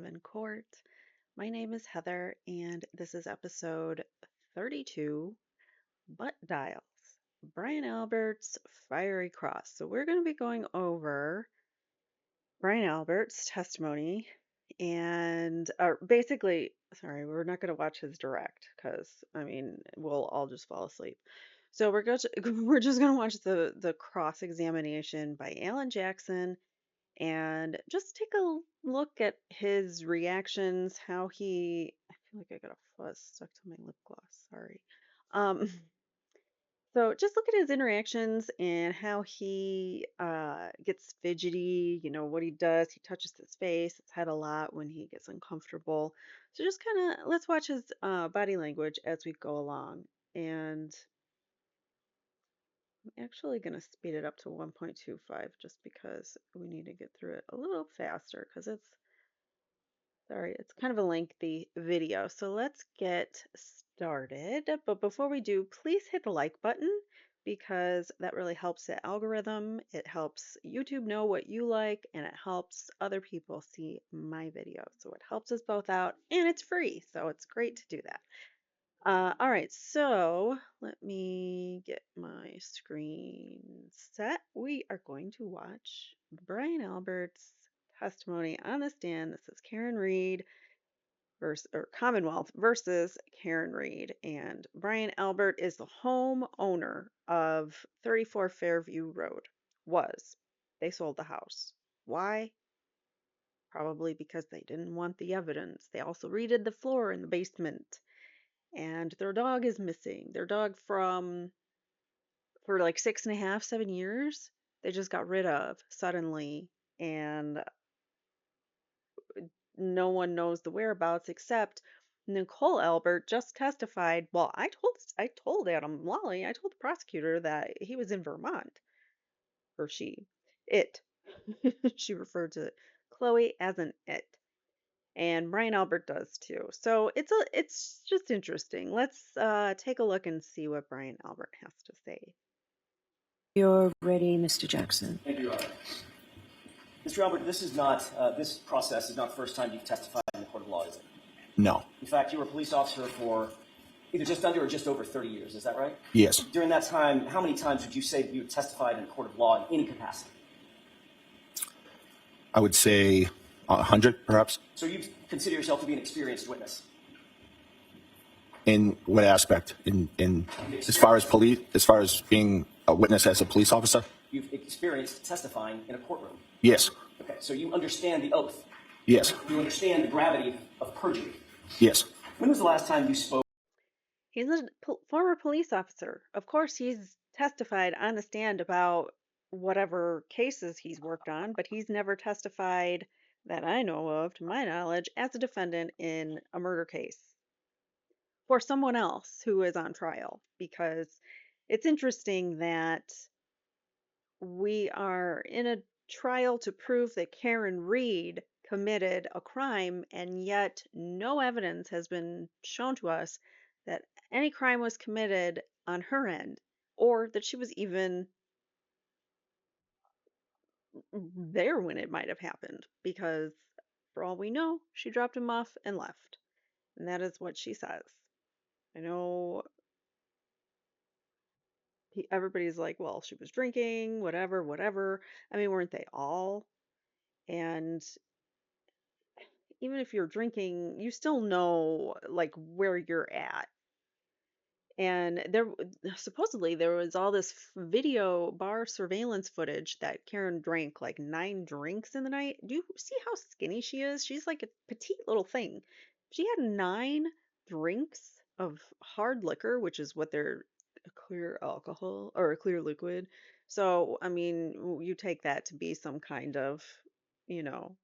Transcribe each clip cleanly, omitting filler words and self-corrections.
them in court. My name is Heather, and this is episode 32, Butt Dials, Brian Albert's Fiery Cross. So we're going to be going over Brian Albert's testimony and basically, sorry, we're not going to watch his direct because, we'll all just fall asleep. So we're just going to watch the cross-examination by Alan Jackson and just take a look at his reactions, how I feel like I got a fuzz stuck to my lip gloss, sorry. Um, so just look at his interactions and how he gets fidgety, what he does. He touches his face, his head a lot when he gets uncomfortable. So just kind of let's watch his body language as we go along. And I'm actually going to speed it up to 1.25 just because we need to get through it a little faster because it's kind of a lengthy video. So let's get started. But before we do, please hit the like button because that really helps the algorithm. It helps YouTube know what you like and it helps other people see my videos. So it helps us both out and it's free. So it's great to do that. All right, so let me get my screen set. We are going to watch Brian Albert's testimony on the stand. This is Karen Reed Commonwealth versus Karen Reed. And Brian Albert is the homeowner of 34 Fairview Road. They sold the house. Why? Probably because they didn't want the evidence. They also redid the floor in the basement. And their dog is missing. Their dog for like 6.5, 7 years, they just got rid of suddenly, and no one knows the whereabouts except Nicole Albert just testified. Well, I told Adam Lawley, I told the prosecutor that he was in Vermont, or it. She referred to Chloe as an it. And Brian Albert does too. So it's just interesting. Let's take a look and see what Brian Albert has to say. You're ready, Mr. Jackson. Thank you, Your Honor. Mr. Albert, this process is not the first time you've testified in the court of law, is it? No. In fact, you were a police officer for either just under or just over 30 years, is that right? Yes. During that time, how many times would you say you testified in a court of law in any capacity? I would say 100, perhaps. So you consider yourself to be an experienced witness? In what aspect? In as far as being a witness as a police officer? You've experienced testifying in a courtroom? Yes. Okay, so you understand the oath? Yes. You understand the gravity of perjury? Yes. When was the last time you spoke? He's a former police officer. Of course, he's testified on the stand about whatever cases he's worked on, but he's never testified that I know of, to my knowledge, as a defendant in a murder case for someone else who is on trial, because it's interesting that we are in a trial to prove that Karen Reed committed a crime, and yet no evidence has been shown to us that any crime was committed on her end or that she was even there when it might have happened, because for all we know, she dropped him off and left. And that is what she says. I know everybody's like, well, she was drinking, whatever, whatever. I mean, weren't they all? And even if you're drinking, you still know like where you're at. And supposedly there was all this video bar surveillance footage that Karen drank like 9 drinks in the night. Do you see how skinny she is? She's like a petite little thing. She had 9 drinks of hard liquor, which is what they're a clear alcohol or a clear liquid. So, I mean, you take that to be some kind of, you know,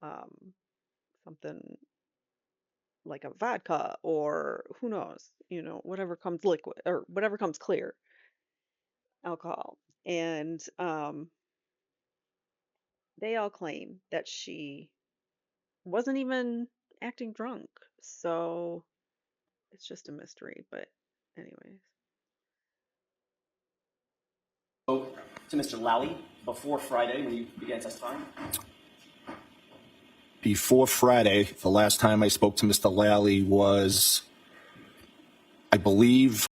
um, something like a vodka or who knows, whatever comes liquid or whatever comes clear alcohol. And they all claim that she wasn't even acting drunk. So it's just a mystery. But anyways. To Mr. Lally before Friday when you began testifying? before Friday, the last time I spoke to Mr. Lally was, I believe,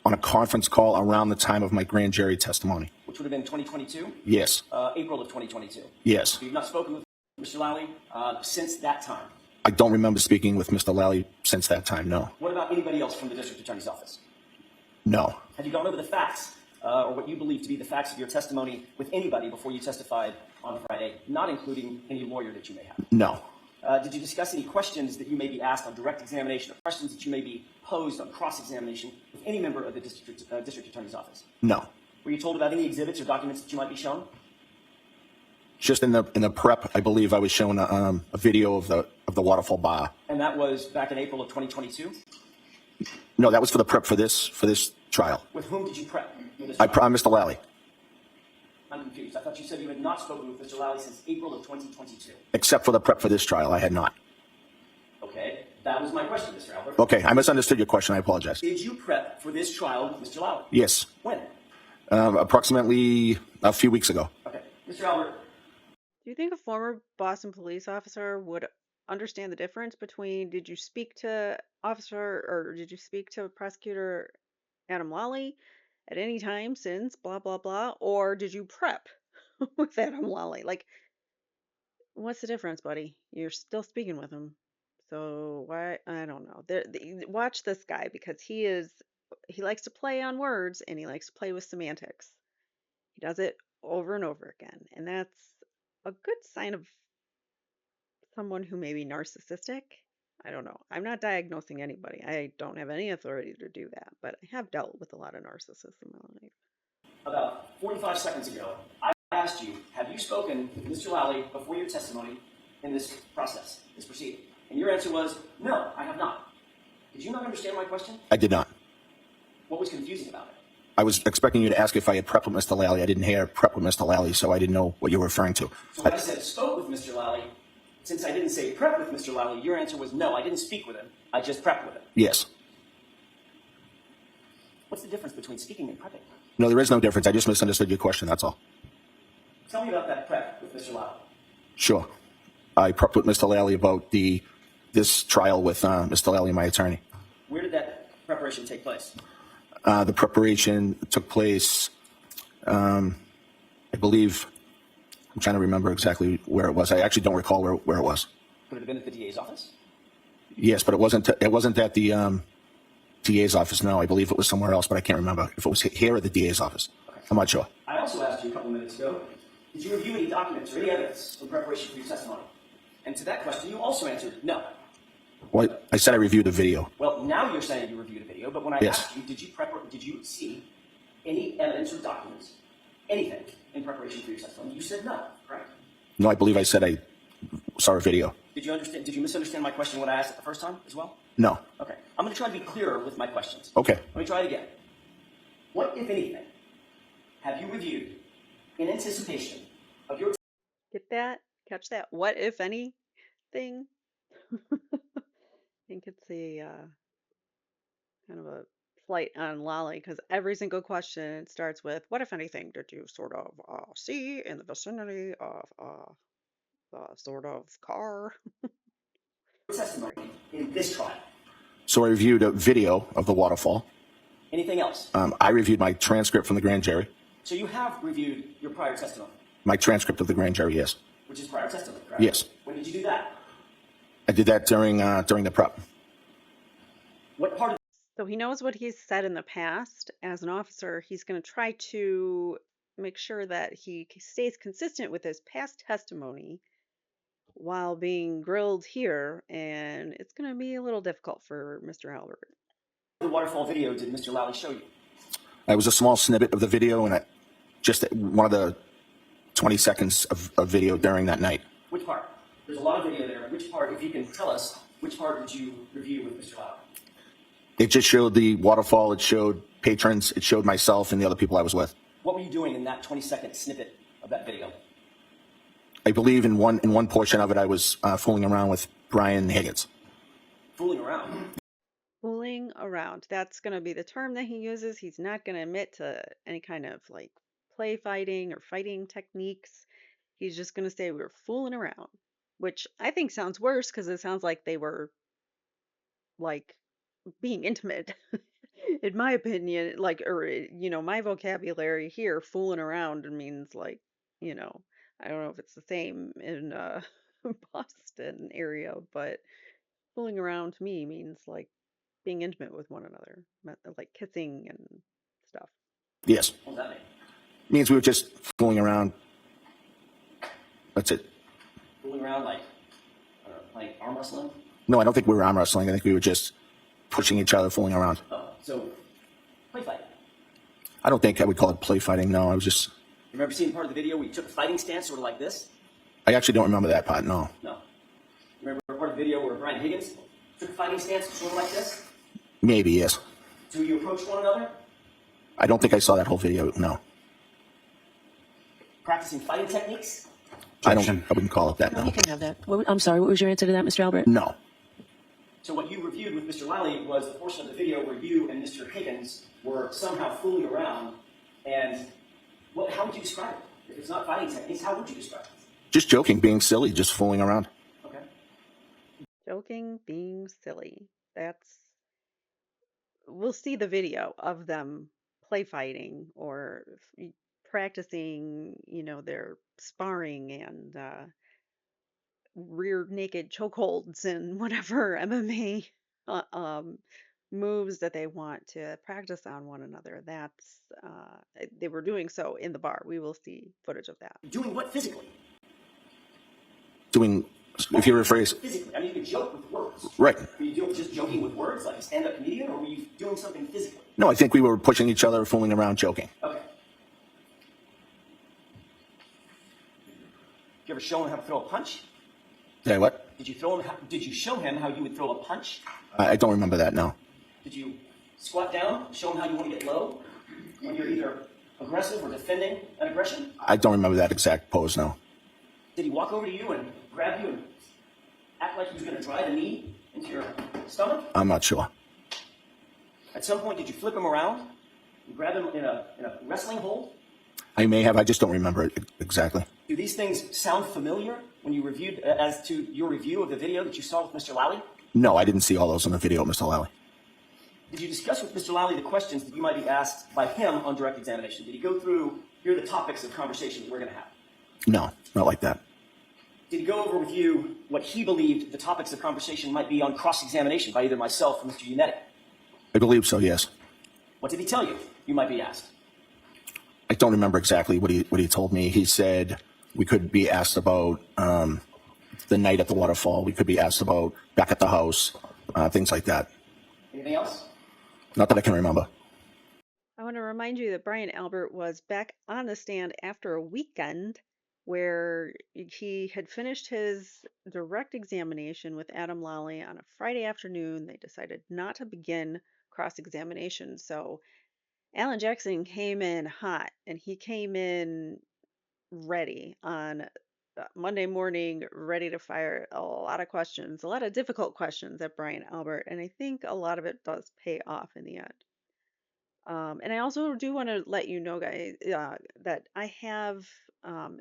on a conference call around the time of my grand jury testimony. Which would have been 2022? Yes. April of 2022? Yes. So you've not spoken with Mr. Lally since that time? I don't remember speaking with Mr. Lally since that time, no. What about anybody else from the district attorney's office? No. Have you gone over the facts, or what you believe to be the facts of your testimony with anybody before you testified on Friday, not including any lawyer that you may have? No. Did you discuss any questions that you may be asked on direct examination, or questions that you may be posed on cross-examination with any member of the district attorney's office? No. Were you told about any exhibits or documents that you might be shown? Just in the prep, I believe I was shown a video of the waterfall bar. And that was back in April of 2022? No, that was for the prep for this trial. With whom did you prep? Mr. Lally. I'm confused. I thought you said you had not spoken with Mr. Lally since April of 2022. Except for the prep for this trial, I had not. Okay, that was my question, Mr. Albert. Okay, I misunderstood your question. I apologize. Did you prep for this trial with Mr. Lally? Yes. When? Approximately a few weeks ago. Okay, Mr. Albert. Do you think a former Boston police officer would understand the difference between did you speak to prosecutor Adam Lally at any time since blah blah blah, or did you prep with Adam Lally? Like, what's the difference, buddy? You're still speaking with him, so why? I don't know. Watch this guy because he likes to play on words and he likes to play with semantics. He does it over and over again, and that's a good sign of someone who may be narcissistic. I don't know. I'm not diagnosing anybody. I don't have any authority to do that, but I have dealt with a lot of narcissists in my life. About 45 seconds ago, I asked you, have you spoken with Mr. Lally before your testimony in this process, this proceeding? And your answer was, no, I have not. Did you not understand my question? I did not. What was confusing about it? I was expecting you to ask if I had prepped with Mr. Lally. I didn't hear prep with Mr. Lally, so I didn't know what you were referring to. So when I said spoke with Mr. Lally, since I didn't say prep with Mr. Lally, your answer was no, I didn't speak with him. I just prepped with him. Yes. What's the difference between speaking and prepping? No, there is no difference. I just misunderstood your question, that's all. Tell me about that prep with Mr. Lally. Sure. I prepped with Mr. Lally about this trial with Mr. Lally, my attorney. Where did that preparation take place? The preparation took place, I believe, I'm trying to remember exactly where it was. I actually don't recall where it was. Could it have been at the DA's office? Yes, but it wasn't at the DA's office. No, I believe it was somewhere else, but I can't remember if it was here or the DA's office. Okay. I'm not sure. I also asked you a couple minutes ago, did you review any documents or any evidence in preparation for your testimony? And to that question, you also answered no. Well, I said I reviewed the video. Well, now you're saying you reviewed a video, but when I Yes. asked you, did you see any evidence or documents, anything in preparation for your testimony? You said no, correct? No, I believe I said I saw a video. Did you misunderstand my question when I asked it the first time as well? No. Okay. I'm going to try to be clearer with my questions. Okay. Let me try it again. What, if anything, have you reviewed in anticipation of your Get that? Catch that? What, if any, thing? I think it's a kind of a slight on Lolly because every single question starts with, "What, if anything, did you sort of see in the vicinity of the sort of car?" testimony in this trial? So I reviewed a video of the waterfall. Anything else? I reviewed my transcript from the grand jury. So you have reviewed your prior testimony, My transcript of the grand jury, yes. which is prior testimony, correct? Yes. When did you do that? I did that during the prep. What part of So he knows what he's said in the past. As an officer, he's going to try to make sure that he stays consistent with his past testimony while being grilled here, and it's going to be a little difficult for Mr. Albert. the waterfall video did Mr. Lally show you? It was a small snippet of the video, and just one of the 20 seconds of video during that night. Which part? There's a lot of video there. Which part, if you can tell us, which part did you review with Mr. Lally? It just showed the waterfall. It showed patrons. It showed myself and the other people I was with. What were you doing in that 20-second snippet of that video? I believe in one portion of it, I was fooling around with Brian Higgins. Fooling around. Fooling around. That's going to be the term that he uses. He's not going to admit to any kind of like play fighting or fighting techniques. He's just going to say we were fooling around, which I think sounds worse because it sounds like they were like being intimate. In my opinion, like, or, my vocabulary here, fooling around means like, you know, I don't know if it's the same in Boston area, but fooling around to me means like being intimate with one another, like kissing and stuff. Yes. What does that mean? Means we were just fooling around. That's it. Fooling around like, I don't know, playing arm wrestling? No, I don't think we were arm wrestling. I think we were just pushing each other, fooling around. Oh, so play fight. I don't think I would call it play fighting. No, I was just. Remember seeing part of the video where you took a fighting stance sort of like this? I actually don't remember that part. No. No. Remember part of the video where Brian Higgins took a fighting stance sort of like this? Maybe, yes. So you approached one another? I don't think I saw that whole video. No. Practicing fighting techniques? I wouldn't call it that. No, No. you can have that. I'm sorry, what was your answer to that, Mr. Albert? No. So what you reviewed with Mr. Lally was the portion of the video where you and Mr. Higgins were somehow fooling around. And how would you describe it? If it's not fighting techniques, how would you describe it? Just joking, being silly, just fooling around. Okay. Joking, being silly. We'll see the video of them play fighting or practicing, their sparring and rear naked chokeholds and whatever MMA moves that they want to practice on one another. They were doing so in the bar. We will see footage of that. Doing what physically? Doing, if you rephrase. Physically. I mean, you could joke with words. Right. Were you just joking with words like a stand-up comedian, or were you doing something physically? No, I think we were pushing each other, fooling around, joking. Okay. Did you ever show him how to throw a punch? Yeah, what? Did you show him how you would throw a punch? I don't remember that, no. Did you squat down, show him how you want to get low when you're either aggressive or defending an aggression? I don't remember that exact pose, no. Did he walk over to you and grab you and act like he was going to drive a knee into your stomach? I'm not sure. At some point, did you flip him around and grab him in a wrestling hold? I may have, I just don't remember it exactly. Do these things sound familiar when you reviewed, as to your review of the video that you saw with Mr. Lally? No, I didn't see all those in the video, Mr. Lally. Did you discuss with Mr. Lally the questions that you might be asked by him on direct examination? Did he go through, here are the topics of conversation that we're going to have? No, not like that. Did he go over with you what he believed the topics of conversation might be on cross-examination by either myself or Mr. Unetti? I believe so, yes. What did he tell you you might be asked? I don't remember exactly what he told me. He said we could be asked about the night at the waterfall. We could be asked about back at the house, things like that. Anything else? Not that I can remember. I want to remind you that Brian Albert was back on the stand after a weekend where he had finished his direct examination with Adam Lally on a Friday afternoon. They decided not to begin cross-examination. So Alan Jackson came in hot, and he came in ready on Monday morning, ready to fire a lot of questions, a lot of difficult questions at Brian Albert. And I think a lot of it does pay off in the end. And I also do want to let you know, guys, that I have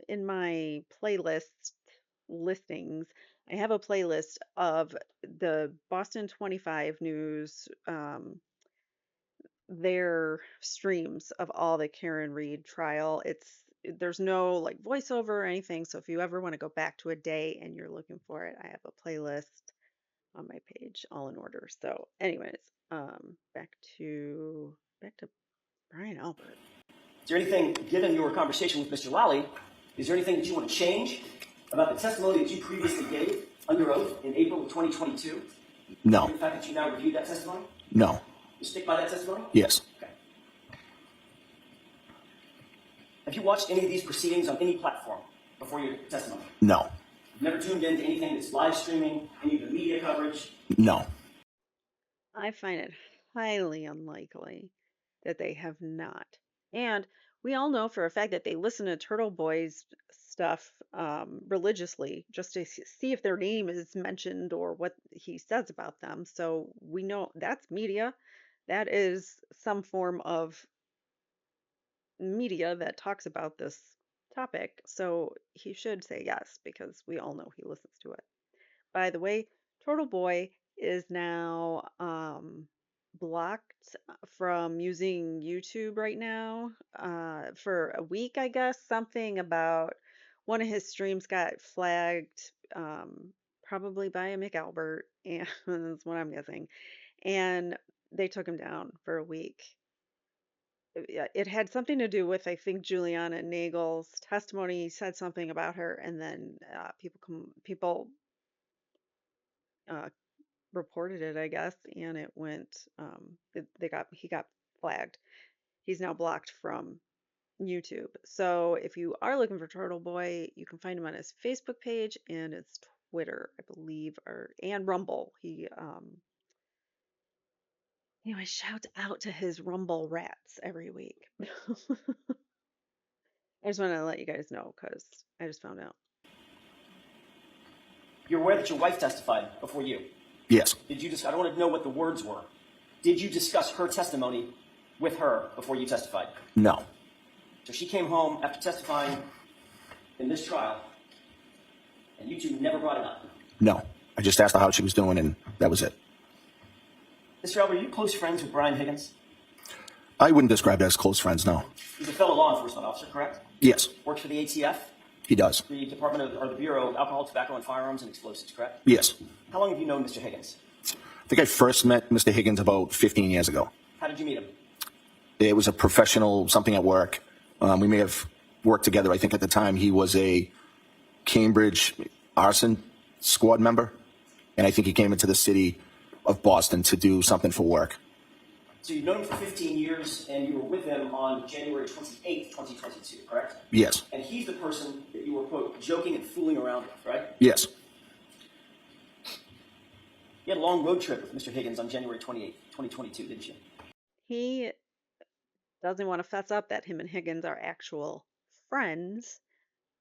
in my playlist listings, I have a playlist of the Boston 25 News, their streams of all the Karen Reed trial. There's no like voiceover or anything. So if you ever want to go back to a day and you're looking for it, I have a playlist on my page all in order. So anyways, back to Brian Albert. Is there anything, given your conversation with Mr. Lally, is there anything that you want to change about the testimony that you previously gave under oath in April of 2022? No. The fact that you now reviewed that testimony? No. You stick by that testimony? Yes. Okay. Have you watched any of these proceedings on any platform before your testimony? No. You've never tuned into anything that's live streaming, any of the media coverage? No. I find it highly unlikely that they have not. And we all know for a fact that they listen to Turtle Boy's stuff religiously just to see if their name is mentioned or what he says about them. So we know that's media. That is some form of media that talks about this topic, so he should say yes because we all know he listens to it. By the way, Turtle Boy is now blocked from using YouTube right now for a week, I guess. Something about one of his streams got flagged, probably by a McAlbert, and that's what I'm guessing. And they took him down for a week. Yeah, it had something to do with, I think, Juliana Nagel's testimony said something about her, and then people uh, reported it, I guess, and it went. He got flagged. He's now blocked from YouTube. So if you are looking for Turtle Boy, you can find him on his Facebook page and his Twitter, I believe, or and Rumble. He anyway shouts out to his Rumble rats every week. I just want to let you guys know because I just found out. You're aware that your wife testified before you. Yes. Did you I don't want to know what the words were. Did you discuss her testimony with her before you testified? No. So she came home after testifying in this trial, and you two never brought it up. No. I just asked her how she was doing, and that was it. Mr. Albert, are you close friends with Brian Higgins? I wouldn't describe it as close friends, no. He's a fellow law enforcement officer, correct? Yes, Works for the ATF, he does. the the Bureau of Alcohol, Tobacco, and Firearms and Explosives, correct? Yes. How long have you known Mr. Higgins? I think I first met Mr. Higgins about 15 years ago. How did you meet him? It was a professional something at work. We may have worked together. I think at the time he was a Cambridge arson squad member, and I think he came into the city of Boston to do something for work. So you've known him for 15 years, and you were with him on January 28th, 2022, correct? Yes. And he's the person that you were, quote, joking and fooling around with, right? Yes. You had a long road trip with Mr. Higgins on January 28th, 2022, didn't you? He doesn't want to fess up that him and Higgins are actual friends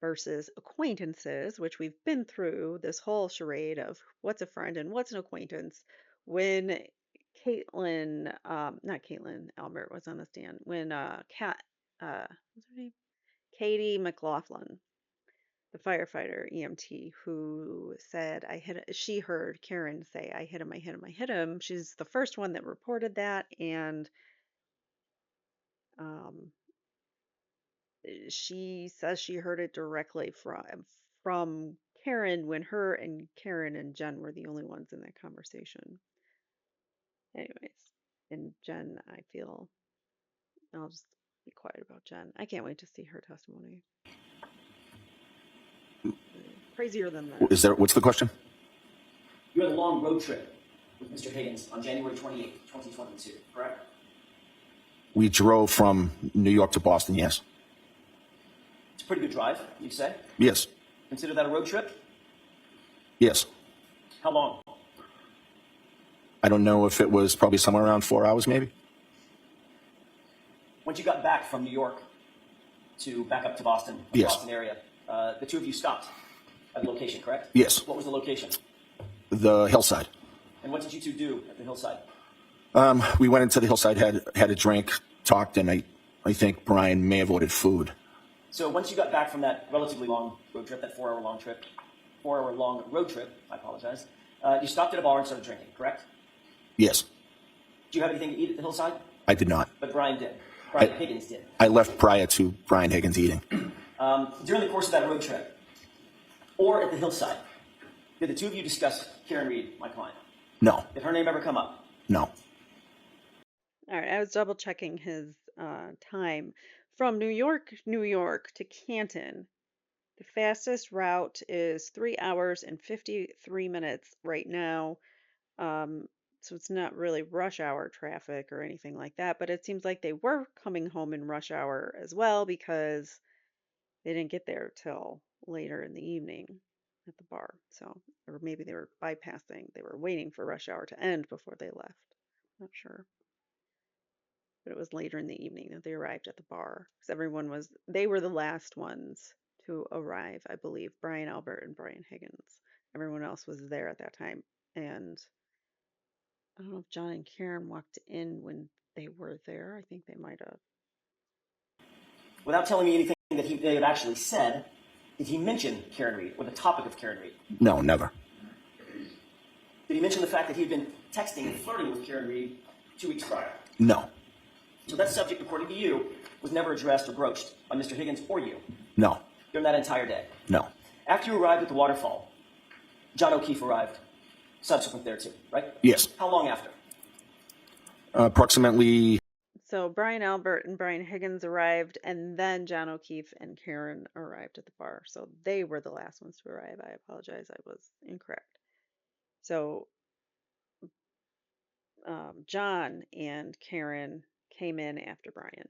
versus acquaintances, which we've been through this whole charade of what's a friend and what's an acquaintance. When not Caitlin Albert was on the stand, when what's her name? Katie McLaughlin, the firefighter EMT, who said she heard Karen say, I hit him, I hit him, I hit him. She's the first one that reported that, and um, she says she heard it directly from Karen when her and Karen and Jen were the only ones in that conversation. Anyways, and Jen, I'll just be quiet about Jen. I can't wait to see her testimony. Crazier than that. What's the question? You had a long road trip with Mr. Higgins on January 28th, 2022, correct? We drove from New York to Boston, yes. It's a pretty good drive, you'd say? Yes. Consider that a road trip? Yes. How long? I don't know if it was probably somewhere around 4 hours, maybe. Once you got back from New York to back up to Boston, the Yes. Boston area, the two of you stopped at the location, correct? Yes. What was the location? The hillside. And what did you two do at the hillside? We went into the hillside, had a drink, talked, and I think Brian may have ordered food. So once you got back from that relatively long road trip, that 4 hour long road trip, I apologize, you stopped at a bar and started drinking, correct? Yes. Did you have anything to eat at the hillside? I did not. But Brian did. Brian Higgins did. I left prior to Brian Higgins eating. During the course of that road trip, or at the hillside, did the two of you discuss Karen Reed, my client? No. Did her name ever come up? No. All right, I was double checking his time from New York, to Canton. The fastest route is 3 hours and 53 minutes right now. So it's not really rush hour traffic or anything like that, but it seems like they were coming home in rush hour as well because they didn't get there till later in the evening at the bar. So, or maybe they were waiting for rush hour to end before they left. Not sure. But it was later in the evening that they arrived at the bar because they were the last ones to arrive, I believe. Brian Albert and Brian Higgins. Everyone else was there at that time. And I don't know if John and Karen walked in when they were there. I think they might have. Without telling me anything that they had actually said, did he mention Karen Reed or the topic of Karen Reed? No, never. Did he mention the fact that he had been texting and flirting with Karen Reed 2 weeks prior? No. So that subject, according to you, was never addressed or broached by Mr. Higgins or you No. during that entire day. No. After you arrived at the waterfall, John O'Keefe arrived subsequent thereto, right? Yes. How long after? Approximately. So Brian Albert and Brian Higgins arrived, and then John O'Keefe and Karen arrived at the bar. So they were the last ones to arrive. I apologize, I was incorrect. So John and Karen came in after Brian.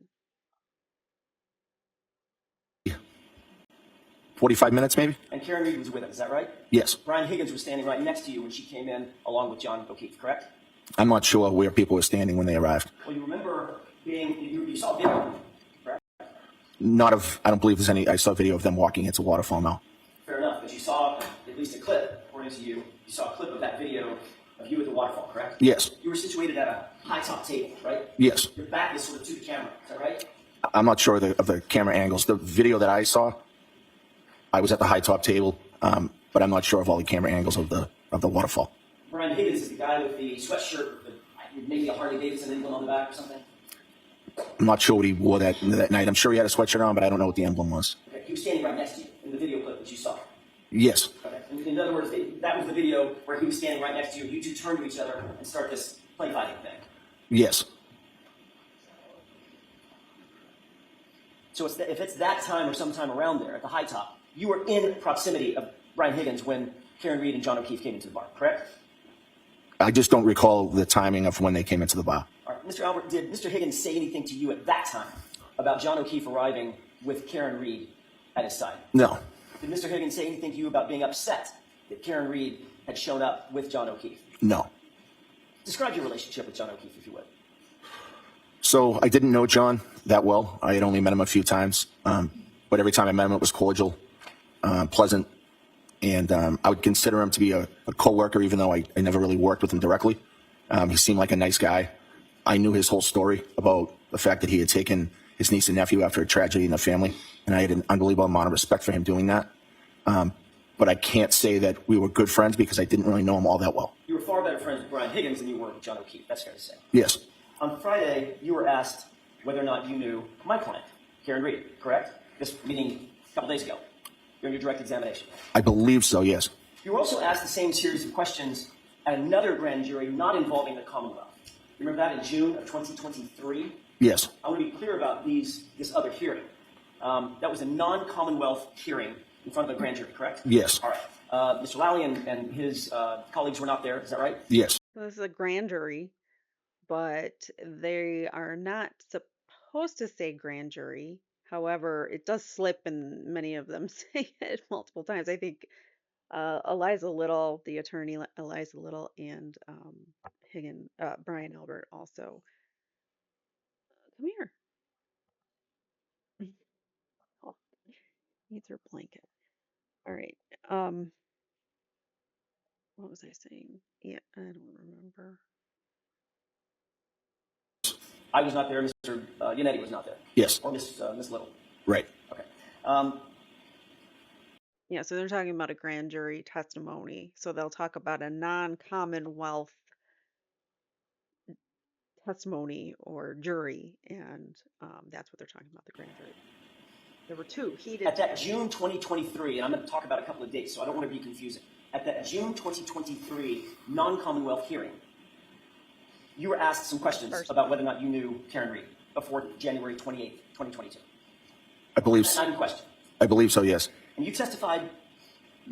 45 minutes, maybe? And Karen Reed was with him, is that right? Yes. Brian Higgins was standing right next to you when she came in, along with John O'Keefe, correct? I'm not sure where people were standing when they arrived. Well, you remember you saw video, correct? I don't believe there's any, I saw video of them walking into waterfall now. Fair enough, but you saw at least a clip, according to you, you saw a clip of that video of you at the waterfall, correct? Yes. You were situated at a high-top table, right? Yes. Your back is sort of to the camera, is that right? I'm not sure of the camera angles. The video that I saw, I was at the high top table, but I'm not sure of all the camera angles of the waterfall. Brian Higgins is the guy with the sweatshirt, with maybe a Harley Davidson emblem on the back or something? I'm not sure what he wore that night. I'm sure he had a sweatshirt on, but I don't know what the emblem was. Okay, he was standing right next to you in the video clip that you saw. Yes. Okay. In other words, that was the video where he was standing right next to you. You two turn to each other and start this play fighting thing. Yes. So if it's that time or sometime around there at the high top, you were in proximity of Brian Higgins when Karen Reed and John O'Keefe came into the bar, correct? I just don't recall the timing of when they came into the bar. All right, Mr. Albert, did Mr. Higgins say anything to you at that time about John O'Keefe arriving with Karen Reed at his side? No. Did Mr. Higgins say anything to you about being upset that Karen Reed had shown up with John O'Keefe? No. Describe your relationship with John O'Keefe, if you would. So I didn't know John that well. I had only met him a few times, but every time I met him, it was cordial, pleasant, and I would consider him to be a co-worker, even though I never really worked with him directly. He seemed like a nice guy. I knew his whole story about the fact that he had taken his niece and nephew after a tragedy in the family, and I had an unbelievable amount of respect for him doing that. But I can't say that we were good friends because I didn't really know him all that well. You were far better friends with Brian Higgins than you were with John O'Keefe. That's fair to say. Yes. On Friday, you were asked whether or not you knew my client, Karen Reed, correct? This meeting a couple days ago, during your direct examination. I believe so, yes. You were also asked the same series of questions at another grand jury not involving the Commonwealth. You remember that in June of 2023? Yes. I want to be clear about this other hearing. That was a non-Commonwealth hearing in front of a grand jury, correct? Yes. All right. Mr. Lally and his colleagues were not there, is that right? Yes. This is a grand jury, but they are not supposed to say grand jury. However, it does slip, and many of them say it multiple times. I think Eliza Little, the attorney Eliza Little, and Brian Albert also. Come here. Oh, needs her blanket. All right. What was I saying? Yeah, I don't remember. I was not there. Mr. Yannetti was not there. Yes. Or Miss Little. Right. Okay. Yeah, so they're talking about a grand jury testimony. So they'll talk about a non-Commonwealth testimony or jury, and that's what they're talking about, the grand jury. There were two. He did. At that June 2023, and I'm going to talk about a couple of dates, so I don't want to be confusing. At that June 2023 non-Commonwealth hearing, you were asked some questions about whether or not you knew Karen Reed before January 28th, 2022. I believe so. Not in question. I believe so, yes. And you testified,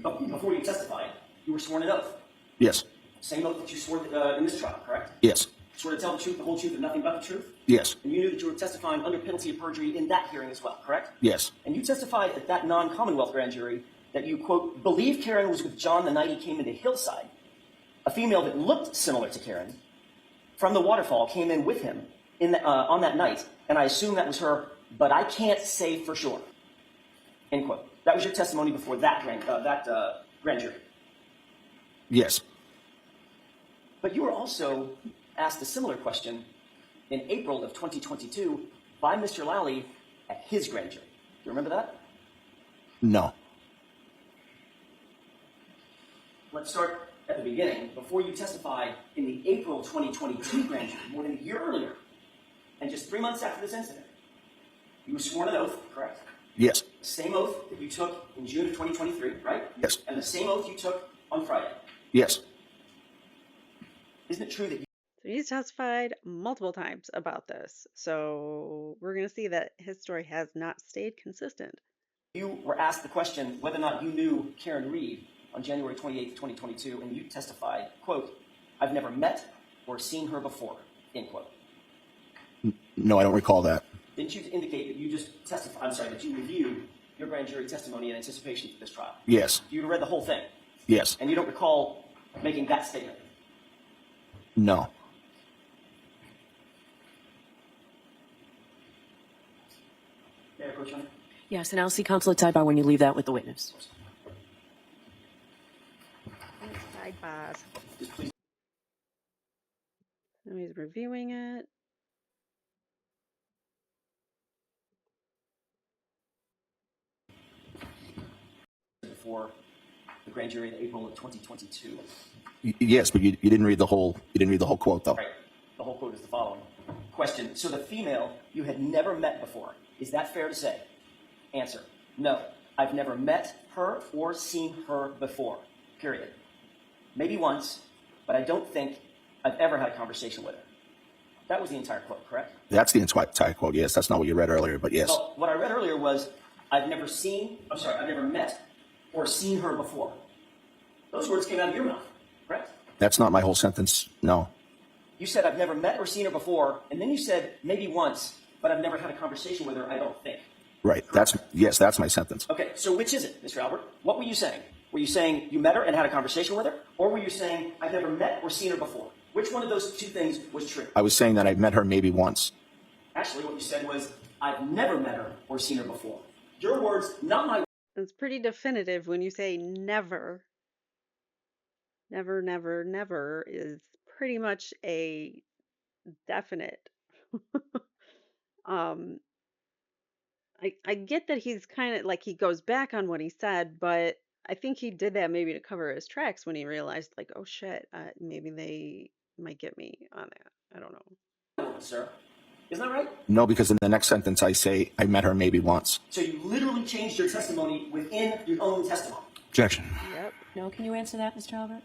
before you testified, you were sworn an oath. Yes. Same oath that you swore in this trial, correct? Yes. Swore to tell the truth, the whole truth, and nothing but the truth? Yes. And you knew that you were testifying under penalty of perjury in that hearing as well, correct? Yes. And you testified at that non-Commonwealth grand jury that you, quote, believe Karen was with John the night he came into Hillside. A female that looked similar to Karen from the waterfall came in with him on that night, and I assume that was her, but I can't say for sure. End quote. That was your testimony before that grand jury. Yes. But you were also asked a similar question in April of 2022 by Mr. Lally at his grand jury. you remember that? No. Let's start at the beginning. Before you testified in the April 2022 grand jury, more than a year earlier, and just 3 months after this incident, you were sworn an oath, correct? Yes. Same oath that you took in June of 2023, right? Yes. And the same oath you took on Friday. Yes. Isn't it true that So he's testified multiple times about this. So we're going to see that his story has not stayed consistent. you were asked the question whether or not you knew Karen Reed on January 28, 2022, and you testified, quote, "I've never met or seen her before," end quote. No, I don't recall that. Didn't you indicate that you just testified, I'm sorry, that you reviewed your grand jury testimony in anticipation for this trial? Yes. You read the whole thing, Yes. and you don't recall making that statement? No. May I approach you? Yes, and I'll see counsel at sidebar when you leave that with the witness. Sidebars. Just please. Now he's reviewing it. Before the grand jury in April of 2022. Yes, but you didn't read the whole. You didn't read the whole quote, though. Right. The whole quote is the following. Question. So the female you had never met before. Is that fair to say? Answer. No. I've never met her or seen her before. Period. Maybe once, but I don't think I've ever had a conversation with her. That was the entire quote, correct? That's the entire quote. Yes, that's not what you read earlier, but yes. Well, what I read earlier was, I've never met or seen her before. Those words came out of your mouth, correct? That's not my whole sentence. No. You said, I've never met or seen her before, and then you said, maybe once, but I've never had a conversation with her, I don't think. Right. That's my sentence. Okay, so which is it, Mr. Albert? What were you saying? Were you saying you met her and had a conversation with her? Or were you saying, I've never met or seen her before? Which one of those two things was true? I was saying that I've met her maybe once. Actually, what you said was, I've never met her or seen her before. Your words, not my It's pretty definitive when you say never. Never, never, never is pretty much a definite. um, I get that he's kind of like he goes back on what he said, but I think he did that maybe to cover his tracks when he realized, like, oh shit, maybe they might get me on that. I don't know. words, sir. Isn't that right? No, because in the next sentence I say I met her maybe once. So you literally changed your testimony within your own testimony. Objection. Yep. No, can you answer that, Mr. Albert?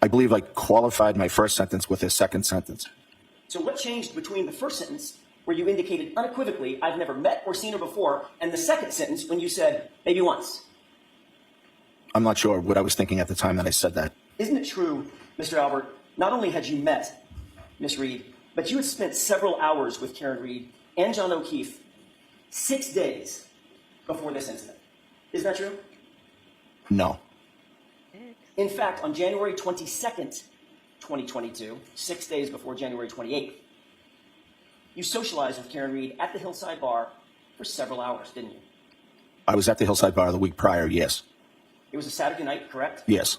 I believe I qualified my first sentence with his second sentence. So what changed between the first sentence, where you indicated unequivocally, I've never met or seen her before, and the second sentence when you said, maybe once? I'm not sure what I was thinking at the time that I said that. Isn't it true, Mr. Albert, not only had you met Miss Reed, but you had spent several hours with Karen Reed and John O'Keefe 6 days before this incident? Isn't that true? No. In fact, on January 22nd, 2022, 6 days before January 28th, you socialized with Karen Reed at the Hillside Bar for several hours, didn't you? I was at the Hillside Bar the week prior, yes. It was a Saturday night, correct? Yes.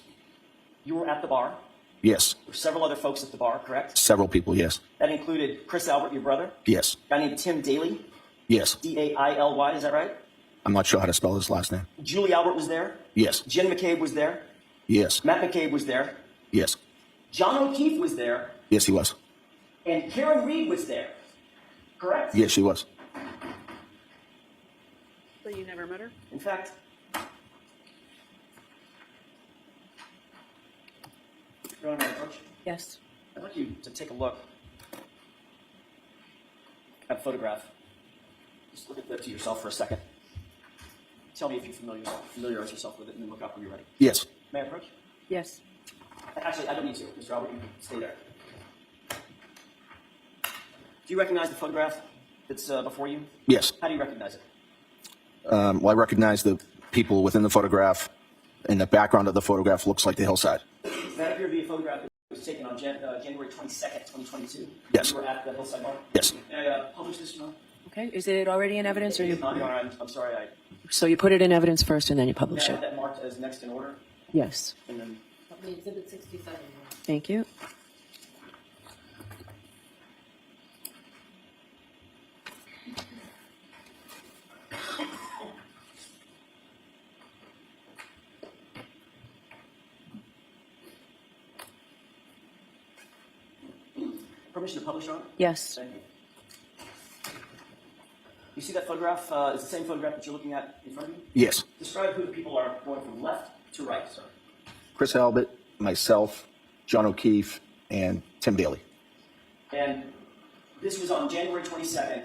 You were at the bar. Yes. There were several other folks at the bar, correct? Several people, yes. That included Chris Albert, your brother. Yes. A guy named Tim Daly. Yes. D-A-I-L-Y, is that right? I'm not sure how to spell his last name. Julie Albert was there. Yes. Jen McCabe was there. Yes. Matt McCabe was there. Yes. John O'Keefe was there. Yes, he was. And Karen Reed was there. Correct? Yes, she was. So you never met her? In fact, Your Honor, Coach, Yes. I'd like you to take a look at the photograph. Just look at that to yourself for a second. Tell me if you familiarize yourself with it, and then look up when you're ready. Yes. May I approach? Yes. Actually, I don't need to. Mr. Albert, you can stay there. Do you recognize the photograph that's before you? Yes. How do you recognize it? Well, I recognize the people within the photograph, and the background of the photograph looks like the hillside. That appeared to be a photograph that was taken on January 22nd, 2022. Yes. You were at the Hillside Bar? Yes. May I publish this, Your Honor? Okay. Is it already in evidence, or It you? is not, Your Honor. I'm sorry. So you put it in evidence first, and then you I publish have it. that marked as next in order, Yes. and then Exhibit 67. Thank you. permission to publish, Your Honor? Yes. Thank you. You see that photograph? Is the same photograph that you're looking at in front of you? Yes. Describe who the people are going from left to right, sir. Chris Albert, myself, John O'Keefe, and Tim Daly. And this was on January 22nd,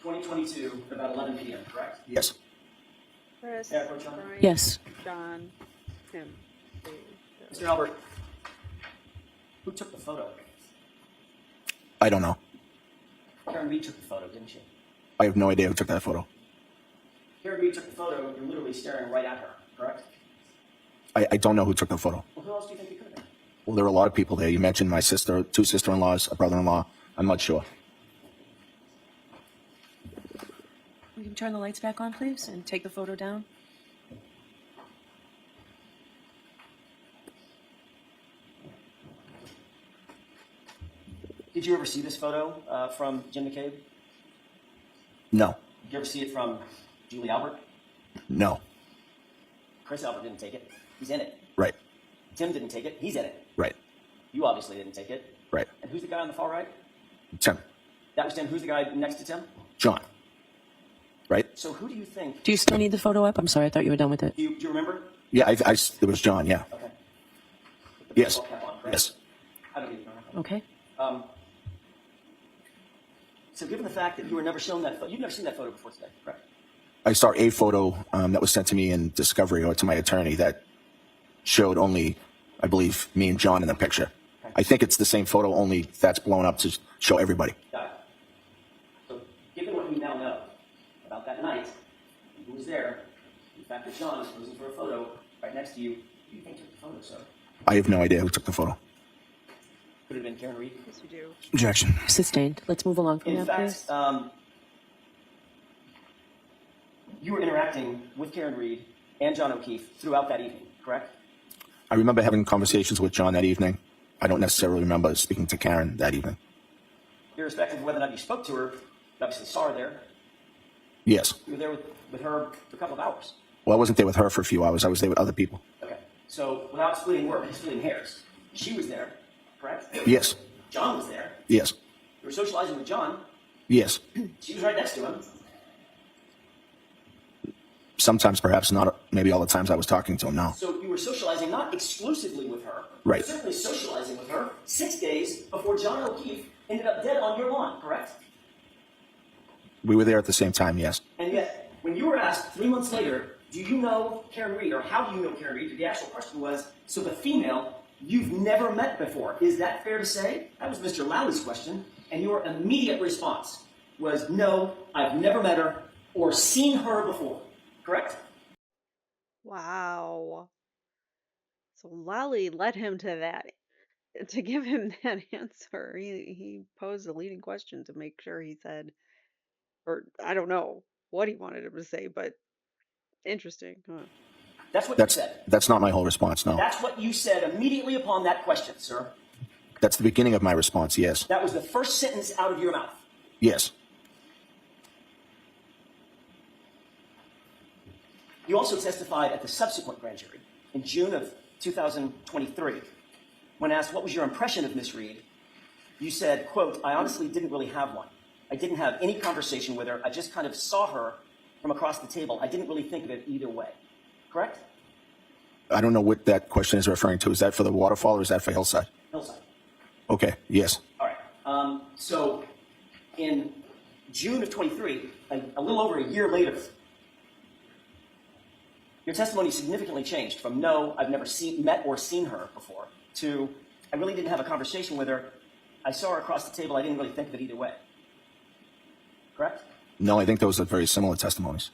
2022, about 11 p.m., correct? Yes. Chris, Yeah, Coach John? Brian, Yes. John, Tim. Mr. Albert, who took the photo? I don't know. Karen Reed took the photo, didn't she? I have no idea who took that photo. Karen Reed took the photo. You're literally staring right at her, correct? I don't know who took the photo. Well, who else do you think it could have been? Well, there were a lot of people there. You mentioned my sister, two sister-in-laws, a brother-in-law. I'm not sure. We can turn the lights back on, please, and take the photo down. Did you ever see this photo from Jim McCabe? No. Did you ever see it from Julie Albert? No. Chris Albert didn't take it. He's in it. Right. Tim didn't take it. He's in it. Right. You obviously didn't take it. Right. And who's the guy on the far right? Tim. That was Tim. Who's the guy next to Tim? John. Right? So who do you think? Do you still need the photo up? I'm sorry, I thought you were done with it. Do you remember? Yeah, it was John, yeah. Okay. Yes. Baseball cap on, correct? Yes. I don't need it. Okay. So given the fact that you were never shown that photo, you've never seen that photo before today, correct? I saw a photo that was sent to me in Discovery or to my attorney that showed only, I believe, me and John in the picture. Okay. I think it's the same photo, only that's blown up to show everybody. Got it. So given what we now know about that night, and who was there, the fact that John is posing for a photo right next to you, who do you think took the photo, sir? I have no idea who took the photo. Could it have been Karen Reed? Yes, you do. Objection. Sustained. Let's move along from In now, fact, please. you were interacting with Karen Reed and John O'Keefe throughout that evening, correct? I remember having conversations with John that evening. I don't necessarily remember speaking to Karen that evening. Irrespective of whether or not you spoke to her, you obviously saw her there. Yes. You were there with her for a couple of hours. Well, I wasn't there with her for a few hours. I was there with other people. Okay. So without splitting words, splitting hairs, she was there, correct? Yes. John was there. Yes. You were socializing with John. Yes. She was right next to him. Sometimes, perhaps not. Maybe all the times I was talking to him. No. So you were socializing not exclusively with her, Right. but certainly socializing with her 6 days before John O'Keefe ended up dead on your lawn, correct? We were there at the same time. Yes. And yet, when you were asked 3 months later, do you know Karen Reed, or how do you know Karen Reed, the actual question was, so the female you've never met before. Is that fair to say? That was Mr. Lowley's question, and your immediate response was, no, I've never met her or seen her before, correct? Wow. So Lally led him to that, to give him that answer. He posed a leading question to make sure he said, or I don't know what he wanted him to say, but interesting. Huh. That's what you said. That's not my whole response. No. That's what you said immediately upon that question, sir. That's the beginning of my response. Yes. That was the first sentence out of your mouth. Yes. You also testified at the subsequent grand jury in June of 2023. When asked what was your impression of Miss Reed, you said, quote, I honestly didn't really have one. I didn't have any conversation with her. I just kind of saw her from across the table. I didn't really think of it either way. Correct? I don't know what that question is referring to. Is that for the waterfall or is that for Hillside? Hillside. Okay. Yes. All right. So in June of 23, a little over a year later, your testimony significantly changed from no, I've never met or seen her before, to I really didn't have a conversation with her. I saw her across the table. I didn't really think of it either way. Correct? No, I think those are very similar testimonies.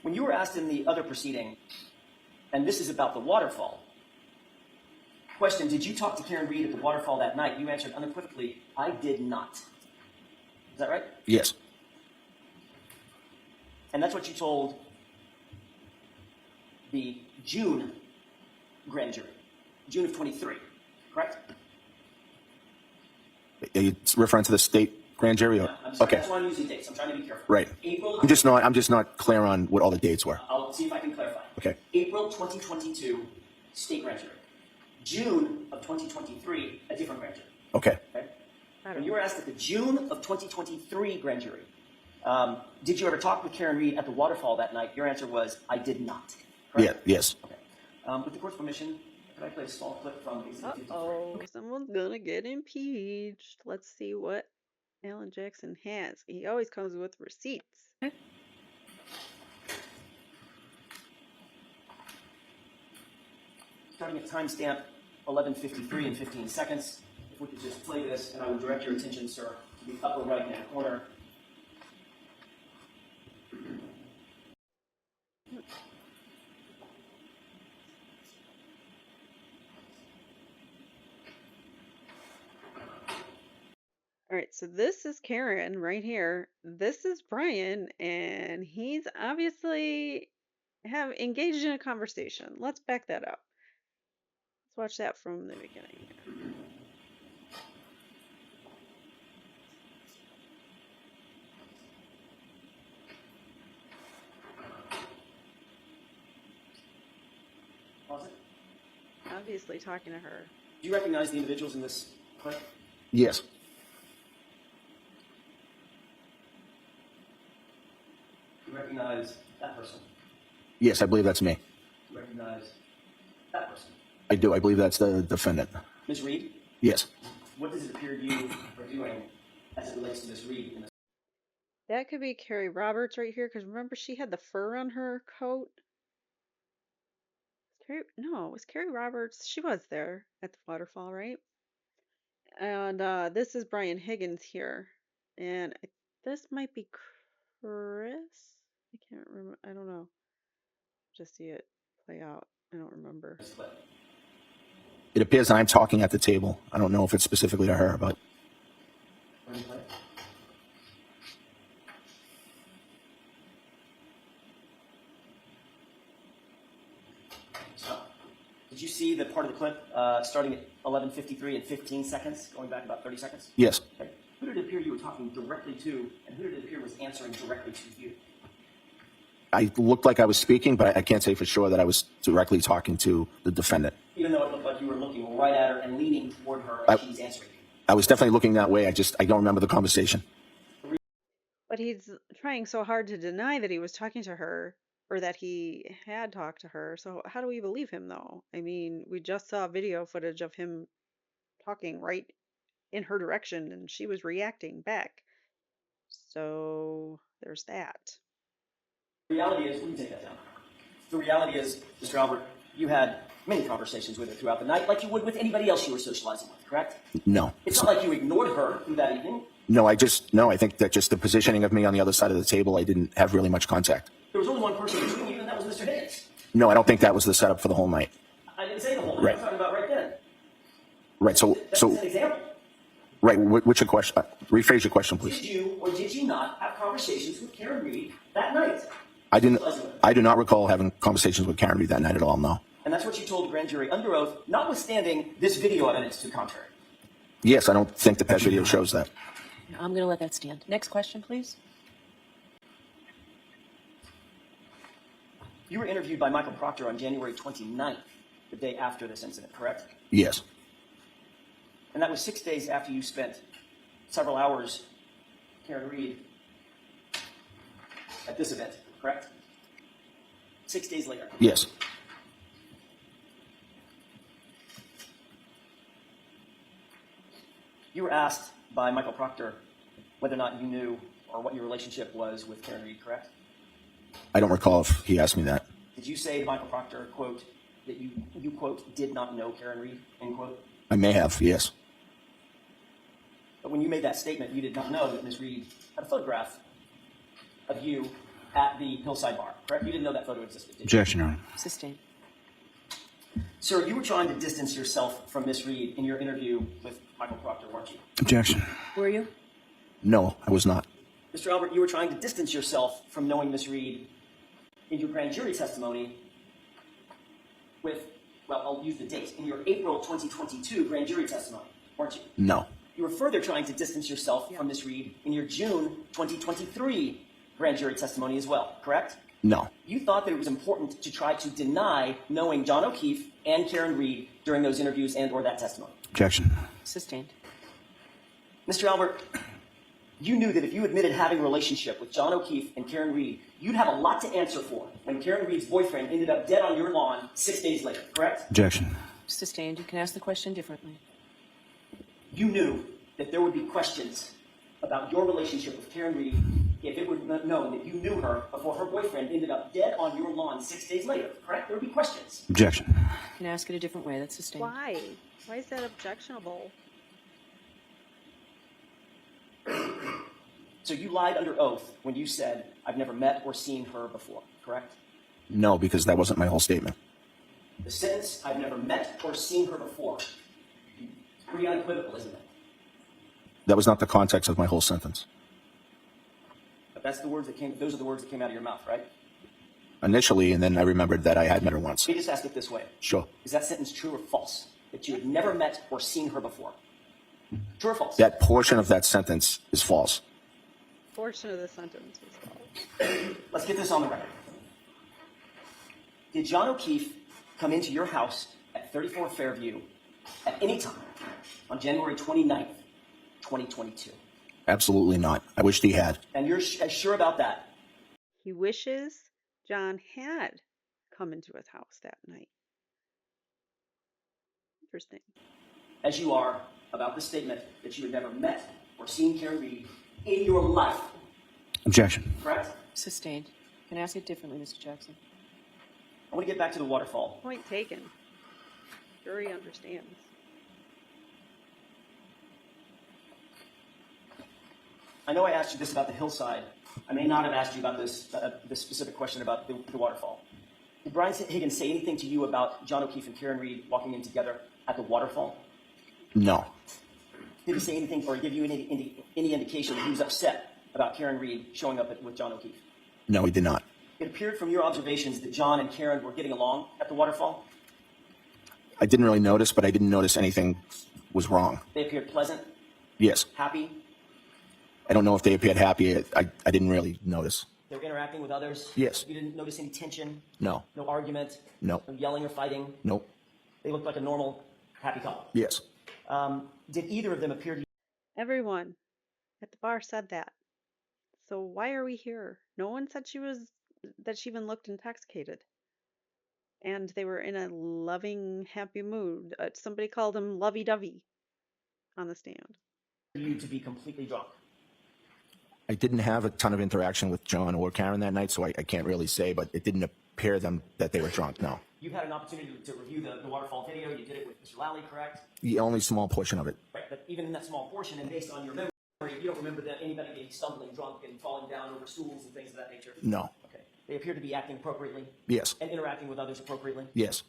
When you were asked in the other proceeding, and this is about the waterfall, question, did you talk to Karen Reed at the waterfall that night? You answered unequivocally, I did not. Is that right? Yes. And that's what you told the June grand jury, June of 23, correct? Are you referring to the state grand jury? Or? Yeah, I'm sorry, Okay. that's why I'm using dates. I'm trying to be careful. Right. April. I'm just not clear on what all the dates were. I'll see if I can clarify. Okay. April 2022, state grand jury. June of 2023, a different grand jury. Okay. Okay. When you were asked at the June of 2023 grand jury, did you ever talk with Karen Reed at the waterfall that night? Your answer was, I did not. Correct? Yeah, yes. Okay. With the court's permission, could I play a small clip from Exhibit 53? Uh-oh, someone's gonna get impeached. Let's see what Alan Jackson has. He always comes with receipts. Okay. Starting at timestamp 11:53 and 15 seconds. If we could just play this, and I would direct your attention, sir, to the upper right-hand corner. All right, so this is Karen right here. This is Brian, and he's obviously have engaged in a conversation. Let's back that up. Let's watch that from the beginning. Pause it. Obviously talking to her. Do you recognize the individuals in this clip? Yes. Do you recognize that person? Yes, I believe that's me. Do you recognize that person? I do. I believe that's the defendant. Ms. Reed? Yes. What does it appear you are doing as it relates to Ms. Reed in this? That could be Carrie Roberts right here, because remember she had the fur on her coat? No, it was Carrie Roberts. She was there at the waterfall, right? And this is Brian Higgins here. And this might be Chris. I can't remember. I don't know. Just see it play out. I don't remember. It appears I'm talking at the table. I don't know if it's specifically to her, but So, did you see the part of the clip starting at 11:53 and 15 seconds, going back about 30 seconds? yes. Okay. Who did it appear you were talking directly to, and who did it appear was answering directly to you? I looked like I was speaking, but I can't say for sure that I was directly talking to the defendant. Even though it looked like you were looking right at her and leaning toward her as she's answering you. I was definitely looking that way. I don't remember the conversation. But he's trying so hard to deny that he was talking to her or that he had talked to her. So how do we believe him, though? I mean, we just saw video footage of him talking right in her direction and she was reacting back. So there's that. The reality is, let me take that down. The reality is, Mr. Albert, you had many conversations with her throughout the night, like you would with anybody else you were socializing with, correct? No. It's not like you ignored her through that evening. No, I think that just the positioning of me on the other side of the table, I didn't have really much contact. There was only one person between you, and that was Mr. Higgins. No, I don't think that was the setup for the whole night. I didn't say the whole night. Right. I'm talking about right then. Right, That's an example. right, what's your question? Rephrase your question, please. Did you or did you not have conversations with Karen Reed that night? I do not recall having conversations with Karen Reed that night at all, no. And that's what you told the grand jury under oath, notwithstanding this video evidence to the contrary. Yes, I don't think that video shows that. I'm going to let that stand. Next question, please. You were interviewed by Michael Proctor on January 29th, the day after this incident, correct? Yes. And that was 6 days after you spent several hours with Karen Reed at this event, correct? 6 days later. Yes. You were asked by Michael Proctor whether or not you knew or what your relationship was with Karen Reed, correct? I don't recall if he asked me that. Did you say to Michael Proctor, quote, that you quote, did not know Karen Reed, end quote? I may have, yes. But when you made that statement, you did not know that Ms. Reed had a photograph of you at the Hillside Bar, correct? You didn't know that photo existed, did you? Objection, Your Honor. Sustained. Sir, you were trying to distance yourself from Ms. Reed in your interview with Michael Proctor, weren't you? Objection. Were you? No, I was not. Mr. Albert, you were trying to distance yourself from knowing Ms. Reed in your grand jury testimony with, well, I'll use the date, in your April 2022 grand jury testimony, weren't you? No. You were further trying to distance yourself from Ms. Reed in your June 2023 grand jury testimony as well, correct? No. You thought that it was important to try to deny knowing John O'Keefe and Karen Reed during those interviews and or that testimony. Objection. Sustained. Mr. Albert, you knew that if you admitted having a relationship with John O'Keefe and Karen Reed, you'd have a lot to answer for when Karen Reed's boyfriend ended up dead on your lawn 6 days later, correct? Objection. Sustained. You can ask the question differently. You knew that there would be questions about your relationship with Karen Reed if it were known that you knew her before her boyfriend ended up dead on your lawn 6 days later, correct? There would be questions. Objection. You can ask it a different way. That's sustained. Why? Why is that objectionable? So you lied under oath when you said, I've never met or seen her before, correct? No, because that wasn't my whole statement. The sentence, I've never met or seen her before, is pretty unequivocal, isn't it? That was not the context of my whole sentence. But those are the words that came out of your mouth, right? Initially, and then I remembered that I had met her once. Let me just ask it this way. Sure. Is that sentence true or false? That you had never met or seen her before? True or false? That portion of that sentence is false. Portion of the sentence was false. Let's get this on the record. Did John O'Keefe come into your house at 34 Fairview at any time on January 29th, 2022? Absolutely not. I wished he had. And you're as sure about that? He wishes John had come into his house that night. Interesting. As you are about the statement that you had never met or seen Karen Reed in your life, Objection. correct? Sustained. You can ask it differently, Mr. Jackson. I want to get back to the waterfall. Point taken. Jury understands. I know I asked you this about the hillside. I may not have asked you about this specific question about the waterfall. Did Brian Higgins say anything to you about John O'Keefe and Karen Reed walking in together at the waterfall? No. Did he say anything or give you any indication that he was upset about Karen Reed showing up with John O'Keefe? No, he did not. It appeared from your observations that John and Karen were getting along at the waterfall. I didn't really notice, but I didn't notice anything was wrong. They appeared pleasant, Yes. happy. I don't know if they appeared happy. I didn't really notice. They were interacting with others. Yes. You didn't notice any tension, No. no argument, No. no yelling or fighting. Nope. They looked like a normal, happy couple. Yes. Did either of them appear to you? Everyone at the bar said that. So why are we here? No one said that she even looked intoxicated. And they were in a loving, happy mood. Somebody called him lovey-dovey on the stand. You to be completely drunk? I didn't have a ton of interaction with John or Karen that night, so I can't really say, but it didn't appear them that they were drunk, no. You've had an opportunity to review the waterfall video. You did it with Mr. Lally, correct? The only small portion of it. Right, but even in that small portion, and based on your memory, you don't remember that anybody getting stumbling drunk and falling down over stools and things of that nature? No. Okay. They appear to be acting appropriately Yes. and interacting with others appropriately. Yes.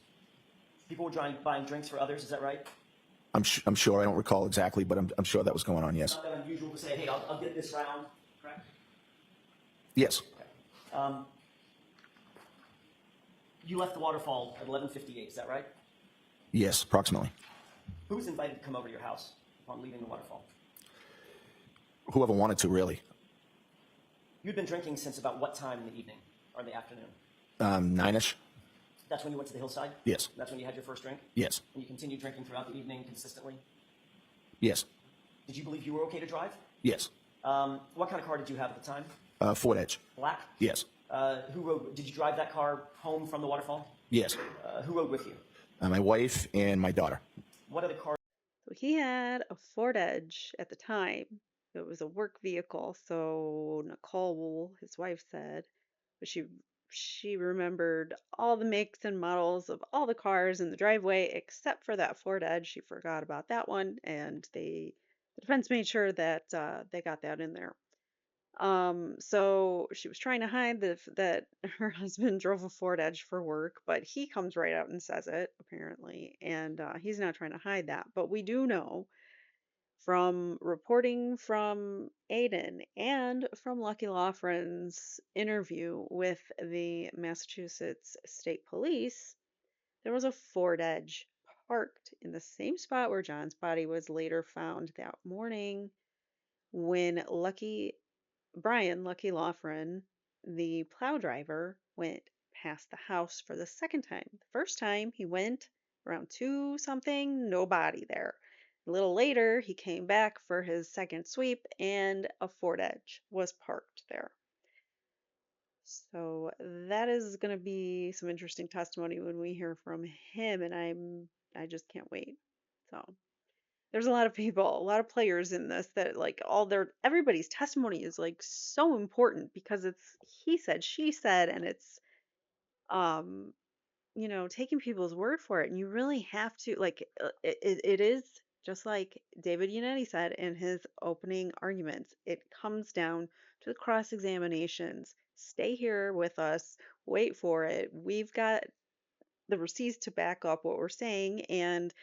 People were buying drinks for others, is that right? I'm sure. I don't recall exactly, but I'm sure that was going on, yes. Not that unusual to say, hey, I'll get this round, correct? Yes. Okay. You left the waterfall at 11:58, is that right? Yes, approximately. Who was invited to come over to your house upon leaving the waterfall? Whoever wanted to, really. You'd been drinking since about what time in the evening or in the afternoon? 9-ish? That's when you went to the hillside? Yes. That's when you had your first drink? Yes. And you continued drinking throughout the evening consistently? Yes. Did you believe you were okay to drive? Yes. What kind of car did you have at the time? Ford Edge. Black? Yes. Who rode? Did you drive that car home from the waterfall? Yes. Who rode with you? My wife and my daughter. What other cars? So he had a Ford Edge at the time. It was a work vehicle, so Nicole, his wife, said, but she remembered all the makes and models of all the cars in the driveway except for that Ford Edge. She forgot about that one, and the defense made sure that they got that in there. So she was trying to hide that her husband drove a Ford Edge for work, but he comes right out and says it, apparently, and he's not trying to hide that. But we do know from reporting from Aiden and from Lucky Loughran's interview with the Massachusetts State Police, there was a Ford Edge parked in the same spot where John's body was later found that morning when Brian Lucky Loughran, the plow driver, went past the house for the second time. The first time he went around 2 something, no body there. A little later, he came back for his second sweep, and a Ford Edge was parked there. So that is going to be some interesting testimony when we hear from him, and I just can't wait. So there's a lot of people, a lot of players in this that like everybody's testimony is like so important because it's he said, she said, and it's um taking people's word for it. And you really have to like it is just like David Yannetti said in his opening arguments. It comes down to the cross examinations. Stay here with us, wait for it. We've got the receipts to back up what we're saying, and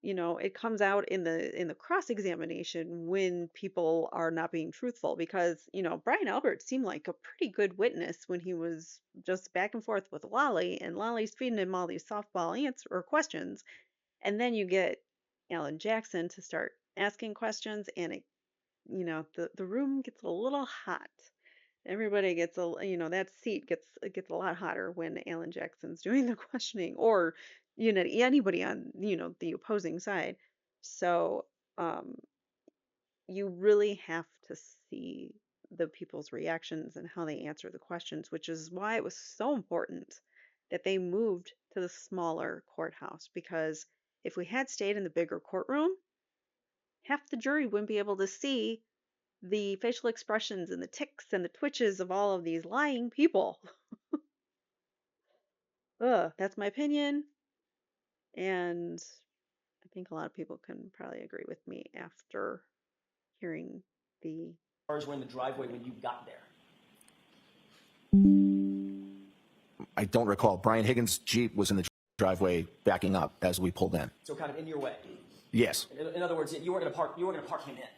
it comes out in the cross examination when people are not being truthful, because Brian Albert seemed like a pretty good witness when he was just back and forth with Lolly, and Lolly's feeding him all these softball answer or questions, and then you get Alan Jackson to start asking questions, and the room gets a little hot. Everybody gets that seat gets a lot hotter when Alan Jackson's doing the questioning, or anybody on the opposing side. So you really have to see the people's reactions and how they answer the questions, which is why it was so important that they moved to the smaller courthouse, because if we had stayed in the bigger courtroom, half the jury wouldn't be able to see the facial expressions and the tics and the twitches of all of these lying people. Ugh, that's my opinion, and I think a lot of people can probably agree with me after hearing the. Cars were in the driveway when you got there. I don't recall. Brian Higgins' Jeep was in the driveway backing up as we pulled in. So kind of in your way. Yes. In other words, you weren't going to park. You weren't going to park him in.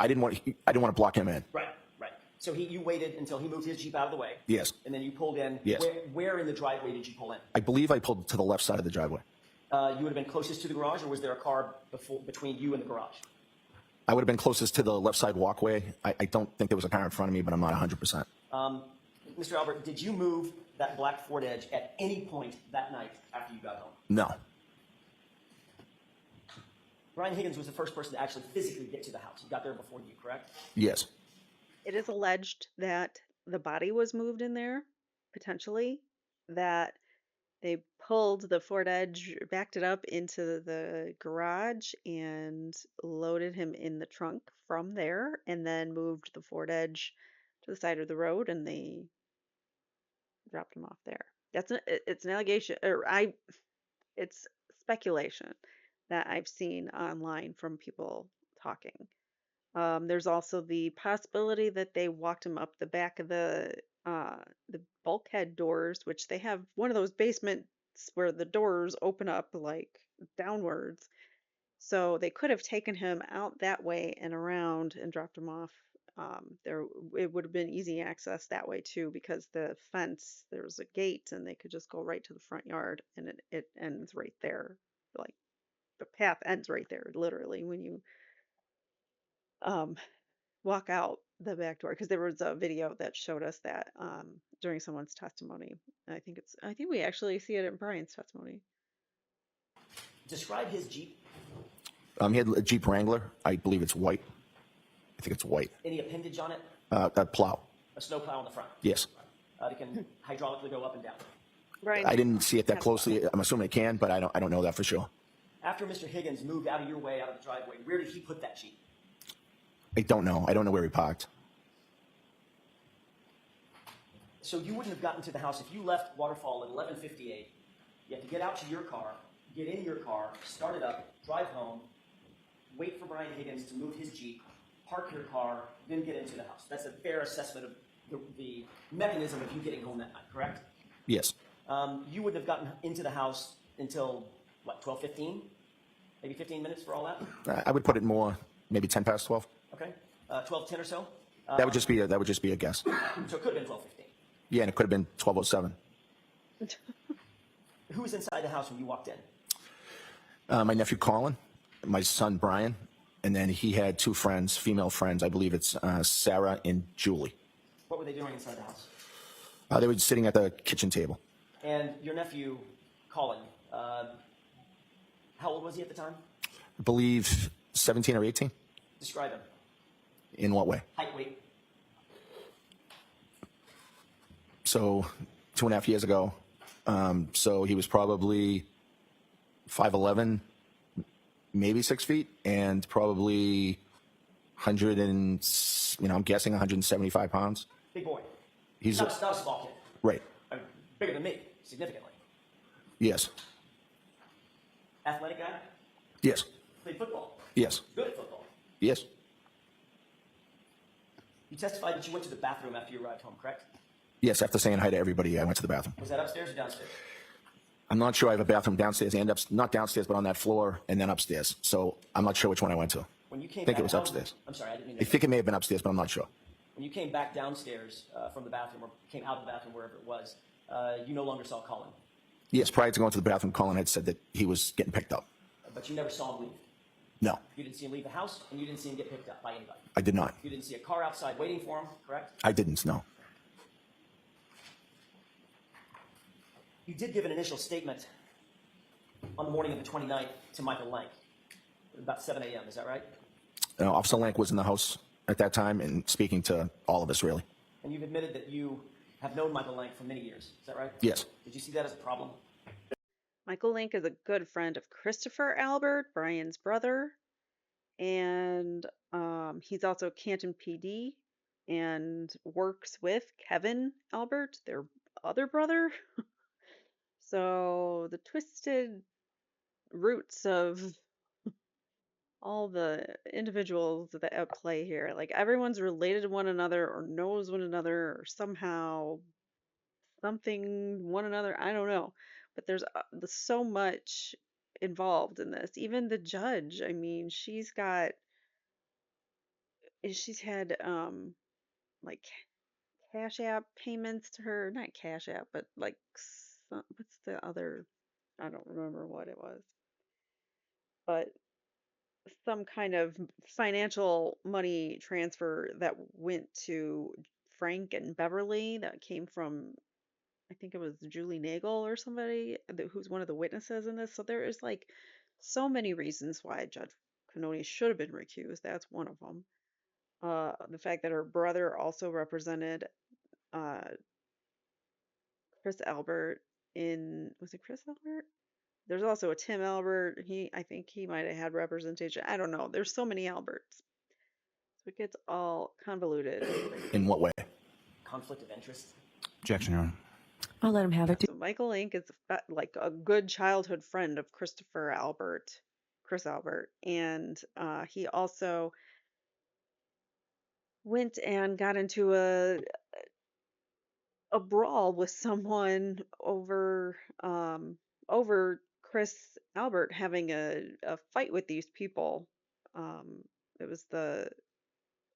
I didn't want to block him in. Right. So you waited until he moved his Jeep out of the way. Yes. And then you pulled in. Yes. Where in the driveway did you pull in? I believe I pulled to the left side of the driveway. You would have been closest to the garage, or was there a car between you and the garage? I would have been closest to the left side walkway. I don't think there was a car in front of me, but I'm not 100%. Mr. Albert, did you move that black Ford Edge at any point that night after you got home? No. Brian Higgins was the first person to actually physically get to the house. He got there before you, correct? Yes. It is alleged that the body was moved in there, potentially, that they pulled the Ford Edge, backed it up into the garage, and loaded him in the trunk from there, and then moved the Ford Edge to the side of the road, and they dropped him off there. It's an allegation, or it's speculation that I've seen online from people talking. There's also the possibility that they walked him up the back of the bulkhead doors, which they have one of those basements where the doors open up like downwards. So they could have taken him out that way and around and dropped him off. It would have been easy access that way too, because the fence, there's a gate, and they could just go right to the front yard, and it ends right there. Like the path ends right there, literally, when you walk out the back door, because there was a video that showed us that during someone's testimony. I think we actually see it in Brian's testimony. Describe his Jeep. He had a Jeep Wrangler. I believe it's white. I think it's white. Any appendage on it? A plow. A snow plow on the front? Yes. It can hydraulically go up and down. Brian, I didn't see it that closely. I'm assuming it can, but I don't know that for sure. After Mr. Higgins moved out of your way, out of the driveway, where did he put that Jeep? I don't know. I don't know where he parked. So you wouldn't have gotten to the house if you left Waterfall at 11:58. You have to get out to your car, get in your car, start it up, drive home, wait for Brian Higgins to move his Jeep, park your car, then get into the house. That's a fair assessment of the mechanism of you getting home that night, correct? Yes. You wouldn't have gotten into the house until, what, 12:15? Maybe 15 minutes for all that? I would put it more, maybe 10 past 12. Okay. 12:10 or so? That would just be a guess. So it could have been 12:15. Yeah, and it could have been 12:07. Who was inside the house when you walked in? My nephew Colin, my son Brian, and then he had two friends, female friends. I believe it's Sarah and Julie. What were they doing inside the house? They were sitting at the kitchen table. And your nephew, Colin, how old was he at the time? I believe 17 or 18. Describe him. In what way? Height, weight. So 2.5 years ago. So he was probably 5'11", maybe 6 feet, and probably 100 and, I'm guessing 175 pounds. Big boy. He's Not a small kid. right. I mean, bigger than me, significantly. Yes. Athletic guy. Yes. Played football. Yes. Good at football. Yes. You testified that you went to the bathroom after you arrived home, correct? Yes. After saying hi to everybody, I went to the bathroom. Was that upstairs or downstairs? I'm not sure. I have a bathroom downstairs and not downstairs, but on that floor, and then upstairs. So I'm not sure which one I went to. When you came I think back it was down- upstairs. I'm sorry, I didn't mean I to. think it may have been upstairs, but I'm not sure. When you came back downstairs from the bathroom, or came out of the bathroom, wherever it was, you no longer saw Colin. Yes. Prior to going to the bathroom, Colin had said that he was getting picked up. But you never saw him leave. No, You didn't see him leave the house, and you didn't see him get picked up by anybody. I did not. You didn't see a car outside waiting for him, correct? I didn't. No. You did give an initial statement on the morning of the 29th to Michael Lank, about 7 a.m., is that right? Officer Lank was in the house at that time and speaking to all of us, really. And you've admitted that you have known Michael Lank for many years, is that right? Yes. Did you see that as a problem? Michael Link is a good friend of Christopher Albert, Brian's brother, and he's also Canton PD and works with Kevin Albert, their other brother. So the twisted roots of all the individuals that at play here, like everyone's related to one another or knows one another or somehow something one another. I don't know, but there's so much involved in this. Even the judge. I mean, she's had like Cash App payments to her, not Cash App, but like what's the other? I don't remember what it was, but some kind of financial money transfer that went to Frank and Beverly that came from, I think it was Julie Nagel or somebody who's one of the witnesses in this. So there is like so many reasons why Judge Canoni should have been recused. That's one of them. The fact that her brother also represented uh, Chris Albert was it Chris Albert? There's also a Tim Albert. I think he might have had representation. I don't know. There's so many Alberts. So it gets all convoluted. In what way? Conflict of interest? Objection, Your Honor. I'll let him have it. So Michael Link is like a good childhood friend of Christopher Albert, Chris Albert, and he also went and got into a brawl with someone over Chris Albert having a fight with these people. It was the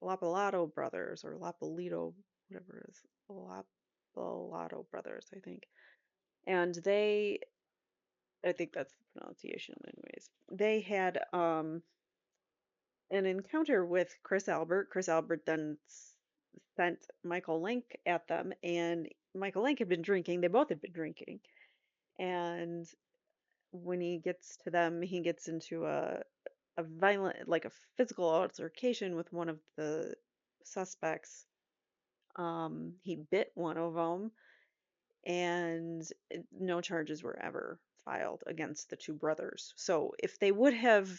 Lapalato brothers or Lapalito, whatever it is, Lapalato brothers, I think. And I think that's the pronunciation, anyways. They had an encounter with Chris Albert. Chris Albert then sent Michael Link at them, and Michael Link had been drinking. They both had been drinking. And when he gets to them, he gets into a violent, like a physical altercation with one of the suspects. He bit one of them, and no charges were ever filed against the two brothers. So if they would have,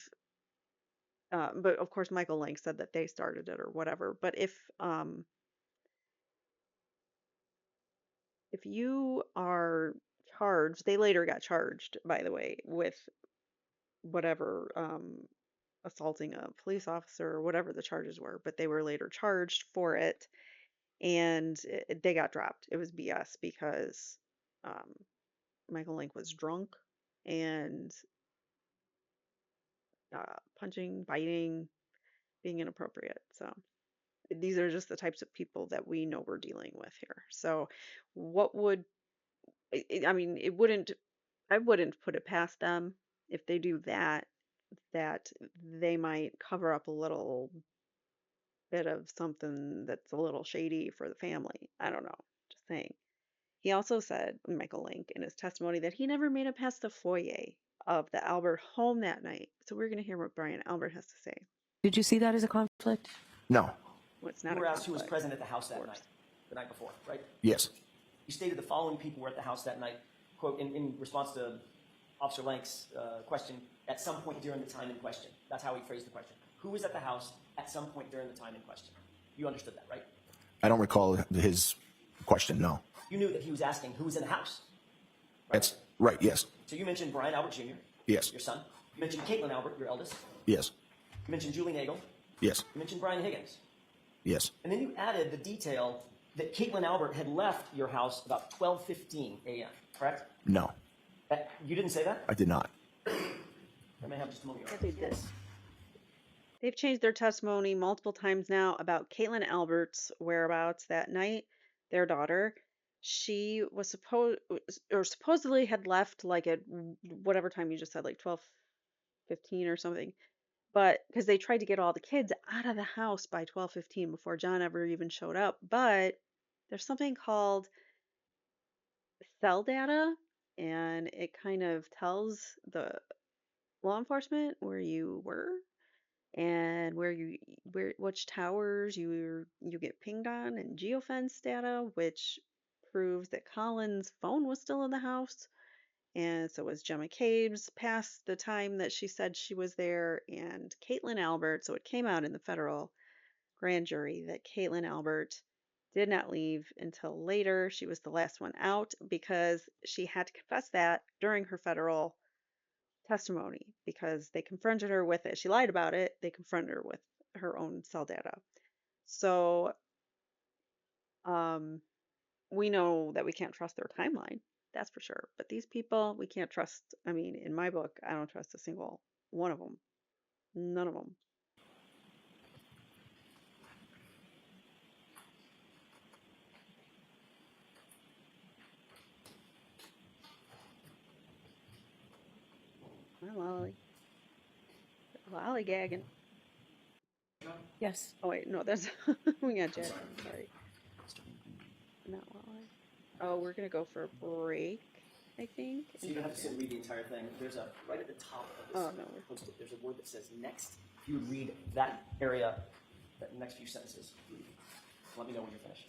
but of course Michael Lang said that they started it or whatever. But if you are charged, they later got charged, by the way, with whatever assaulting a police officer or whatever the charges were, but they were later charged for it, and they got dropped. It was BS because Michael Link was drunk and punching, biting, being inappropriate. So these are just the types of people that we know we're dealing with here. So what would, I mean, I wouldn't put it past them if they do that, that they might cover up a little bit of something that's a little shady for the family. I don't know. Just saying. He also said, Michael Link, in his testimony, that he never made it past the foyer of the Albert home that night. So we're going to hear what Brian Albert has to say. Did you see that as a conflict? No. Well, it's You not were a asked who was conflict. present at the house that course. night, the night before, right? Yes. You stated the following people were at the house that night, quote, in response to Officer Lank's question, at some point during the time in question. That's how he phrased the question. Who was at the house at some point during the time in question? You understood that, right? I don't recall his question, no. You knew that he was asking who was in the house. Right? That's right, yes. So you mentioned Brian Albert Jr., Yes. your son. You mentioned Caitlin Albert, your eldest. Yes. You mentioned Julie Nagel. Yes. You mentioned Brian Higgins. Yes. And then you added the detail that Caitlin Albert had left your house about 12:15 a.m., correct? No. You didn't say that? I did not. I may have just a moment. Yes, they did. They've changed their testimony multiple times now about Caitlin Albert's whereabouts that night. Their daughter, she was supposedly had left like at whatever time you just said, like 12:15 or something. But because they tried to get all the kids out of the house by 12:15 before John ever even showed up. But there's something called cell data, and it kind of tells the law enforcement where you were and which towers you get pinged on, and geofence data, which proves that Colin's phone was still in the house, and so was Gemma Cabe's past the time that she said she was there, and Caitlin Albert. So it came out in the federal grand jury that Caitlin Albert did not leave until later. She was the last one out because she had to confess that during her federal testimony because they confronted her with it. She lied about it. They confronted her with her own cell data. So we know that we can't trust their timeline. That's for sure. But these people, we can't trust. I mean, in my book, I don't trust a single one of them. None of them. Hi, Lolly. Lollygagging. Yes. Oh, wait, no, that's. We got Jack. Sorry. Not Lolly. Oh, we're going to go for a break, I think. So you don't have to sit and read the entire thing. There's a, right at the top of this Oh, no. post-it, there's a word that says next. If you would read that area, that next few sentences, let me know when you're finished.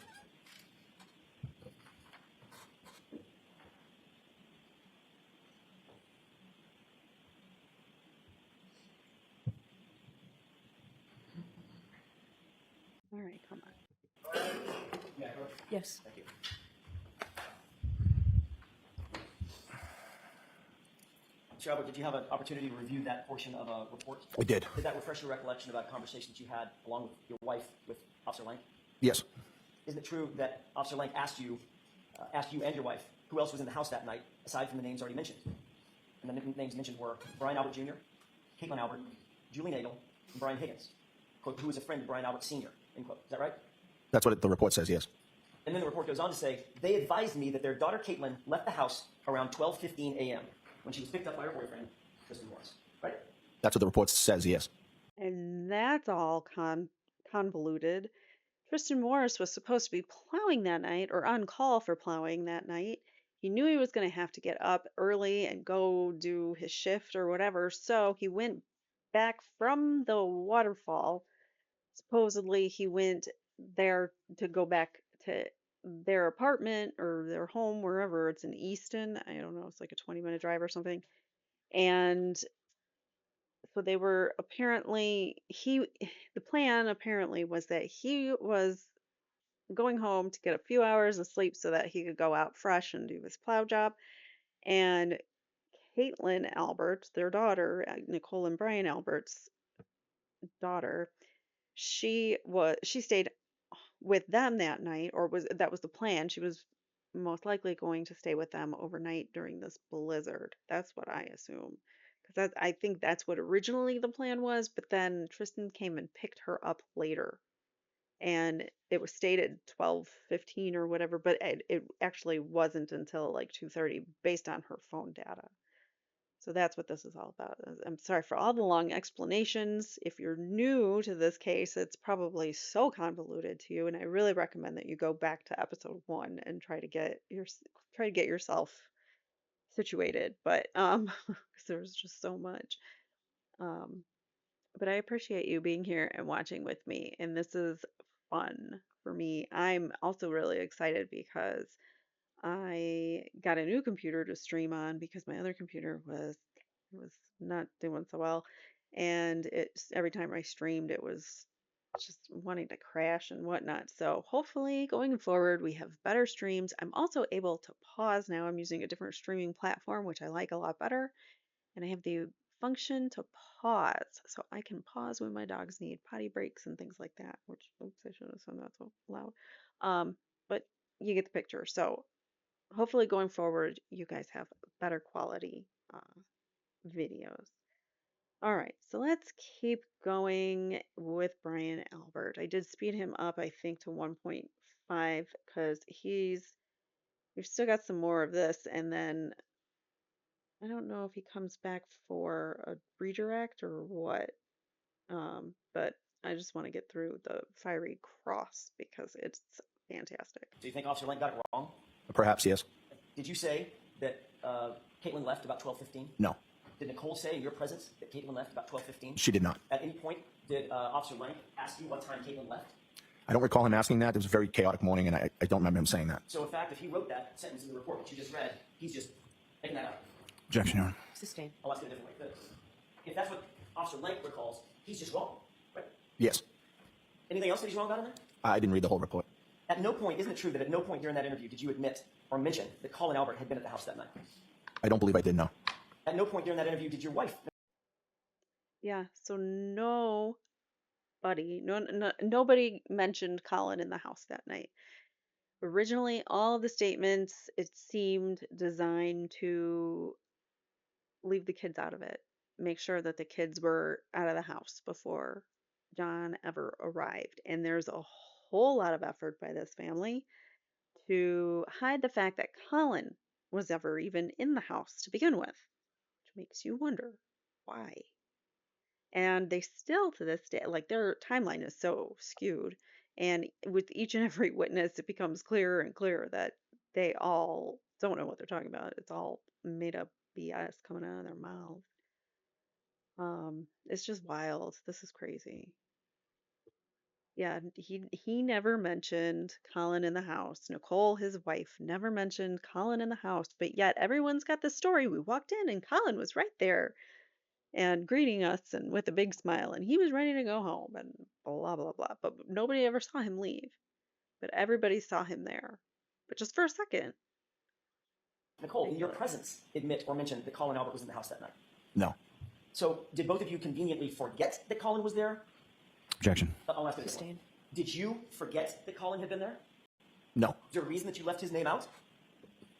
All right, come on. Yeah, Yes. thank you. Mr. Albert, did you have an opportunity to review that portion of a report? I did. Did that refresh your recollection about conversations you had along with your wife with Officer Lank? Yes. Isn't it true that Officer Lank asked you and your wife who else was in the house that night aside from the names already mentioned? And the names mentioned were Brian Albert Jr., Caitlin Albert, Julie Nagel, and Brian Higgins, quote, who was a friend of Brian Albert Sr., end quote. Is that right? That's what the report says, yes. And then the report goes on to say, they advised me that their daughter Caitlin left the house around 12:15 a.m. when she was picked up by her boyfriend, Tristan Morris. Right? That's what the report says, yes. And that's all convoluted. Tristan Morris was supposed to be plowing that night or on call for plowing that night. He knew he was going to have to get up early and go do his shift or whatever, so he went back from the waterfall. Supposedly, he went there to go back to their apartment or their home, wherever it's in Easton. I don't know, it's like a 20-minute drive or something. And so they were apparently, the plan apparently was that he was going home to get a few hours of sleep so that he could go out fresh and do his plow job. And Caitlin Albert, their daughter, Nicole and Brian Albert's daughter, she stayed with them that night, or that was the plan. She was most likely going to stay with them overnight during this blizzard. That's what I assume. Because I think that's what originally the plan was, but then Tristan came and picked her up later. And it was stated 12:15 or whatever, but it actually wasn't until like 2:30 based on her phone data. So that's what this is all about. I'm sorry for all the long explanations. If you're new to this case, it's probably so convoluted to you, and I really recommend that you go back to episode 1 and try to get yourself situated, but 'cause there was just so much. Um, but I appreciate you being here and watching with me, and this is fun for me. I'm also really excited because I got a new computer to stream on because my other computer was not doing so well, and every time I streamed, it was just wanting to crash and whatnot. So hopefully, going forward, we have better streams. I'm also able to pause now. I'm using a different streaming platform, which I like a lot better, and I have the function to pause, so I can pause when my dogs need potty breaks and things like that. Which, oops, I should have said that so loud. But you get the picture. So hopefully going forward, you guys have better quality videos. All right, so let's keep going with Brian Albert. I did speed him up, I think, to 1.5 because we've still got some more of this, and then I don't know if he comes back for a redirect or what. But I just want to get through the fiery cross because it's fantastic. Do you think Officer Lang got it wrong? Perhaps, yes. Did you say that Caitlin left about 12:15? No, Did Nicole say in your presence that Caitlin left about 12:15? she did not. At any point, did Officer Lang ask you what time Caitlin left? I don't recall him asking that. It was a very chaotic morning, and I don't remember him saying that. So, in fact, if he wrote that sentence in the report that you just read, he's just making that up. Objection, Your Honor. Sustained. I'll ask it a different way. If that's what Officer Lang recalls, he's just wrong, right? Yes. Anything else that he's wrong about in there? I didn't read the whole report. At no point, isn't it true that at no point during that interview did you admit or mention that Colin Albert had been at the house that night? I don't believe I did, no. At no point during that interview did your wife. Yeah, so nobody mentioned Colin in the house that night. Originally, all of the statements, it seemed designed to leave the kids out of it, make sure that the kids were out of the house before John ever arrived. And there's a whole lot of effort by this family to hide the fact that Colin was ever even in the house to begin with, which makes you wonder why. And they still, to this day, like their timeline is so skewed. And with each and every witness, it becomes clearer and clearer that they all don't know what they're talking about. It's all made up BS coming out of their mouth. It's just wild. This is crazy. Yeah, he never mentioned Colin in the house. Nicole, his wife, never mentioned Colin in the house, but yet everyone's got the story. We walked in and Colin was right there and greeting us and with a big smile, and he was ready to go home and blah blah blah. But nobody ever saw him leave. But everybody saw him there. But just for a second. Nicole, in your presence, admit or mention that Colin Albert was in the house that night? No. So, did both of you conveniently forget that Colin was there? Objection. I'll ask it again. Sustained. Did you forget that Colin had been there? No, Is there a reason that you left his name out?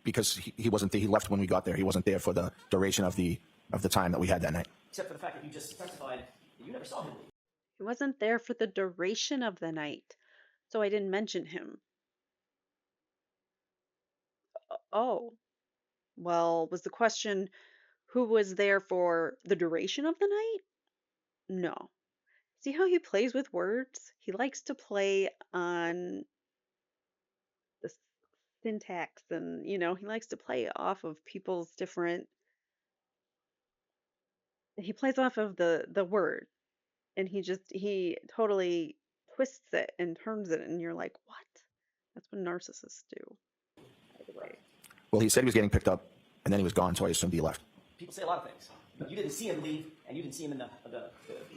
because he wasn't there. He left when we got there. He wasn't there for the duration of the time that we had that night. Except for the fact that you just testified that you never saw him leave. He wasn't there for the duration of the night, so I didn't mention him. Oh, well, was the question who was there for the duration of the night? No. See how he plays with words? He likes to play on the syntax and, he likes to play off of people's different. He plays off of the word, and he totally twists it and turns it, and you're like, what? That's what narcissists do, by the way. Well, he said he was getting picked up, and then he was gone, so I assumed he left. People say a lot of things, but you didn't see him leave, and you didn't see him in the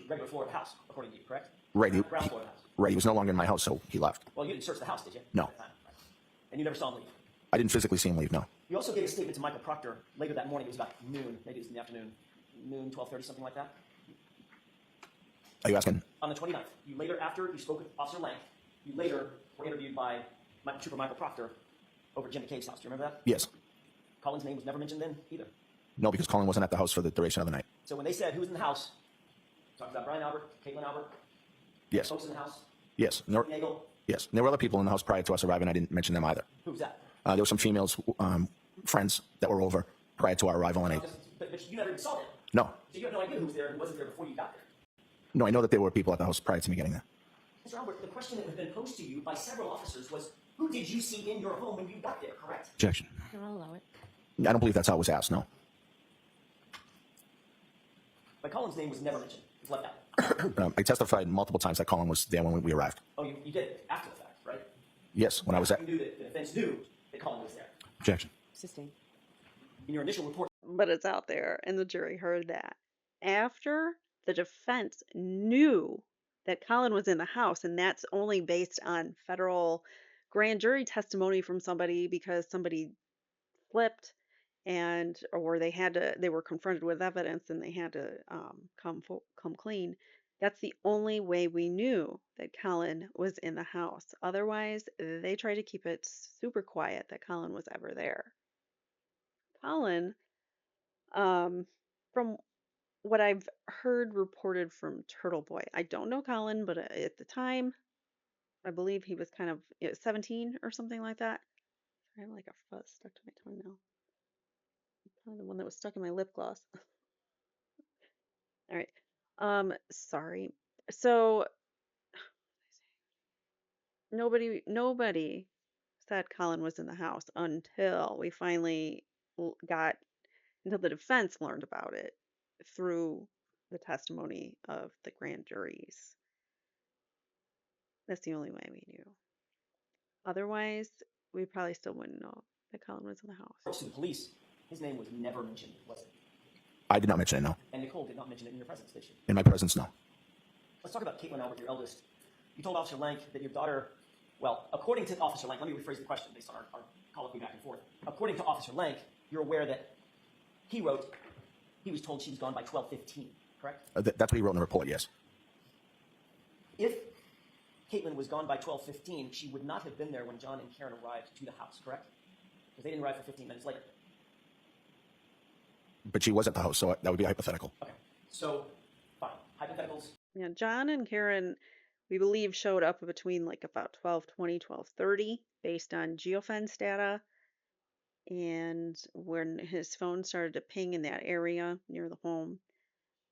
regular floor of the house, according to you, correct? Right. Ground floor of the house. Right. He was no longer in my house, so he left. Well, you didn't search the house, did you? No. At the time? Right. And you never saw him leave. I didn't physically see him leave, no. You also gave a statement to Michael Proctor later that morning. It was about noon, maybe it was in the afternoon, noon, 12:30, something like that. Are you asking? On the 29th, you later, after you spoke with Officer Lang, you later were interviewed by Trooper Michael Proctor over at Jim McCabe's house. Do you remember that? Yes. Colin's name was never mentioned then either. No, because Colin wasn't at the house for the duration of the night. So when they said who was in the house, talked about Brian Albert, Caitlin Albert, Yes. folks in the house, Yes. Nagel. Yes. And there were other people in the house prior to us arriving. I didn't mention them either. Who was that? There were some females, friends that were over prior to our arrival on 8. But you never even saw them. No. So you have no idea who was there and who wasn't there before you got there. No, I know that there were people at the house prior to me getting there. Mr. Albert, the question that had been posed to you by several officers was, who did you see in your home when you got there, correct? Objection. I'll allow it. I don't believe that's how it was asked, no. But Colin's name was never mentioned. It was left out. I testified multiple times that Colin was there when we arrived. Oh, you did it after the fact, right? Yes, when I was at. You knew that the defense knew that Colin was there. Objection. Sustained. In your initial report, But it's out there, and the jury heard that. After the defense knew that Colin was in the house, and that's only based on federal grand jury testimony from somebody because somebody flipped and or they were confronted with evidence and they had to come clean. That's the only way we knew that Colin was in the house. Otherwise, they tried to keep it super quiet that Colin was ever there. Colin, from what I've heard reported from Turtle Boy, I don't know Colin, but at the time, I believe he was kind of 17 or something like that. I have like a fuzz stuck to my tongue now. Probably the one that was stuck in my lip gloss. All right. Sorry. So nobody said Colin was in the house until we finally got until the defense learned about it through the testimony of the grand juries. That's the only way we knew. Otherwise, we probably still wouldn't know that Colin was in the house. to the police, his name was never mentioned, was it? I did not mention it, no. And Nicole did not mention it in your presence, did she? In my presence, no. Let's talk about Caitlin Albert, your eldest. You told Officer Lank that your daughter, well, according to Officer Lank, let me rephrase the question based on our colloquy back and forth. According to Officer Lank, you're aware that he wrote, he was told she was gone by 12:15, correct? That's what he wrote in the report, yes. If Caitlin was gone by 12:15, she would not have been there when John and Karen arrived to the house, correct? Because they didn't arrive for 15 minutes later. But she was at the house, so that would be hypothetical. Okay, so, fine. Hypotheticals. Yeah, John and Karen, we believe, showed up between like about 12:20, 12:30 based on geofence data. And when his phone started to ping in that area near the home.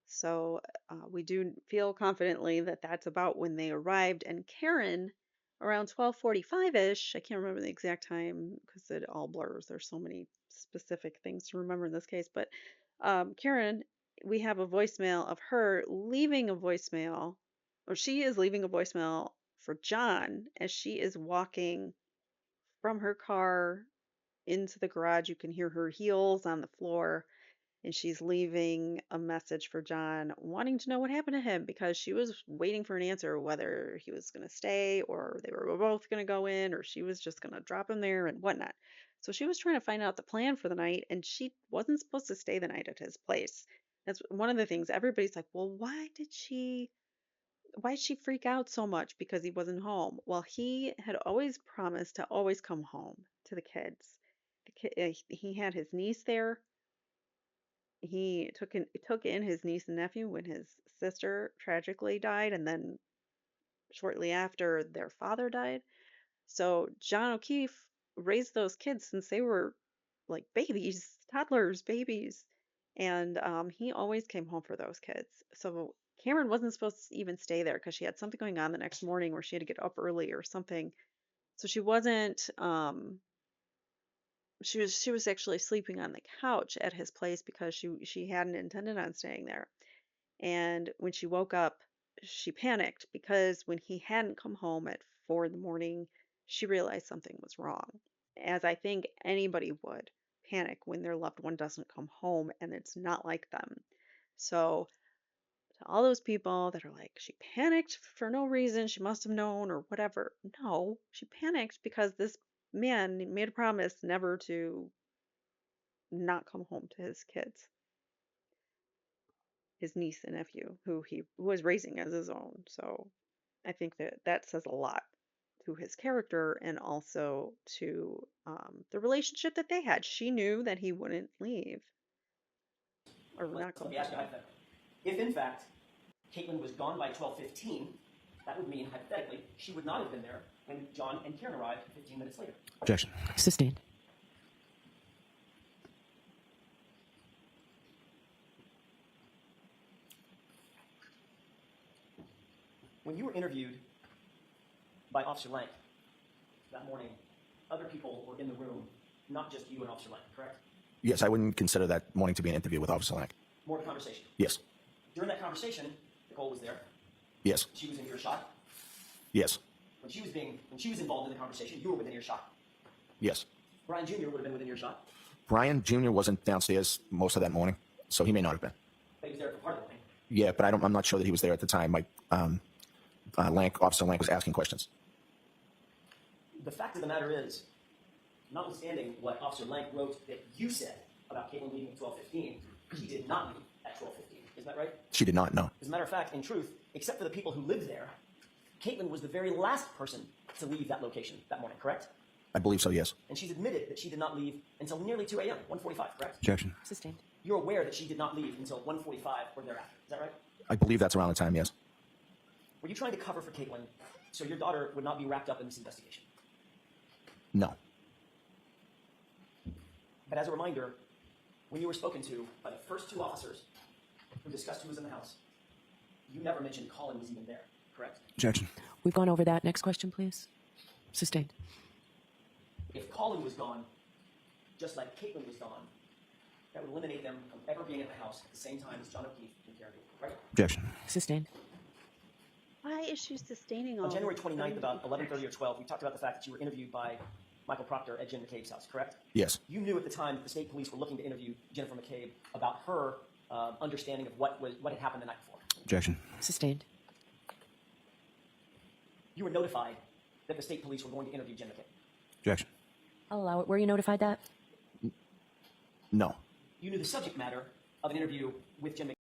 So we do feel confidently that that's about when they arrived. And Karen, around 12:45-ish, I can't remember the exact time because it all blurs. There's so many specific things to remember in this case. But Karen, we have a voicemail of her leaving a voicemail, or she is leaving a voicemail for John as she is walking from her car into the garage. You can hear her heels on the floor, and she's leaving a message for John, wanting to know what happened to him because she was waiting for an answer whether he was going to stay or they were both going to go in or she was just going to drop him there and whatnot. So she was trying to find out the plan for the night, and she wasn't supposed to stay the night at his place. That's one of the things everybody's like, well, why'd she freak out so much because he wasn't home? Well, he had always promised to always come home to the kids. He had his niece there. He took in his niece and nephew when his sister tragically died, and then shortly after their father died. So John O'Keefe raised those kids since they were like babies, toddlers, babies, and he always came home for those kids. So Cameron wasn't supposed to even stay there because she had something going on the next morning where she had to get up early or something. So she wasn't she was actually sleeping on the couch at his place because she hadn't intended on staying there. And when she woke up, she panicked because when he hadn't come home at 4 in the morning, she realized something was wrong. As I think anybody would panic when their loved one doesn't come home and it's not like them. So to all those people that are like, she panicked for no reason, she must have known or whatever. No, she panicked because this man made a promise never to not come home to his kids, his niece and nephew, who he was raising as his own. So I think that says a lot to his character and also to the relationship that they had. She knew that he wouldn't leave or not come Let me ask you home. hypothetically. If in fact Caitlin was gone by 12:15, that would mean hypothetically she would not have been there when John and Karen arrived 15 minutes later. Objection. Sustained. When you were interviewed by Officer Lank that morning, other people were in the room, not just you and Officer Lank, correct? Yes, I wouldn't consider that morning to be an interview with Officer Lang. More of a conversation. Yes. During that conversation, Nicole was there. Yes. She was in earshot. Yes. When she was involved in the conversation, you were within earshot. Yes. Brian Jr. would have been within earshot. Brian Jr. wasn't downstairs most of that morning, so he may not have been. But he was there for part of the thing. Yeah, but I'm not sure that he was there at the time. Officer Lank was asking questions. The fact of the matter is, notwithstanding what Officer Lank wrote that you said about Caitlin leaving at 12:15, she did not leave at 12:15. Isn't that right? She did not know. As a matter of fact, in truth, except for the people who lived there, Caitlin was the very last person to leave that location that morning, correct? I believe so, yes. And she's admitted that she did not leave until nearly 2 a.m., 1:45, correct? Objection. Sustained. You're aware that she did not leave until 1:45 or thereafter. Is that right? I believe that's around the time, yes. Were you trying to cover for Caitlin so your daughter would not be wrapped up in this investigation? No. But as a reminder, when you were spoken to by the first two officers who discussed who was in the house, you never mentioned Colin was even there, correct? Objection. We've gone over that. Next question, please. Sustained. If Colin was gone, just like Caitlin was gone, that would eliminate them from ever being at the house at the same time as John O'Keefe and Karen Beaver, right? Objection. Sustained. Why is she sustaining all On January this? 29th, about 11:30 or 12, we talked about the fact that you were interviewed by Michael Proctor at Jim McCabe's house, correct? Yes. You knew at the time that the state police were looking to interview Jennifer McCabe about her understanding of what had happened the night before. Objection. Sustained. You were notified that the state police were going to interview Jen McCabe. Objection. I'll allow it. Were you notified that? No. You knew the subject matter of an interview with Jen McCabe.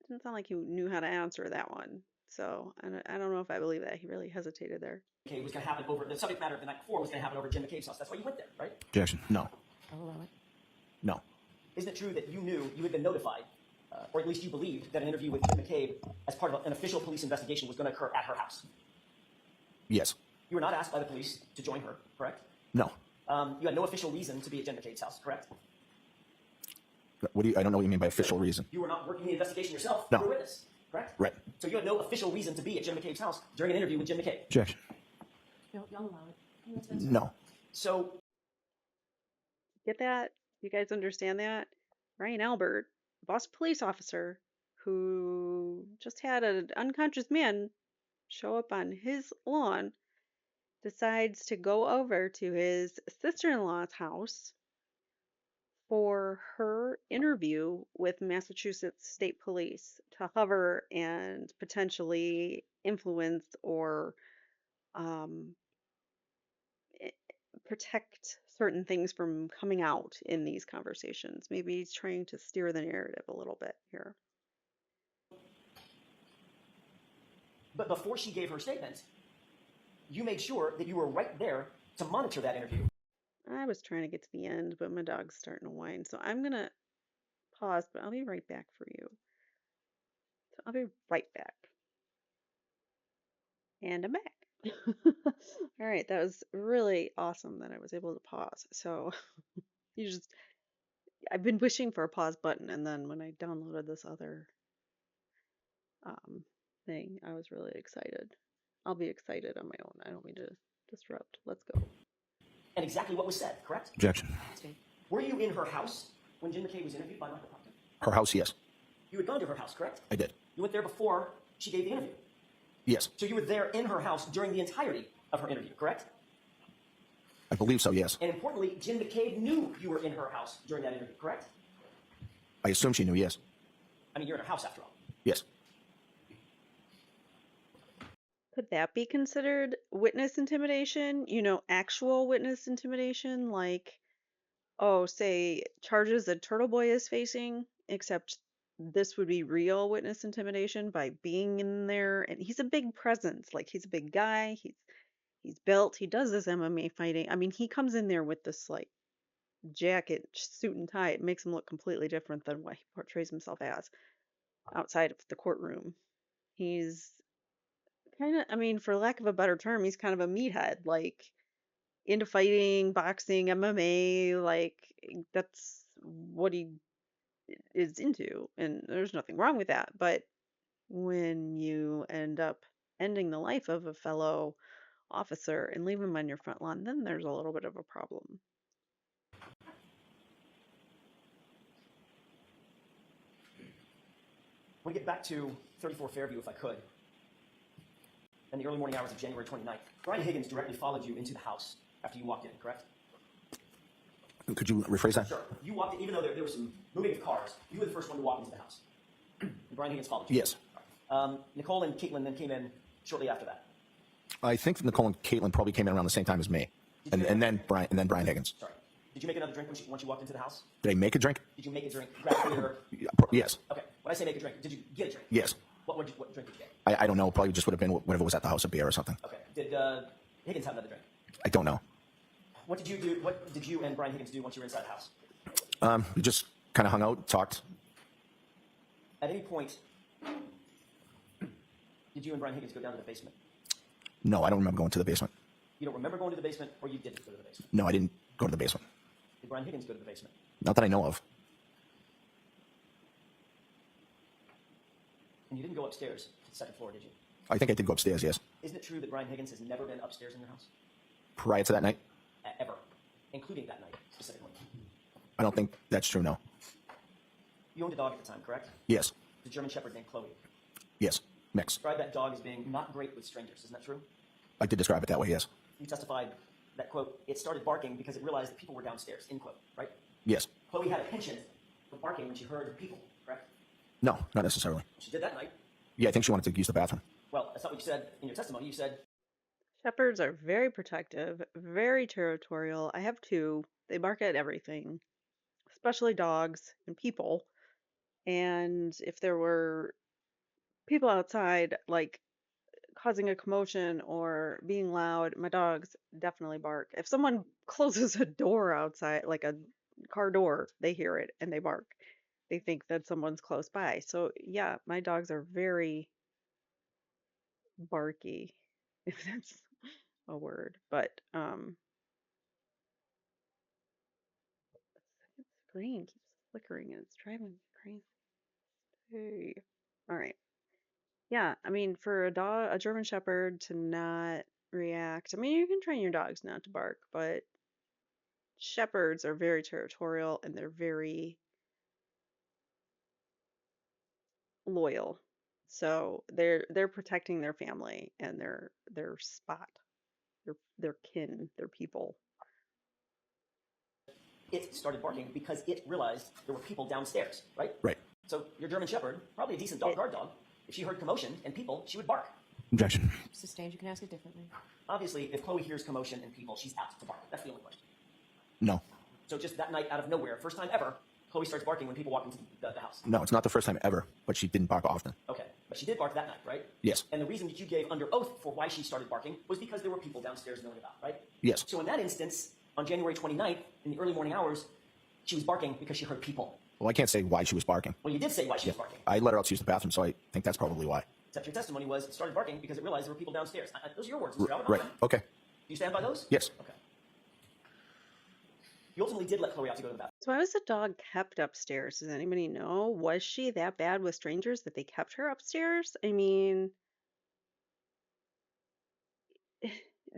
Didn't sound like he knew how to answer that one. So I don't know if I believe that. He really hesitated there. Was going to happen over the subject matter of the night before was going to happen over Jen McCabe's house. That's why you went there, right? Objection. No. I'll allow it. No. Isn't it true that you knew you had been notified, or at least you believed that an interview with Jen McCabe as part of an official police investigation was going to occur at her house? Yes. You were not asked by the police to join her, correct? No. You had no official reason to be at Jen McCabe's house, correct? I don't know what you mean by official reason. You were not working the investigation yourself. No. You were a witness, correct? Right. So you had no official reason to be at Jen McCabe's house during an interview with Jen McCabe. Objection. No, I'll allow it. No. So Get that? You guys understand that? Ryan Albert, the Boston police officer who just had an unconscious man show up on his lawn, decides to go over to his sister-in-law's house for her interview with Massachusetts State Police to hover and potentially influence or um, protect certain things from coming out in these conversations. Maybe he's trying to steer the narrative a little bit here. but before she gave her statement, you made sure that you were right there to monitor that interview. I was trying to get to the end, but my dog's starting to whine. So I'm going to pause, but I'll be right back for you. So I'll be right back. And I'm back. All right, that was really awesome that I was able to pause. So I've been wishing for a pause button, and then when I downloaded this other thing, I was really excited. I'll be excited on my own. I don't mean to disrupt. Let's go. And exactly what was said, correct? Objection. Sustained. Were you in her house when Jen McCabe was interviewed by Michael Proctor? Her house, yes. You had gone to her house, correct? I did. You went there before she gave the interview. Yes. So you were there in her house during the entirety of her interview, correct? I believe so, yes. And importantly, Jen McCabe knew you were in her house during that interview, correct? I assume she knew, yes. I mean, you're in her house after all. Yes. Could that be considered witness intimidation? Actual witness intimidation, like, oh, say charges that Turtle Boy is facing, except this would be real witness intimidation by being in there. And he's a big presence, like he's a big guy. He's built. He does this MMA fighting. I mean, he comes in there with this like jacket, suit and tie. It makes him look completely different than what he portrays himself as outside of the courtroom. He's kind of, I mean, for lack of a better term, he's kind of a meathead, like into fighting, boxing, MMA, like that's what he is into. And there's nothing wrong with that. But when you end up ending the life of a fellow officer and leave him on your front lawn, then there's a little bit of a problem. want to get back to 34 Fairview, if I could. In the early morning hours of January 29th, Brian Higgins directly followed you into the house after you walked in, correct? Could you rephrase that? Sure. You walked in, even though there was some moving of cars, you were the first one to walk into the house. And Brian Higgins followed you. Yes. Nicole and Caitlin then came in shortly after that. I think Nicole and Caitlin probably came in around the same time as me, and then Brian Higgins. Sorry. Did you make another drink once you walked into the house? Did I make a drink? Did you make a drink? Grab beer? Yes. Okay. When I say make a drink, did you get a drink? Yes. What drink did you get? I don't know. Probably just would have been whatever was at the house, a beer or something. Okay. Did Higgins have another drink? I don't know. What did you do? What did you and Brian Higgins do once you were inside the house? We just kind of hung out, talked. At any point, did you and Brian Higgins go down to the basement? No, I don't remember going to the basement. You don't remember going to the basement, or you didn't go to the basement? No, I didn't go to the basement. Did Brian Higgins go to the basement? Not that I know of. And you didn't go upstairs to the second floor, did you? I think I did go upstairs, yes. Isn't it true that Brian Higgins has never been upstairs in your house? Prior to that night? Ever. Including that night, specifically. I don't think that's true, no. You owned a dog at the time, correct? Yes. The German Shepherd named Chloe. Yes. Mix. Describe that dog as being not great with strangers, isn't that true? I did describe it that way, yes. You testified that, quote, it started barking because it realized that people were downstairs, end quote, right? Yes. Chloe had a penchant for barking when she heard people, correct? No, not necessarily. She did that night. Yeah, I think she wanted to use the bathroom. Well, that's not what you said in your testimony. You said, Shepherds are very protective, very territorial. I have two. They bark at everything, especially dogs and people. And if there were people outside, like causing a commotion or being loud, my dogs definitely bark. If someone closes a door outside, like a car door, they hear it and they bark. They think that someone's close by. So, yeah, my dogs are very barky, if that's a word. But the screen keeps flickering and it's driving me crazy. Hey. All right. Yeah, I mean, for a German Shepherd to not react, I mean, you can train your dogs not to bark, but Shepherds are very territorial and they're very loyal. So they're protecting their family and their spot, their kin, their people. it started barking because it realized there were people downstairs, right? Right. So your German Shepherd, probably a decent dog, guard dog, if she heard commotion and people, she would bark. Objection. Sustained. You can ask it differently. Obviously, if Chloe hears commotion and people, she's apt to bark. That's the only question. No. So just that night, out of nowhere, first time ever, Chloe starts barking when people walk into the house. No, it's not the first time ever, but she didn't bark often. Okay, but she did bark that night, right? Yes. And the reason that you gave under oath for why she started barking was because there were people downstairs milling about, right? Yes. So in that instance, on January 29th, in the early morning hours, she was barking because she heard people. Well, I can't say why she was barking. Well, you did say why she was barking. I let her out to use the bathroom, so I think that's probably why. Except your testimony was it started barking because it realized there were people downstairs. Those are your words, Mr. Albert. Right. Okay. Do you stand by those? Yes. Okay. You ultimately did let Chloe out to go to the bathroom. So why was the dog kept upstairs? Does anybody know? Was she that bad with strangers that they kept her upstairs? I mean,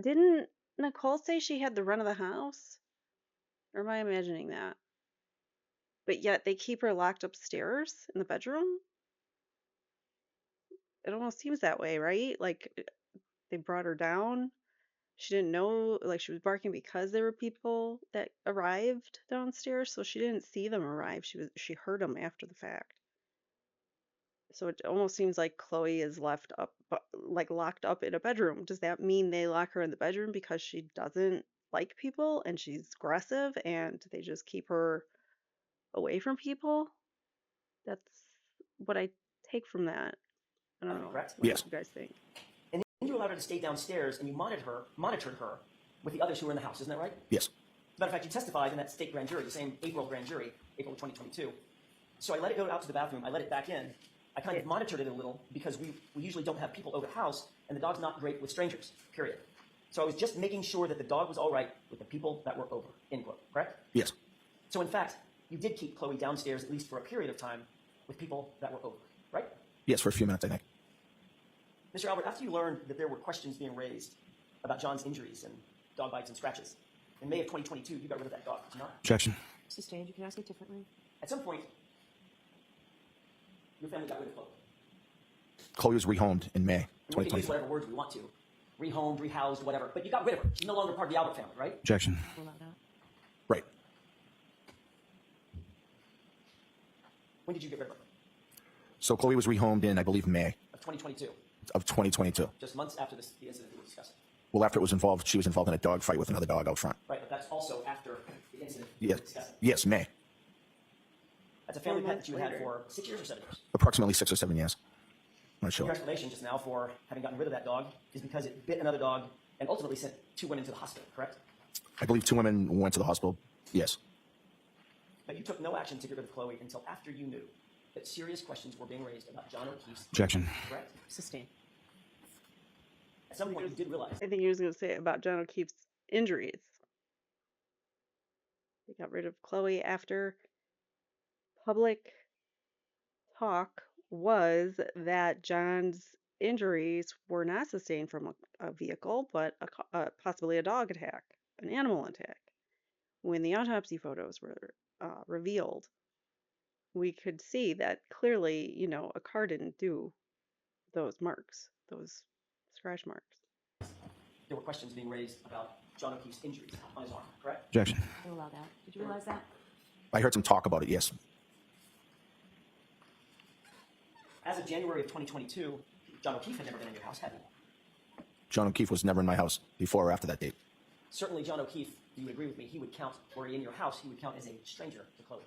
didn't Nicole say she had the run of the house? Or am I imagining that? But yet they keep her locked upstairs in the bedroom? It almost seems that way, right? Like they brought her down. She didn't know, like she was barking because there were people that arrived downstairs, so she didn't see them arrive. She heard them after the fact. So it almost seems like Chloe is left up, like locked up in a bedroom. Does that mean they lock her in the bedroom because she doesn't like people and she's aggressive and they just keep her away from people? That's what I take from that. I don't know. Correct? What Yes. do you guys think? And then you allowed her to stay downstairs and you monitored her with the others who were in the house. Isn't that right? Yes. As a matter of fact, you testified in that state grand jury, the same April grand jury, April of 2022. So I let it go out to the bathroom. I let it back in. I kind of monitored it a little because we usually don't have people over the house, and the dog's not great with strangers, period. So I was just making sure that the dog was all right with the people that were over, end quote, correct? Yes. So in fact, you did keep Chloe downstairs, at least for a period of time, with people that were over, right? Yes, for a few minutes, I think. Mr. Albert, after you learned that there were questions being raised about John's injuries and dog bites and scratches, in May of 2022, you got rid of that dog, did you not? Objection. Sustained. You can ask it differently. At some point, your family got rid of Chloe. Chloe was rehomed in May And we can use 2020. whatever words we want to. Rehomed, rehoused, whatever. But you got rid of her. She's no longer part of the Albert family, right? Objection. Right. When did you get rid of her? So Chloe was rehomed in, I believe, May Of 2022. of 2022. Just months after the incident that we're discussing. Well, after it was involved, she was involved in a dog fight with another dog out front. Right, but that's also after the incident that Yes. we're discussing. Yes, May. That's a family 4 pet that you had months for 6 years or 7 years. Approximately 6 or 7 years. I'm not Your sure. explanation just now for having gotten rid of that dog is because it bit another dog and ultimately sent 2 women to the hospital, correct? I believe 2 women went to the hospital. Yes. But you took no action to get rid of Chloe until after you knew that serious questions were being raised about John O'Keefe's, Objection. correct? Sustain. At some point you did realize I think he was going to say about John O'Keefe's injuries. They got rid of Chloe after public talk was that John's injuries were not sustained from a vehicle, but possibly a dog attack, an animal attack. When the autopsy photos were revealed, we could see that clearly, a car didn't do those marks, those scratch marks. there were questions being raised about John O'Keefe's injuries on his arm, correct? Objection. You allow that. Did you realize that? I heard some talk about it, yes. As of January of 2022, John O'Keefe had never been in your house, had he? John O'Keefe was never in my house before or after that date. Certainly John O'Keefe, you would agree with me, he would count, were he in your house, he would count as a stranger to Chloe.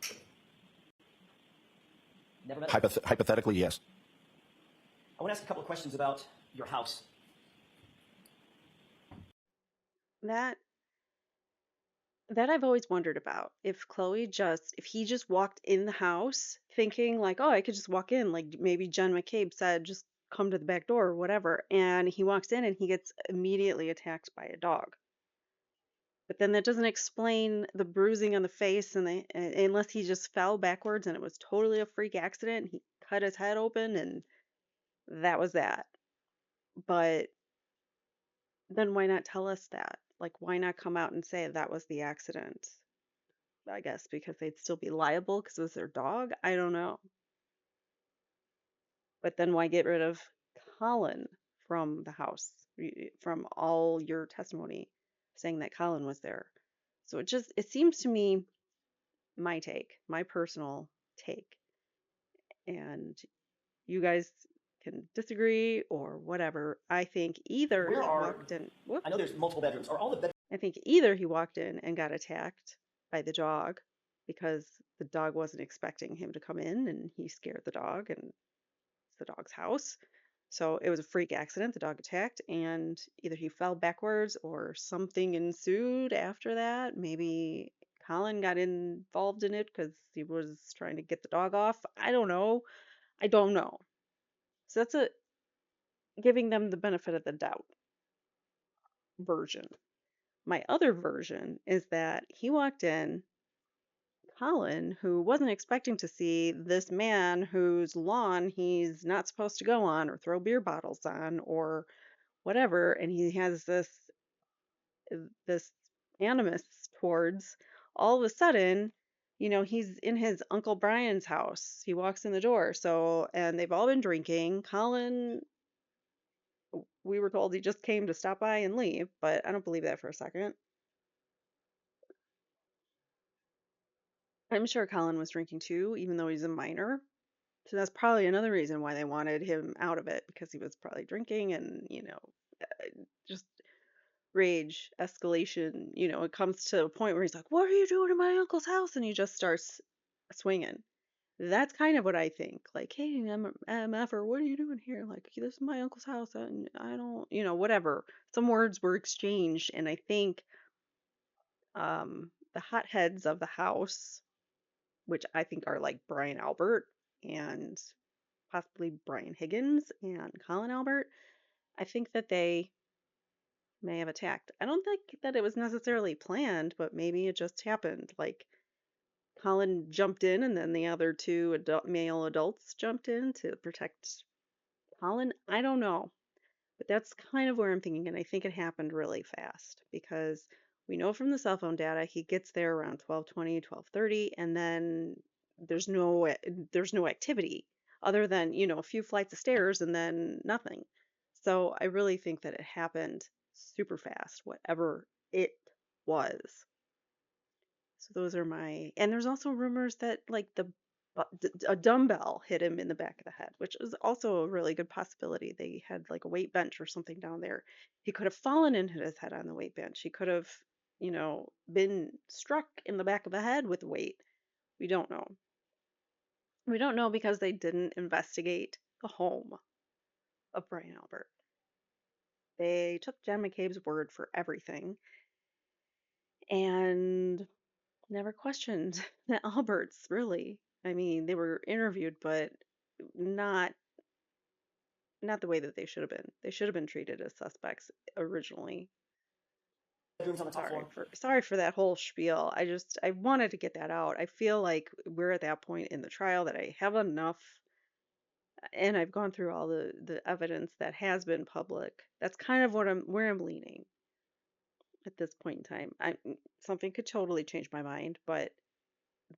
Never met him. Hypothetically, yes. I want to ask a couple of questions about your house. That I've always wondered about. If he just walked in the house thinking like, oh, I could just walk in, like maybe Jen McCabe said, just come to the back door or whatever, and he walks in and he gets immediately attacked by a dog. But then that doesn't explain the bruising on the face, and unless he just fell backwards and it was totally a freak accident, he cut his head open and that was that. But then why not tell us that? Like, why not come out and say that was the accident? I guess because they'd still be liable because it was their dog. I don't know. But then why get rid of Colin from the house, from all your testimony saying that Colin was there? So it seems to me, my personal take, and you guys can disagree or whatever. I think either he walked in. Whoops. I know there's multiple bedrooms. Are all the bedrooms I think either he walked in and got attacked by the dog because the dog wasn't expecting him to come in and he scared the dog and it's the dog's house. So it was a freak accident. The dog attacked and either he fell backwards or something ensued after that. Maybe Colin got involved in it because he was trying to get the dog off. I don't know. So that's giving them the benefit of the doubt version. My other version is that he walked in, Colin, who wasn't expecting to see this man whose lawn he's not supposed to go on or throw beer bottles on or whatever, and he has this animus towards. All of a sudden, he's in his Uncle Brian's house. He walks in the door. So, and they've all been drinking. Colin, we were told he just came to stop by and leave, but I don't believe that for a second. I'm sure Colin was drinking too, even though he's a minor. So that's probably another reason why they wanted him out of it, because he was probably drinking and, just rage, escalation. It comes to a point where he's like, what are you doing in my uncle's house? And he just starts swinging. That's kind of what I think. Like, hey, I'm MFer, what are you doing here? Like, this is my uncle's house and I don't, whatever. Some words were exchanged, and I think the hotheads of the house, which I think are like Brian Albert and possibly Brian Higgins and Colin Albert, I think that they may have attacked. I don't think that it was necessarily planned, but maybe it just happened. Like Colin jumped in and then the other two male adults jumped in to protect Colin. I don't know. But that's kind of where I'm thinking, and I think it happened really fast because we know from the cell phone data he gets there around 12:20, 12:30, and then there's no activity other than, a few flights of stairs and then nothing. So I really think that it happened super fast, whatever it was. So those are and there's also rumors that like a dumbbell hit him in the back of the head, which is also a really good possibility. They had like a weight bench or something down there. He could have fallen and hit his head on the weight bench. He could have, been struck in the back of the head with weight. We don't know. We don't know because they didn't investigate the home of Brian Albert. They took Jen McCabe's word for everything and never questioned the Alberts, really. I mean, they were interviewed, but not not the way that they should have been. They should have been treated as suspects originally. Bedrooms on the top floor. Sorry for that whole spiel. I wanted to get that out. I feel like we're at that point in the trial that I have enough, and I've gone through all the evidence that has been public. That's kind of where I'm leaning at this point in time. Something could totally change my mind, but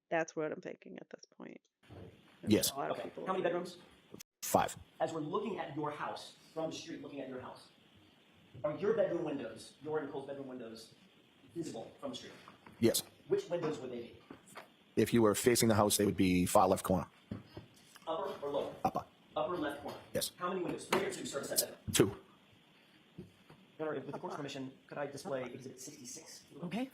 that's what I'm thinking at this point. Yes. A lot of Okay. people How many agree. bedrooms? 5. As we're looking at your house, from the street looking at your house, are your bedroom windows, your and Nicole's bedroom windows, visible from the street? Yes. Which windows would they be? If you were facing the house, they would be far left corner. Upper or lower? Upper. Upper left corner. Yes. How many windows? 3 or 2 service that bedroom? 2. Your Honor, with the court's permission, could I display Exhibit 66? Okay.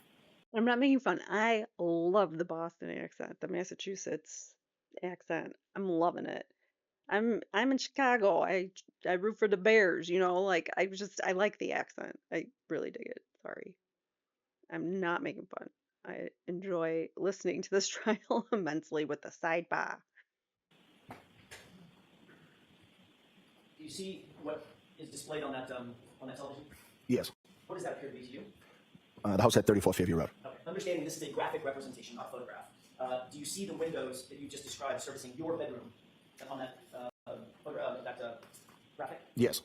I'm not making fun. I love the Boston accent, the Massachusetts accent. I'm loving it. I'm in Chicago. I root for the Bears, like I like the accent. I really dig it. Sorry. I'm not making fun. I enjoy listening to this trial immensely with the sidebar. Do you see what is displayed on that television? Yes. What does that appear to be to you? The house at 34 Fairview Road. Okay. Understanding this is a graphic representation, not a photograph. Do you see the windows that you just described servicing your bedroom on that graphic? Yes.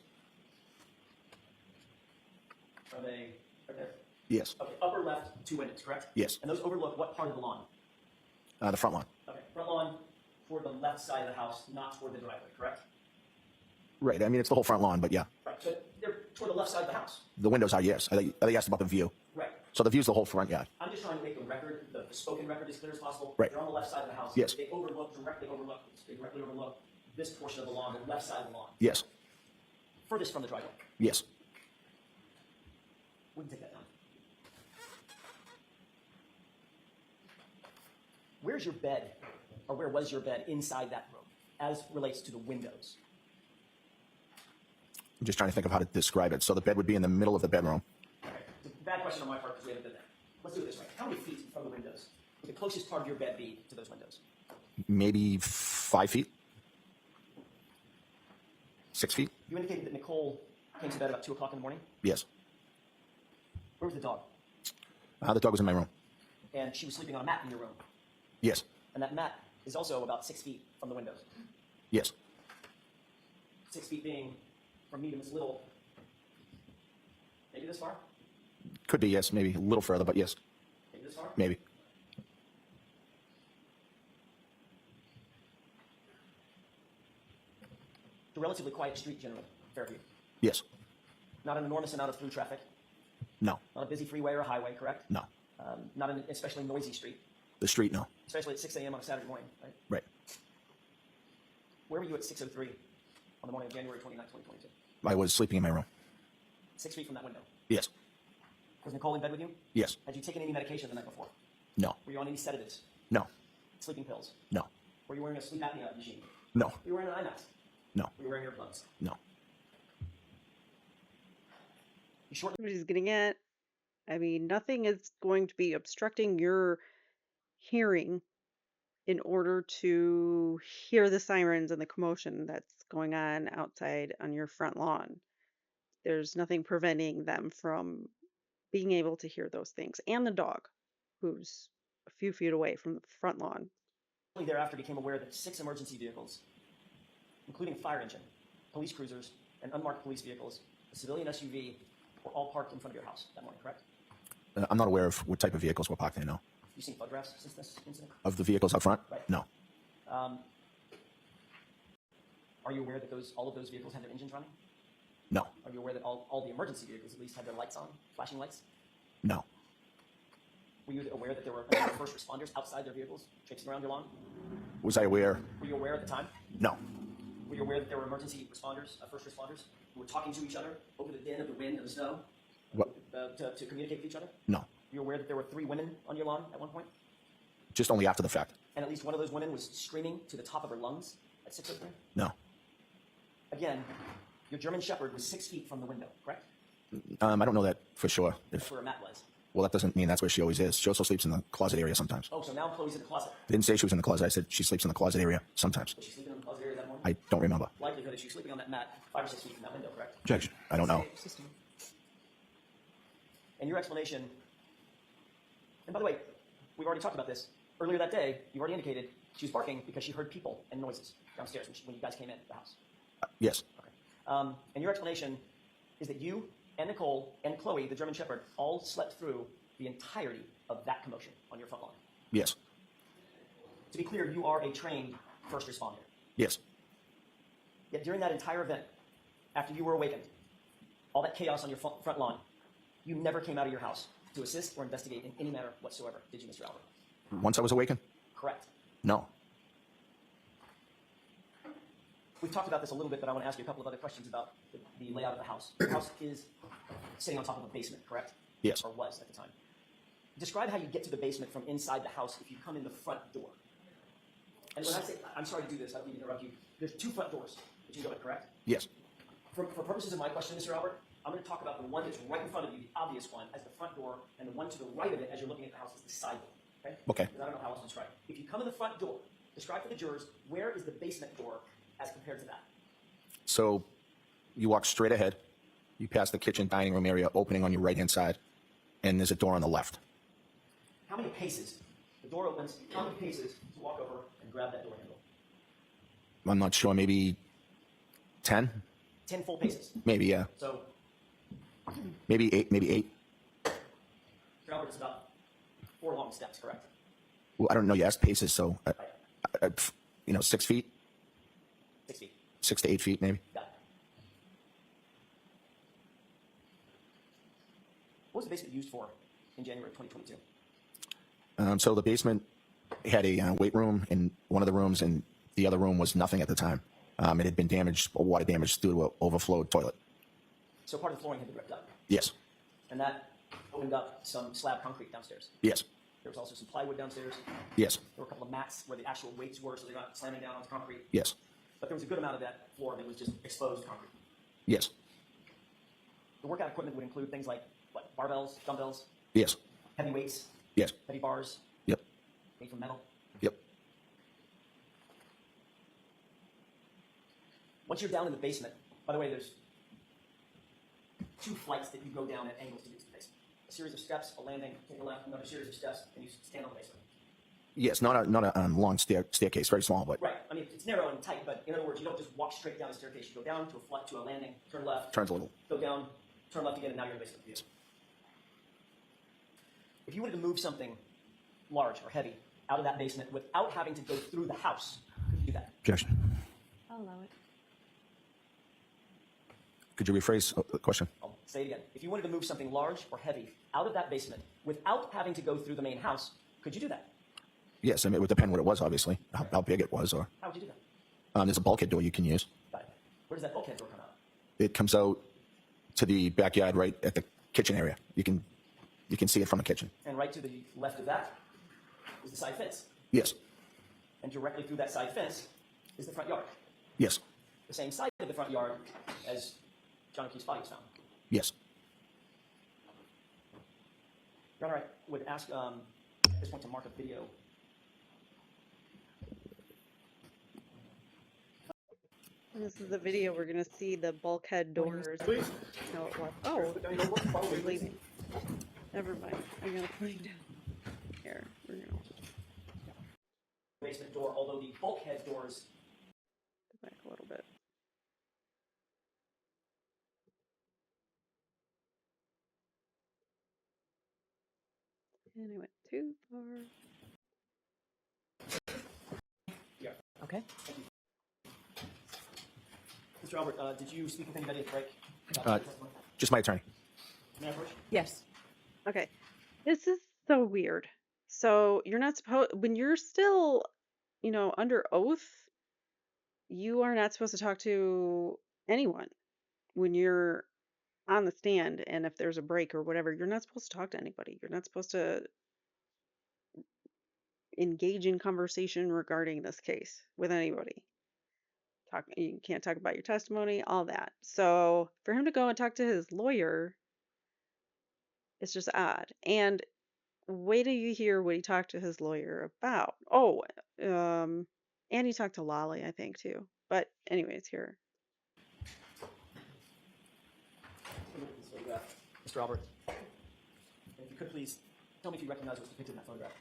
Are they right there? Yes. Okay. Upper left, 2 windows, correct? Yes. And those overlook what part of the lawn? The front lawn. Okay. Front lawn toward the left side of the house, not toward the driveway, correct? Right. I mean, it's the whole front lawn, but yeah. Right. So they're toward the left side of the house. The windows are, yes. I think you asked about the view. Right. So the view's the whole front yard. I'm just trying to make the record, the spoken record, as clear as possible. Right. They're on the left side of the house. Yes. They directly overlook this portion of the lawn, the left side of the lawn. Yes. Furthest from the driveway. Yes. We can take that down. Where's your bed, or where was your bed inside that room, as relates to the windows? I'm just trying to think of how to describe it. So the bed would be in the middle of the bedroom. Okay. It's a bad question on my part because we haven't done that. Let's do it this way. How many feet from the windows would the closest part of your bed be to those windows? Maybe 5 feet? 6 feet? You indicated that Nicole came to bed about 2 o'clock in the morning. Yes. Where was the dog? The dog was in my room. And she was sleeping on a mat in your room. Yes. And that mat is also about 6 feet from the windows. Yes. 6 feet being from me to Miss Little, maybe this far? Could be, yes. Maybe a little further, but yes. Maybe this far? Maybe. It's a relatively quiet street, generally, Fairview. Yes. Not an enormous amount of through traffic. No. Not a busy freeway or highway, correct? No. Not an especially noisy street, The street, no. especially at 6 a.m. on a Saturday morning, right? Right. Where were you at 6:03 on the morning of January 29, 2022? I was sleeping in my room. 6 feet from that window. Yes. Was Nicole in bed with you? Yes. Had you taken any medication the night before? No. Were you on any sedatives? No. Sleeping pills? No. Were you wearing a sleep apnea machine? No. Were you wearing an eye mask? No. Were you wearing earplugs? No. You shortly What he's getting at. I mean, nothing is going to be obstructing your hearing in order to hear the sirens and the commotion that's going on outside on your front lawn. There's nothing preventing them from being able to hear those things. And the dog, who's a few feet away from the front lawn. thereafter became aware that 6 emergency vehicles, including a fire engine, police cruisers, and unmarked police vehicles, a civilian SUV, were all parked in front of your house that morning, correct? I'm not aware of what type of vehicles were parked there, no. You seen photographs since this incident? Of the vehicles out front? Right. No. Are you aware that all of those vehicles had their engines running? No. Are you aware that all the emergency vehicles at least had their lights on, flashing lights? No. Were you aware that there were other first responders outside their vehicles traipsing around your lawn? Was I aware? Were you aware at the time? No. Were you aware that there were emergency responders, first responders, who were talking to each other over the din of the wind and the snow What? to communicate with each other? No. Were you aware that there were 3 women on your lawn at one point? Just only after the fact. And at least one of those women was screaming to the top of her lungs at 6:03? No. Again, your German Shepherd was 6 feet from the window, correct? I don't know that for sure. That's where Matt was. Well, that doesn't mean that's where she always is. She also sleeps in the closet area sometimes. Oh, so now Chloe's in the closet. I didn't say she was in the closet. I said she sleeps in the closet area sometimes. Was she sleeping in the closet area that morning? I don't remember. Likelihood is she's sleeping on that mat 5 or 6 feet from that window, correct? Objection. I don't know. System. And your explanation, and by the way, we've already talked about this. Earlier that day, you already indicated she was barking because she heard people and noises downstairs when you guys came in the house. Yes. Okay. And your explanation is that you and Nicole and Chloe, the German Shepherd, all slept through the entirety of that commotion on your front lawn. Yes. To be clear, you are a trained first responder. Yes. Yet during that entire event, after you were awakened, all that chaos on your front lawn, you never came out of your house to assist or investigate in any manner whatsoever, did you, Mr. Albert? Once I was awakened? Correct. No. We've talked about this a little bit, but I want to ask you a couple of other questions about the layout of the house. The house is sitting on top of a basement, correct? Yes. Or was at the time. Describe how you get to the basement from inside the house if you come in the front door. And when I say, I'm sorry to do this, I don't mean to interrupt you. There's 2 front doors that you go in, correct? Yes. For purposes of my question, Mr. Albert, I'm going to talk about the one that's right in front of you, the obvious one, as the front door, and the one to the right of it, as you're looking at the house, is the side door. Okay? Okay. Because I don't know how else to describe it. If you come in the front door, describe for the jurors, where is the basement door as compared to that? So you walk straight ahead. You pass the kitchen dining room area opening on your right-hand side, and there's a door on the left. How many paces? The door opens. How many paces to walk over and grab that door handle? I'm not sure. Maybe 10? 10 full paces. Maybe, yeah. So, Maybe 8. Maybe 8. Mr. Albert, it's about 4 long steps, correct? Well, I don't know. You asked paces, so 6 feet, 6 feet. 6 to 8 feet, maybe. Got it. What was the basement used for in January of 2022? So the basement had a weight room in one of the rooms, and the other room was nothing at the time. It had been damaged, water damage due to an overflowed toilet. So part of the flooring had been ripped up, Yes. and that opened up some slab concrete downstairs. Yes. There was also some plywood downstairs. Yes. There were a couple of mats where the actual weights were, so they're not slamming down onto concrete. Yes. But there was a good amount of that floor that was just exposed concrete. Yes. The workout equipment would include things like what? Barbells, dumbbells, Yes. heavy weights, Yes. heavy bars Yep. made from metal. Yep. Once you're down in the basement, by the way, there's 2 flights that you go down at angles to get to the basement. A series of steps, a landing, take a left, another series of steps, and you stand on the basement. Yes. Not a long staircase, very small, but Right. I mean, it's narrow and tight, but in other words, you don't just walk straight down the staircase. You go down to a flight, to a landing, turn left, turns a little. go down, turn left again, and now you're in the basement. If you wanted to move something large or heavy out of that basement without having to go through the house, could you do that? Objection. I'll allow it. Could you rephrase the question? I'll say it again. If you wanted to move something large or heavy out of that basement without having to go through the main house, could you do that? Yes. I mean, it would depend what it was, obviously, how big it was, or How would you do that? there's a bulkhead door you can use. Got it. Where does that bulkhead door come out? It comes out to the backyard right at the kitchen area. You can see it from the kitchen. And right to the left of that is the side fence. Yes. And directly through that side fence is the front yard. Yes. The same side of the front yard as John O'Keefe's body was found. Yes. Your Honor, I would ask at this point to mark a video. This is the video. We're going to see the bulkhead doors. Please. No, it was. Oh, we're leaving. Never mind. I'm going to put it down. Here. We're going to Basement door, although the bulkhead doors. go back a little bit. And I went too far. Yeah. Okay. Mr. Albert, did you speak with anybody at the break? Just my attorney. May I approach? Yes. Okay. This is so weird. So you're not supposed, when you're still, under oath, you are not supposed to talk to anyone when you're on the stand. And if there's a break or whatever, you're not supposed to talk to anybody. You're not supposed to engage in conversation regarding this case with anybody. You can't talk about your testimony, all that. So for him to go and talk to his lawyer, it's just odd. And wait till you hear what he talked to his lawyer about. Oh, and he talked to Lolly, I think, too. But anyways, here. Mr. Albert, if you could please tell me if you recognize what's depicted in that photograph.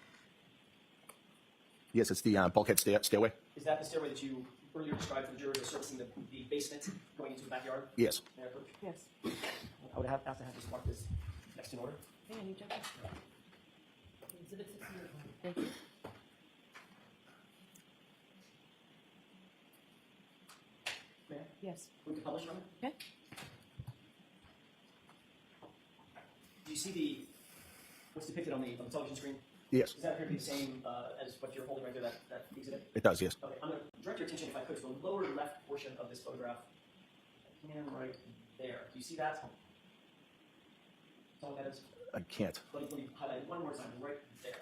Yes, it's the bulkhead stairway. Is that the stairway that you earlier described for the jurors as servicing the basement going into the backyard? Yes. May I approach? Yes. I would have to have this marked as next in order. Hang on, you jump. Exhibit 16. Thank you. May I? Yes. We can publish from it? Okay. Do you see what's depicted on the television screen? Yes. Does that appear to be the same as what you're holding right there, that exhibit? It does, yes. Okay, I'm going to direct your attention, if I could, to the lower left portion of this photograph. Right there. Do you see that? Tell what that is? I can't. Let me highlight it one more time, right there.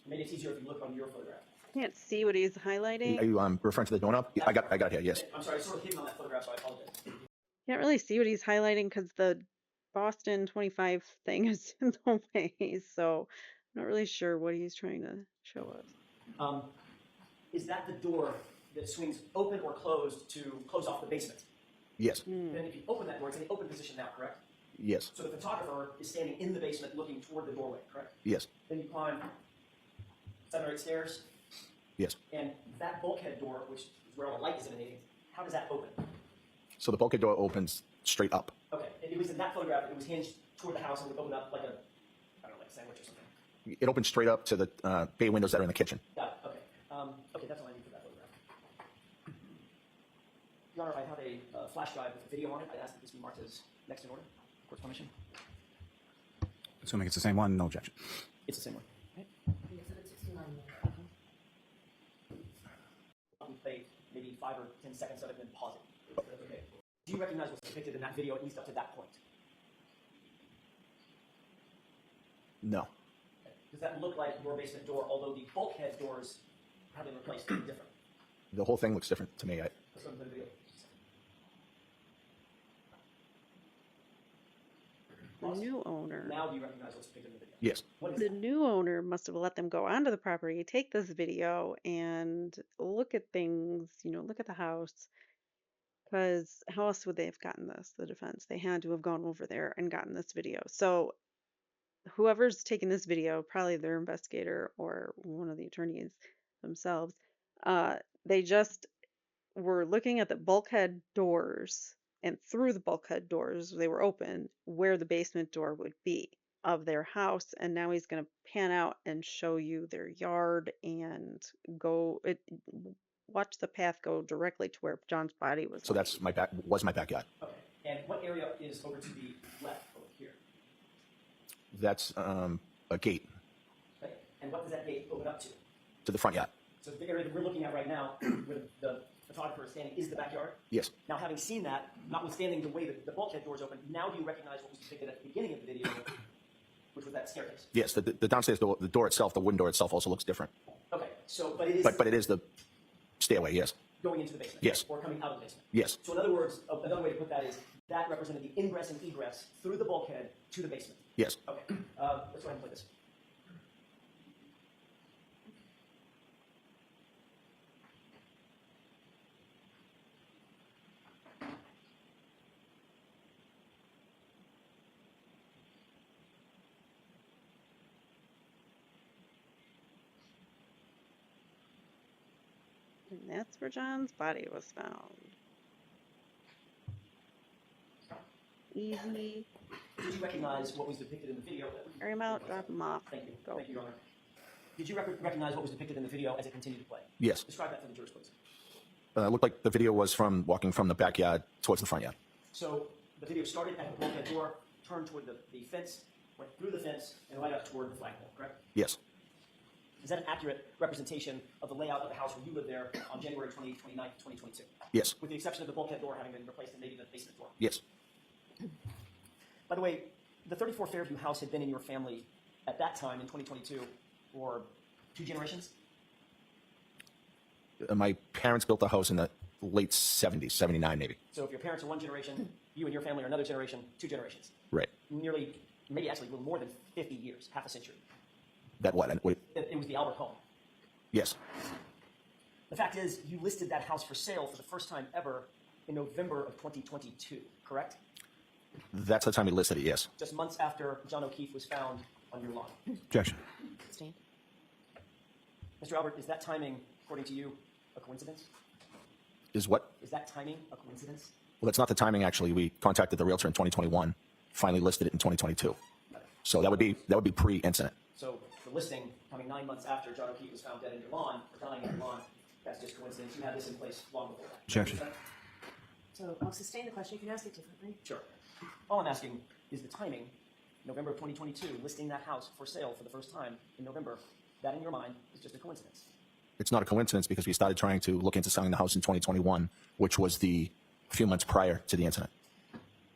Maybe it's easier if you look on your photograph. Can't see what he's highlighting. Are you referring to the doorknob? Yeah, I got it here, yes. I'm sorry, it's sort of hidden on that photograph, so I apologize. Can't really see what he's highlighting because the Boston 25 thing is in the way. So I'm not really sure what he's trying to show us. Is that the door that swings open or closed to close off the basement? Yes. Then if you open that door, it's in the open position now, correct? Yes. So the photographer is standing in the basement looking toward the doorway, correct? Yes. Then you climb 7 or 8 stairs, Yes. and that bulkhead door, which is where all the light is emanating, how does that open? So the bulkhead door opens straight up. Okay, and it was in that photograph, it was hinged toward the house and would open up like a, I don't know, like a sandwich or something. It opens straight up to the bay windows that are in the kitchen. Got it, okay. Okay, that's all I need for that photograph. Your Honor, I have a flash drive with a video on it. I ask that this be marked as next in order. Court's permission. Assuming it's the same one, no objection. It's the same one. Exhibit 69. I'll play maybe 5 or 10 seconds of it and then pause it. Okay. Do you recognize what's depicted in that video, at least up to that point? No. Okay. Does that look like your basement door, although the bulkhead doors have been replaced different? The whole thing looks different to me. Let's go to the video. The new owner. Now do you recognize what's depicted in the video? Yes. What is The that? new owner must have let them go onto the property, take this video, and look at things, look at the house. Because how else would they have gotten this, the defense? They had to have gone over there and gotten this video. So whoever's taking this video, probably their investigator or one of the attorneys themselves, they just were looking at the bulkhead doors, and through the bulkhead doors, they were open, where the basement door would be of their house. And now he's going to pan out and show you their yard and watch the path go directly to where John's body was. So that's my backyard. Okay. And what area is over to the left over here? That's a gate Okay. And what does that gate open up to? to the front yard. So the area that we're looking at right now, where the photographer is standing, is the backyard? Yes. Now, having seen that, notwithstanding the way that the bulkhead doors open, now do you recognize what was depicted at the beginning of the video, which was that staircase? Yes. The downstairs door, the door itself, the wooden door itself, also looks different. Okay. So, but it is But it is the stairway. Yes. going into the basement? Yes. Or coming out of the basement? Yes. So in other words, another way to put that is that represented the ingress and egress through the bulkhead to the basement. Yes. Okay. Let's go ahead and play this. And that's where John's body was found. Easy. Did you recognize what was depicted in the video? Carry him out, drop him off. Thank you. Go. Thank you, Your Honor. Did you recognize what was depicted in the video as it continued to play? Yes. Describe that for the jurors, please. It looked like the video was from walking from the backyard towards the front yard. So the video started at the bulkhead door, turned toward the fence, went through the fence, and right up toward the flagpole, correct? Yes. Is that an accurate representation of the layout of the house where you lived there on January 29th, 2022? Yes. With the exception of the bulkhead door having been replaced and maybe the basement door. Yes. By the way, the 34 Fairview house had been in your family at that time in 2022 for 2 generations? My parents built the house in the late 70s, 79 maybe. So if your parents are 1 generation, you and your family are another generation, 2 generations. Right. Nearly, maybe actually a little more than 50 years, half a century. That what? It was the Albert home. Yes. The fact is, you listed that house for sale for the first time ever in November of 2022, correct? That's the time he listed it, yes. Just months after John O'Keefe was found on your lawn. Objection. Sustained. Mr. Albert, is that timing, according to you, a coincidence? Is what? Is that timing a coincidence? Well, that's not the timing, actually. We contacted the realtor in 2021, finally listed it in 2022. So that would be pre-incident. So the listing coming 9 months after John O'Keefe was found dead in your lawn, or dying in your lawn, that's just coincidence. You had this in place long before that. Objection. So I'll sustain the question. You can ask it differently. Sure. All I'm asking is the timing, November of 2022, listing that house for sale for the first time in November, that in your mind is just a coincidence. It's not a coincidence because we started trying to look into selling the house in 2021, which was the few months prior to the incident.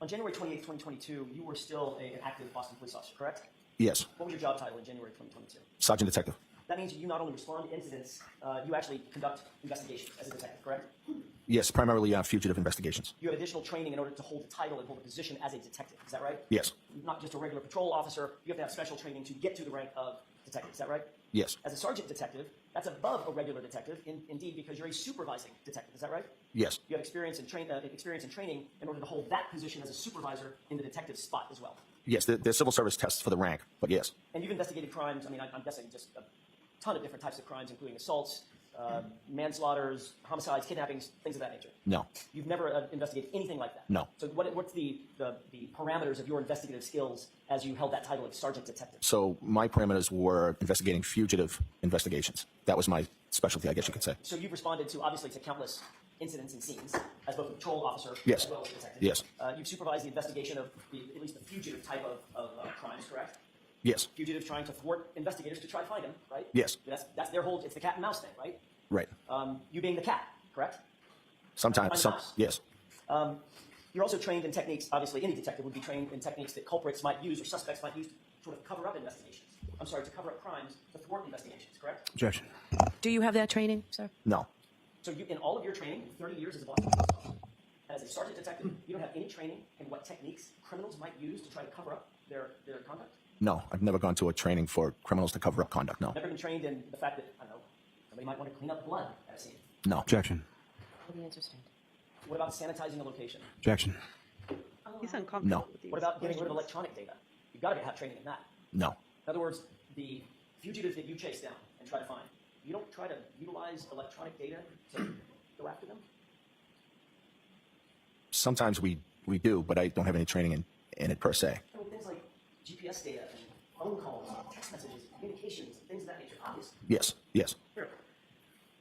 On January 28th, 2022, you were still an active Boston police officer, correct? Yes. What was your job title in January 2022? Sergeant Detective. That means you not only respond to incidents, you actually conduct investigations as a detective, correct? Yes, primarily fugitive investigations. You have additional training in order to hold the title and hold a position as a detective, is that right? Yes. Not just a regular patrol officer, you have to have special training to get to the rank of detective, is that right? Yes. As a sergeant detective, that's above a regular detective, indeed, because you're a supervising detective, is that right? Yes. You have experience and training in order to hold that position as a supervisor in the detective spot as well. Yes, there's civil service tests for the rank, but yes. And you've investigated crimes, I'm guessing just a ton of different types of crimes, including assaults, manslaughters, homicides, kidnappings, things of that nature. No. You've never investigated anything like that? No. So what's the parameters of your investigative skills as you held that title of sergeant detective? So my parameters were investigating fugitive investigations. That was my specialty, I guess you could say. So you've responded to, obviously, to countless incidents and scenes as both a patrol officer Yes. as well as a detective. Yes. You've supervised the investigation of at least the fugitive type of crimes, correct? Yes. Fugitives trying to thwart investigators to try to find him, right? Yes. That's their whole, it's the cat and mouse thing, right? Right. You being the cat, correct? Sometimes. Yes. You're also trained in techniques, obviously any detective would be trained in techniques that culprits might use or suspects might use to sort of cover up investigations. I'm sorry, to cover up crimes, to thwart investigations, correct? Objection. Do you have that training, sir? No. So you, in all of your training, 30 years as a Boston police officer, and as a sergeant detective, you don't have any training in what techniques criminals might use to try to cover up their conduct? No. I've never gone to a training for criminals to cover up conduct. No. Never been trained in the fact that, I don't know, somebody might want to clean up blood at a scene. No. Objection. Will the answer stand? What about sanitizing a location? Objection. He's uncomfortable No. with these What about getting rid of questions. electronic data? You've got to have training in that. No. In other words, the fugitives that you chase down and try to find, you don't try to utilize electronic data to go after them? Sometimes we do, but I don't have any training in it per se. I mean, things like GPS data and phone calls, and text messages, communications, and things of that nature, obviously. Yes. Yes. Sure.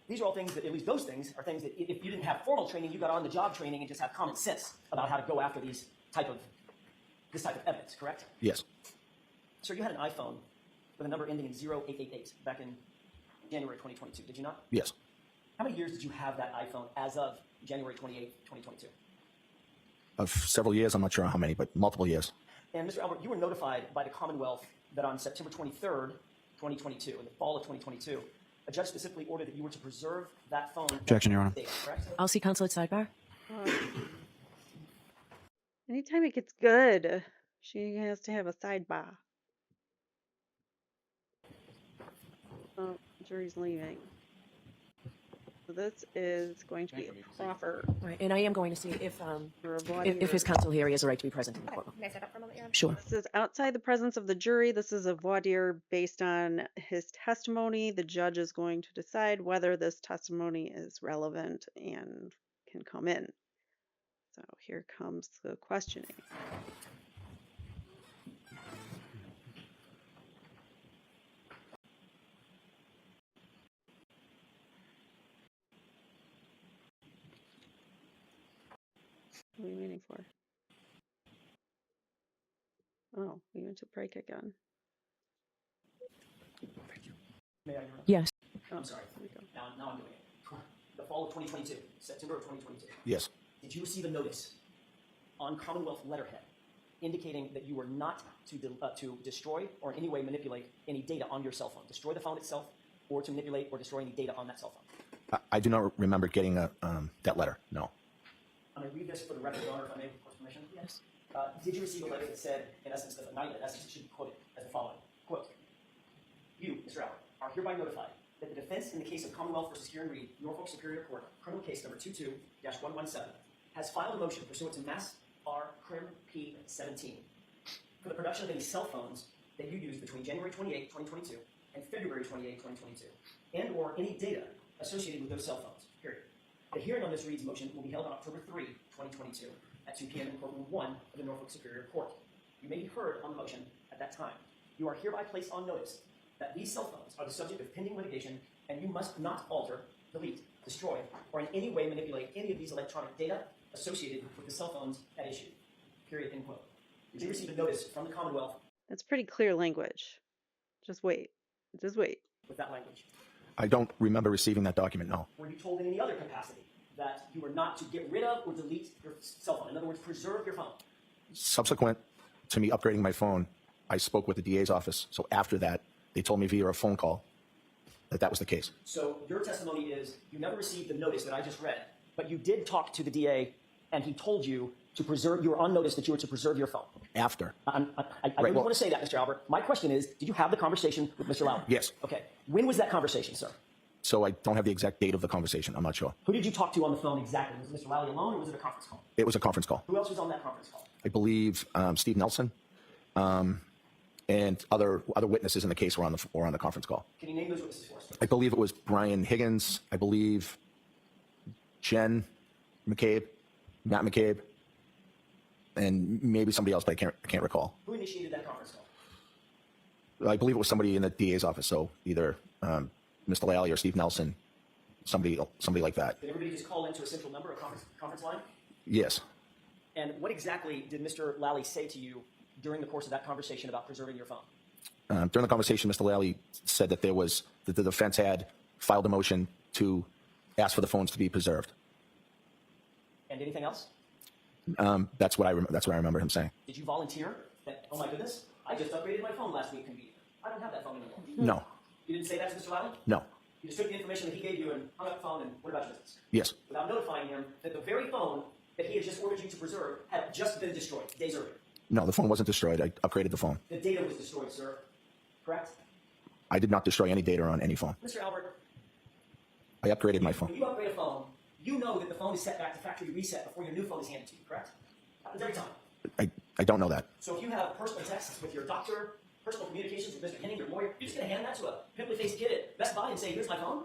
These are all things that, at least those things, are things that if you didn't have formal training, you got on the job training and just have common sense about how to go after this type of evidence, correct? Yes. Sir, you had an iPhone with a number ending in 0888 back in January 2022, did you not? Yes. How many years did you have that iPhone as of January 28th, 2022? Of several years, I'm not sure how many, but multiple years. And Mr. Albert, you were notified by the Commonwealth that on September 23rd, 2022, in the fall of 2022, a judge specifically ordered that you were to preserve that phone. Objection, Your Honor. Data, correct? I'll see counsel at sidebar. Anytime it gets good, she has to have a sidebar. Oh, jury's leaving. So this is going to be a proffer All right, and I am going to see if for a voir if his dire. counsel here, he has a right to be present in the courtroom. Can I step up for a moment, Your Honor? Sure. This is outside the presence of the jury. This is a voir dire based on his testimony. The judge is going to decide whether this testimony is relevant and can come in. So here comes the questioning. What are we waiting for? Oh, we went to break again. May I interrupt? Yes. Oh, I'm sorry. here we go. Now I'm doing it. The fall of 2022, September of 2022. Yes. Did you receive a notice on Commonwealth letterhead indicating that you were not to destroy or in any way manipulate any data on your cell phone? Destroy the phone itself or to manipulate or destroy any data on that cell phone? I do not remember getting that letter. No. I'm going to read this for the record, Your Honor, if I may, with court's permission. Yes. Did you receive a letter that said, in essence, not in essence, it should be quoted as the following. Quote, you, Mr. Allen, are hereby notified that the defense in the case of Commonwealth versus Kieran Reed, Norfolk Superior Court, criminal case number 22-117, has filed a motion pursuant to Mass R. Crim P. 17 for the production of any cell phones that you used between January 28, 2022 and February 28, 2022, and or any data associated with those cell phones, period. The hearing on Ms. Reed's motion will be held on October 3, 2022 at 2 p.m. in courtroom 1 of the Norfolk Superior Court. You may be heard on the motion at that time. You are hereby placed on notice that these cell phones are the subject of pending litigation and you must not alter, delete, destroy, or in any way manipulate any of these electronic data associated with the cell phones at issue. Period, end quote. Did you receive a notice from the Commonwealth That's pretty clear language. Just wait. Just wait. with that language? I don't remember receiving that document. No. Were you told in any other capacity that you were not to get rid of or delete your cell phone? In other words, preserve your phone. Subsequent to me upgrading my phone, I spoke with the DA's office. So after that, they told me via a phone call that that was the case. So your testimony is you never received the notice that I just read, but you did talk to the DA and he told you to preserve, you were on notice that you were to preserve your phone. After. I really want to say that, Mr. Albert. My question is, did you have the conversation with Mr. Lowry? Yes. Okay. When was that conversation, sir? So I don't have the exact date of the conversation. I'm not sure. Who did you talk to on the phone exactly? Was it Mr. Lowry alone or was it a conference call? It was a conference call. Who else was on that conference call? I believe Steve Nelson and other witnesses in the case were on the conference call. Can you name those witnesses for us? I believe it was Brian Higgins. I believe Jen McCabe, Matt McCabe, and maybe somebody else, but I can't recall. Who initiated that conference call? I believe it was somebody in the DA's office, so either Mr. Lally or Steve Nelson, somebody like that. Did everybody just call into a central number, a conference line? Yes. And what exactly did Mr. Lally say to you during the course of that conversation about preserving your phone? During the conversation, Mr. Lally said that the defense had filed a motion to ask for the phones to be preserved. And anything else? That's what I remember him saying. Did you volunteer that, oh my goodness, I just upgraded my phone last week, convenient. I don't have that phone anymore. No. You didn't say that to Mr. Lally? No. You just took the information that he gave you and hung up the phone and what about your business? Yes. Without notifying him that the very phone that he had just ordered you to preserve had just been destroyed days earlier. No, the phone wasn't destroyed. I upgraded the phone. The data was destroyed, sir. Correct? I did not destroy any data on any phone. Mr. Albert, I upgraded my when phone. you upgrade a phone, you know that the phone is set back to factory reset before your new phone is handed to you, correct? Happens every time. I don't know that. So if you have personal texts with your doctor, personal communications with Mr. Henning, your lawyer, you're just going to hand that to a pimply-faced kid at Best Buy and say, here's my phone?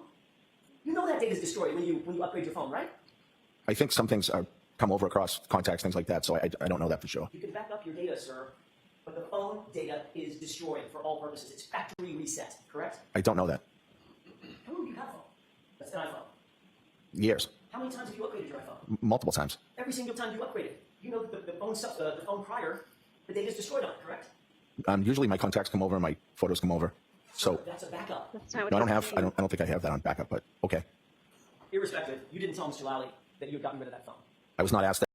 You know that data is destroyed when you upgrade your phone, right? I think some things come over across contacts, things like that, so I don't know that for sure. You can back up your data, sir, but the phone data is destroyed for all purposes. It's factory reset, correct? I don't know that. How long do you have a phone? That's an iPhone. Years. How many times have you upgraded your iPhone? Multiple times. Every single time you upgrade it. You know that the phone prior, the data is destroyed on it, correct? Usually my contacts come over and my photos come over. So That's a backup. That's not what no, I he's saying. don't think I have that on backup, but okay. Irrespective, you didn't tell Mr. Lally that you had gotten rid of that phone. I was not asked that.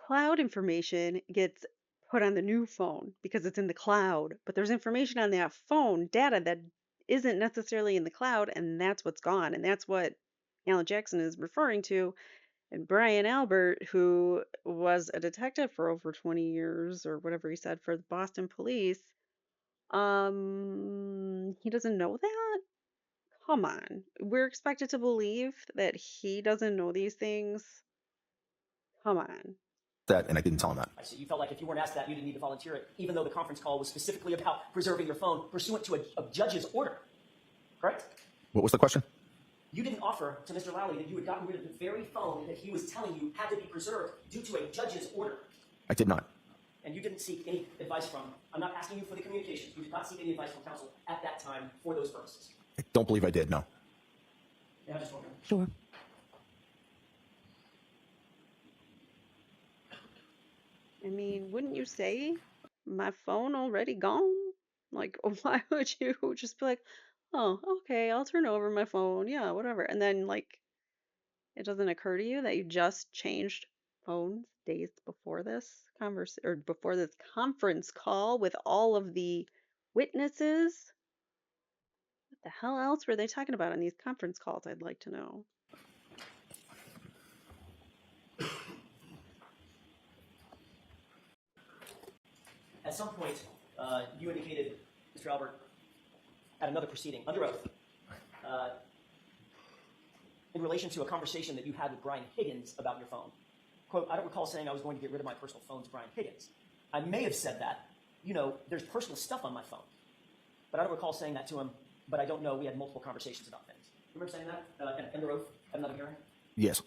Cloud information gets put on the new phone because it's in the cloud, but there's information on that phone, data that isn't necessarily in the cloud, and that's what's gone. And that's what Alan Jackson is referring to. And Brian Albert, who was a detective for over 20 years or whatever he said for the Boston police, he doesn't know that? Come on. We're expected to believe that he doesn't know these things? Come on. That, and I didn't tell him that. I see. You felt like if you weren't asked that, you didn't need to volunteer it, even though the conference call was specifically about preserving your phone pursuant to a judge's order. Correct? What was the question? You didn't offer to Mr. Lally that you had gotten rid of the very phone that he was telling you had to be preserved due to a judge's order. I did not. And you didn't seek any advice from, I'm not asking you for the communications, you did not seek any advice from counsel at that time for those purposes. I don't believe I did, no. Yeah, I just wondering. Sure. I mean, wouldn't you say my phone already gone? Like, why would you just be like, oh, okay, I'll turn over my phone. Yeah, whatever. And then, like, it doesn't occur to you that you just changed phones days before this or before this conference call with all of the witnesses? What the hell else were they talking about on these conference calls? I'd like to know. At some point, you indicated, Mr. Albert, at another proceeding, under oath, in relation to a conversation that you had with Brian Higgins about your phone. Quote, I don't recall saying I was going to get rid of my personal phone to Brian Higgins. I may have said that. You know, there's personal stuff on my phone. But I don't recall saying that to him, but I don't know. We had multiple conversations about things. Remember saying that under oath at another hearing? Yes.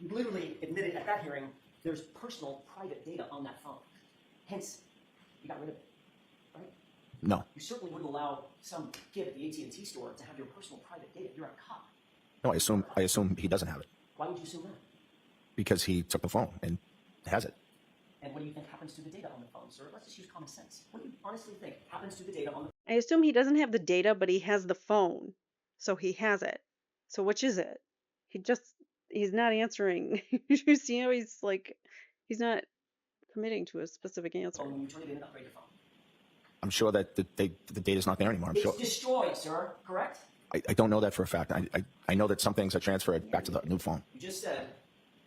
You literally admitted at that hearing there's personal private data on that phone. Hence, you got rid of it, right? No. You certainly wouldn't allow some kid at the AT&T store to have your personal private data. You're a cop. No, I assume he doesn't have it Why would you assume that? because he took the phone and has it. And what do you think happens to the data on the phone, sir? Let's just use common sense. What do you honestly think happens to the data on the I assume he doesn't have the data, but he has the phone. So he has it. So which is it? He's not answering. You see how he's not committing to a specific answer. phone when you turn it in and upgrade your phone? I'm sure that the data's not there anymore. I'm It's sure. destroyed, sir, correct? I don't know that for a fact. I know that some things are transferred back to the new phone. You just said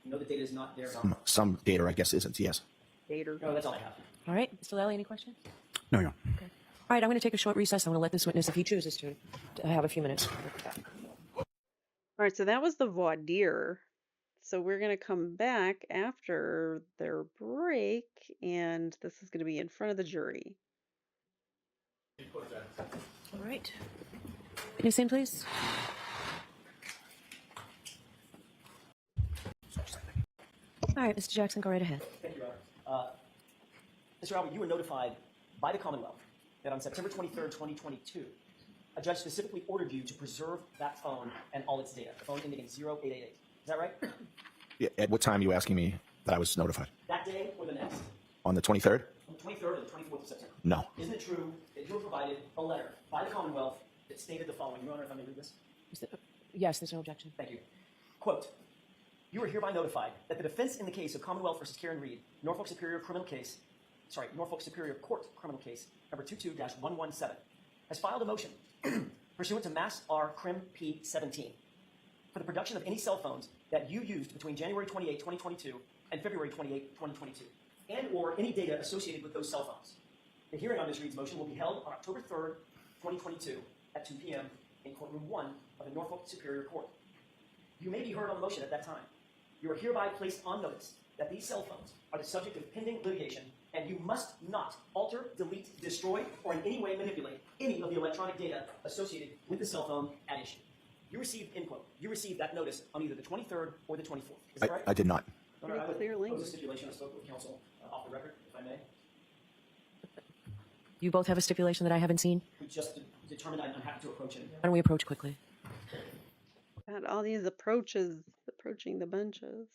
you know the data is not there. Some data, I guess, isn't. Yes. Dater. No, that's all I have. All right, Mr. Lally, any questions? No, Your Honor. Okay. All right, I'm going to take a short recess. I'm going to let this witness, if he chooses to have a few minutes. All right, so that was the voir dire. So we're going to come back after their break, and this is going to be in front of the jury. All right. Witness in, please. All right, Mr. Jackson, go right ahead. Thank you, Your Honor. Mr. Albert, you were notified by the Commonwealth that on September 23rd, 2022, a judge specifically ordered you to preserve that phone and all its data, the phone ending in 0888. Is that right? Yeah, at what time are you asking me that I was notified? That day or the next? On the 23rd? On the 23rd or the 24th of September? No. Isn't it true that you were provided a letter by the Commonwealth that stated the following? Your Honor, if I may read this? Yes, there's no objection. Thank you. Quote, you are hereby notified that the defense in the case of Commonwealth versus Karen Reed, Norfolk Superior Court criminal case number 22-117, has filed a motion pursuant to Mass R. Crim P. 17 for the production of any cell phones that you used between January 28, 2022 and February 28, 2022, and or any data associated with those cell phones. The hearing on Ms. Reed's motion will be held on October 3rd, 2022 at 2 p.m. in courtroom 1 of the Norfolk Superior Court. You may be heard on the motion at that time. You are hereby placed on notice that these cell phones are the subject of pending litigation, and you must not alter, delete, destroy, or in any way manipulate any of the electronic data associated with the cell phone at issue. You received, end quote, you received that notice on either the 23rd or the 24th. Is that right? I did not. Your Honor, I would Clear propose a language. stipulation. I spoke with counsel off the record, if I may. You both have a stipulation that I haven't seen? We just determined I'm happy to approach it. Why don't we approach quickly? Got all these approaching the benches.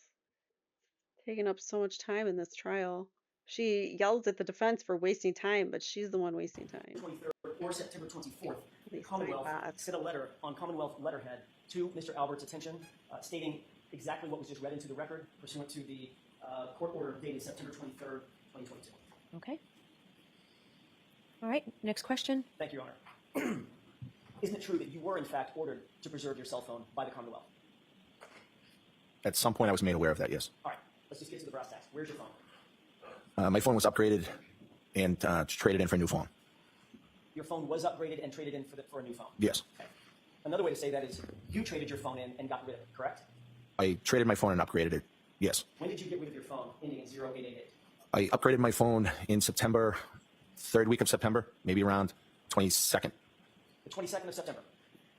Taking up so much time in this trial. She yells at the defense for wasting time, but she's the one wasting time. 23rd or September 24th, the These Commonwealth bots. sent a letter on Commonwealth letterhead to Mr. Albert's attention, stating exactly what was just read into the record pursuant to the court order dated September 23rd, 2022. Okay. All right, next question. Thank you, Your Honor. Isn't it true that you were, in fact, ordered to preserve your cell phone by the Commonwealth? At some point, I was made aware of that. Yes. All right, let's just get to the brass tacks. Where's your phone? My phone was upgraded and traded in for a new phone. Your phone was upgraded and traded in for a new phone? Yes. Okay. Another way to say that is you traded your phone in and got rid of it, correct? I traded my phone and upgraded it. Yes. When did you get rid of your phone ending in 0888? I upgraded my phone in September, third week of September, maybe around 22nd. The 22nd of September.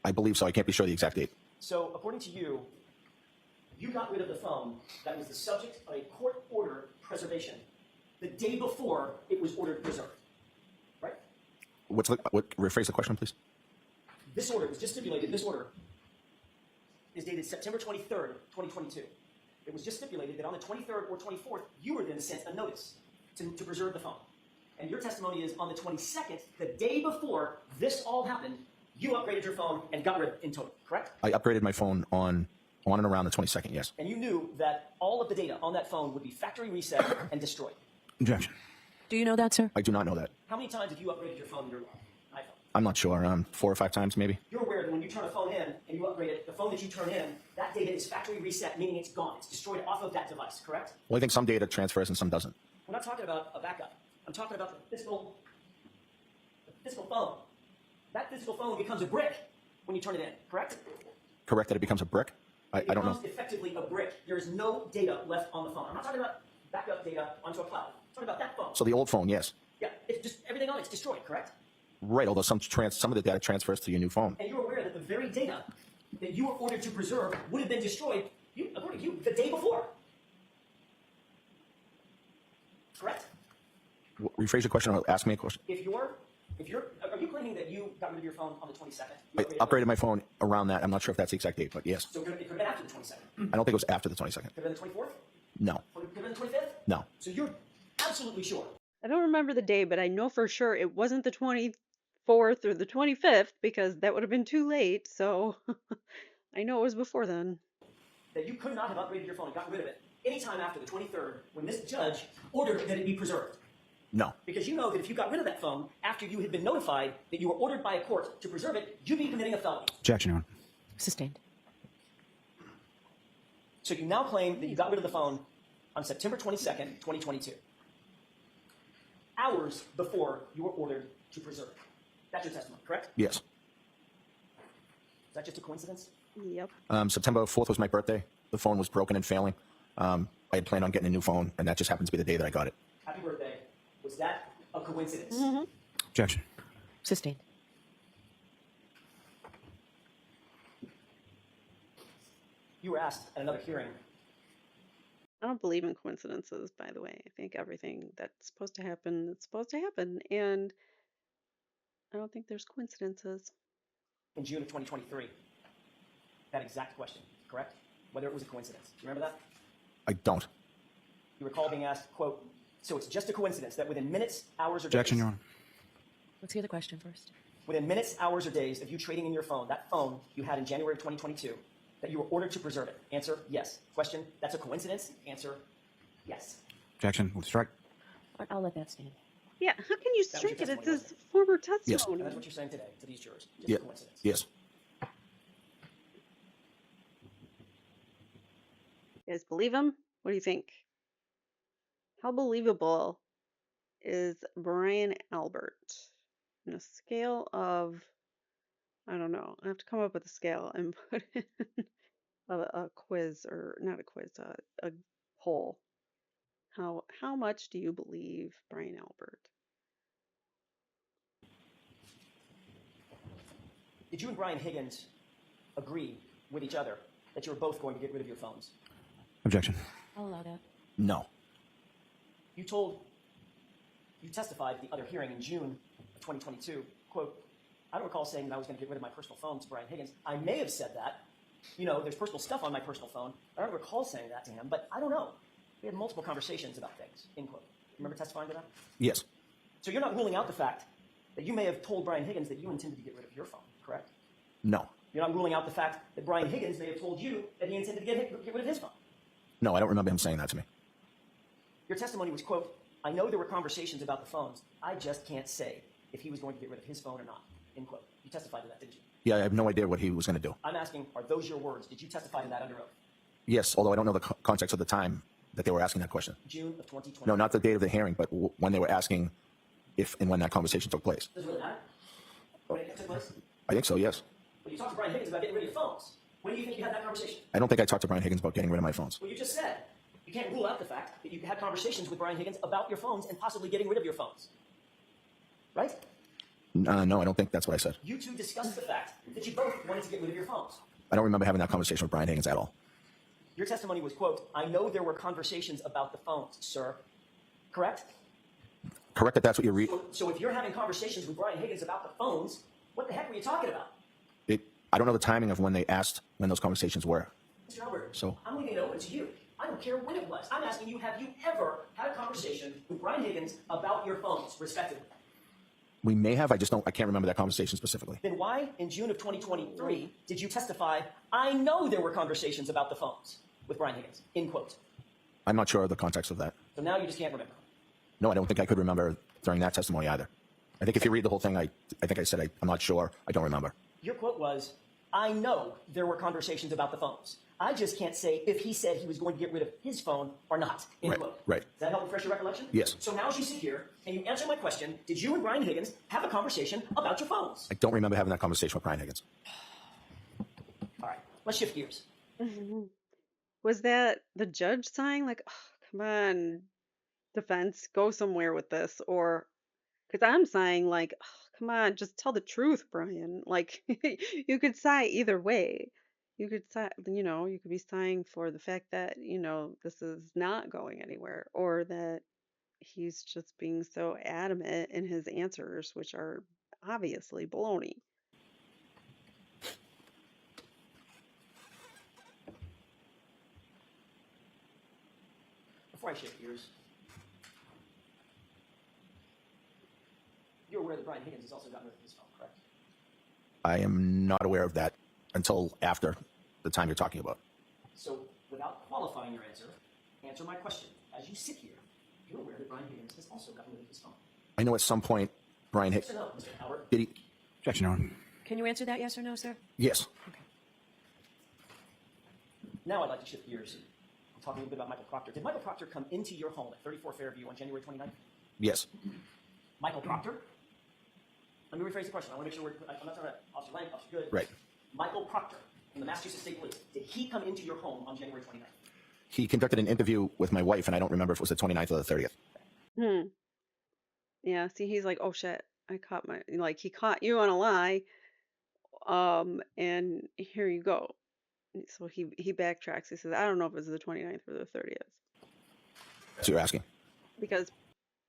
I believe so. I can't be sure the exact date. So, according to you, you got rid of the phone that was the subject of a court order preservation the day before it was ordered preserved, right? Rephrase the question, please? This order was just stipulated. This order is dated September 23rd, 2022. It was just stipulated that on the 23rd or 24th, you were then sent a notice to preserve the phone. And your testimony is on the 22nd, the day before this all happened, you upgraded your phone and got rid of it in total, correct? I upgraded my phone on and around the 22nd, yes. And you knew that all of the data on that phone would be factory reset and destroyed. Objection. Do you know that, sir? I do not know that. How many times have you upgraded your phone in your iPhone? I'm not sure. 4 or 5 times, maybe. You're aware that when you turn a phone in and you upgrade it, the phone that you turn in, that data is factory reset, meaning it's gone. It's destroyed off of that device, correct? Well, I think some data transfers and some doesn't. We're not talking about a backup. I'm talking about the physical phone. That physical phone becomes a brick when you turn it in, correct? Correct that it becomes a brick? I don't know. It becomes effectively a brick. There is no data left on the phone. I'm not talking about backup data onto a cloud. I'm talking about that phone. So the old phone, yes. Yeah, it's just everything on it's destroyed, correct? Right, although some of the data transfers to your new phone. And you're aware that the very data that you were ordered to preserve would have been destroyed, according to you, the day before. Correct? Rephrase your question or ask me a question. Are you claiming that you got rid of your phone on the 22nd? I upgraded my phone around that. I'm not sure if that's the exact date, but yes. So it could have been after the 22nd. I don't think it was after the 22nd. Could have been the 24th? No. Could have been the 25th? No. So you're absolutely sure. I don't remember the day, but I know for sure it wasn't the 24th or the 25th because that would have been too late. So I know it was before then. That you could not have upgraded your phone and gotten rid of it anytime after the 23rd when this judge ordered that it be preserved. No. Because you know that if you got rid of that phone after you had been notified that you were ordered by a court to preserve it, you'd be committing a felony. Objection, Your Honor. Sustained. So you now claim that you got rid of the phone on September 22nd, 2022. Hours before you were ordered to preserve it. That's your testimony, correct? Yes. Is that just a coincidence? Yep. September 4th was my birthday. The phone was broken and failing. I had planned on getting a new phone, and that just happened to be the day that I got it. Happy birthday. Was that a coincidence? Objection. Sustained. You were asked at another hearing. I don't believe in coincidences, by the way. I think everything that's supposed to happen, it's supposed to happen. And I don't think there's coincidences. In June of 2023, that exact question, correct? Whether it was a coincidence. Do you remember that? I don't. You recall being asked, quote, so it's just a coincidence that within minutes, hours, or Objection, days, Your Honor. Let's hear the question first. within minutes, hours, or days of you trading in your phone, that phone you had in January of 2022, that you were ordered to preserve it? Answer, yes. Question, that's a coincidence? Answer, yes. Objection. Move to strike. I'll let that stand. Yeah, how can you That was your strike it? It's testimony, his former Yes. testimony. And that's what you're saying today to these jurors. Just Yeah. a coincidence. Yes. You guys believe him? What do you think? How believable is Brian Albert? On a scale of, I don't know, I have to come up with a scale and put in a quiz, or not a quiz, a poll. How much do you believe Brian Albert? Did you and Brian Higgins agree with each other that you were both going to get rid of your phones? Objection. I'll allow that. No. You testified at the other hearing in June of 2022, quote, I don't recall saying that I was going to get rid of my personal phone to Brian Higgins. I may have said that. You know, there's personal stuff on my personal phone. I don't recall saying that to him, but I don't know. We had multiple conversations about things, end quote. Remember testifying to that? Yes. So you're not ruling out the fact that you may have told Brian Higgins that you intended to get rid of your phone, correct? No. You're not ruling out the fact that Brian Higgins may have told you that he intended to get rid of his phone. No, I don't remember him saying that to me. Your testimony was, quote, I know there were conversations about the phones. I just can't say if he was going to get rid of his phone or not, end quote. You testified to that, didn't you? Yeah, I have no idea what he was going to do. I'm asking, are those your words? Did you testify to that under oath? Yes, although I don't know the context of the time that they were asking that question. June of 2020. No, not the date of the hearing, but when they were asking if and when that conversation took place. Does it really matter? When it took place? I think so, yes. Well, you talked to Brian Higgins about getting rid of your phones. When do you think you had that conversation? I don't think I talked to Brian Higgins about getting rid of my phones. Well, you just said you can't rule out the fact that you had conversations with Brian Higgins about your phones and possibly getting rid of your phones. Right? No, I don't think that's what I said. You two discussed the fact that you both wanted to get rid of your phones. I don't remember having that conversation with Brian Higgins at all. Your testimony was, quote, I know there were conversations about the phones, sir. Correct? Correct that that's what you read. So if you're having conversations with Brian Higgins about the phones, what the heck were you talking about? I don't know the timing of when they asked when those conversations were. Mr. Albert, So- I'm leaving it open to you. I don't care when it was. I'm asking you, have you ever had a conversation with Brian Higgins about your phones, respectively? We may have. I can't remember that conversation specifically. Then why, in June of 2023, did you testify, I know there were conversations about the phones with Brian Higgins, in quotes? I'm not sure of the context of that. So now you just can't remember. No, I don't think I could remember during that testimony either. I think if you read the whole thing, I think I said I'm not sure. I don't remember. Your quote was, I know there were conversations about the phones. I just can't say if he said he was going to get rid of his phone or not, end Right, quote. right. Does that help refresh your recollection? Yes. So now as you sit here and you answer my question, did you and Brian Higgins have a conversation about your phones? I don't remember having that conversation with Brian Higgins. All right, let's shift gears. Was that the judge saying, like, oh, come on, defense, go somewhere with this? Or, because I'm saying, like, oh, come on, just tell the truth, Brian. Like, you could say either way. You could say, you could be sighing for the fact that, this is not going anywhere, or that he's just being so adamant in his answers, which are obviously baloney. Before I shift gears, you're aware that Brian Higgins has also gotten rid of his phone, correct? I am not aware of that until after the time you're talking about. So, without qualifying your answer, answer my question. As you sit here, you're aware that Brian Higgins has also gotten rid of his phone. I know at some point Brian Yes Higgins. or no, Mr. Albert? Did he? Objection, Your Honor. Can you answer that, yes or no, sir? Yes. Now I'd like to shift gears and talk a little bit about Michael Proctor. Did Michael Proctor come into your home at 34 Fairview on January 29th? Yes. Michael Proctor? Let me rephrase the question. I want to make sure I'm not talking about Officer Lang, Officer Good. Right. Michael Proctor from the Massachusetts State Police. Did he come into your home on January 29th? He conducted an interview with my wife, and I don't remember if it was the 29th or the 30th. Yeah, see, he's like, oh shit, he caught you on a lie. And here you go. So he backtracks. He says, I don't know if it was the 29th or the 30th. That's what you're asking. Because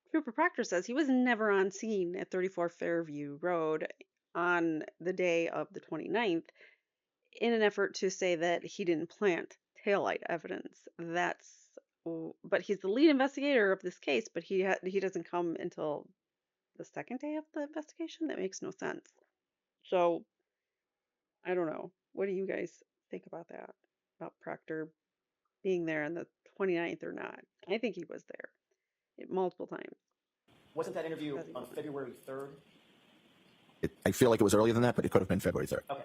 Trooper Proctor says he was never on scene at 34 Fairview Road on the day of the 29th in an effort to say that he didn't plant taillight evidence. But he's the lead investigator of this case, but he doesn't come until the second day of the investigation. That makes no sense. So I don't know. What do you guys think about that? About Proctor being there on the 29th or not? I think he was there multiple times. Wasn't that interview on February 3rd? I feel like it was earlier than that, but it could have been February 3rd. Okay.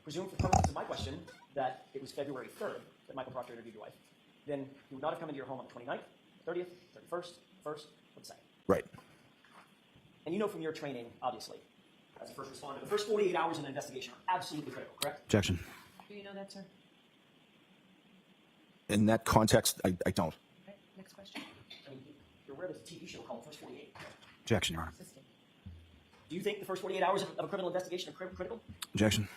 Presume for purposes of my question that it was February 3rd that Michael Proctor interviewed your wife. Then he would not have come into your home on the 29th, 30th, 31st, 1st, or the 2nd. Right. And you know from your training, obviously, as a first responder, the first 48 hours in an investigation are absolutely critical, correct? Objection. Do you know that, sir? In that context, I don't. Okay, next question. I mean, you're aware there's a TV show called First 48. Objection, Your Honor. Do you think the first 48 hours of a criminal investigation are critical? Objection.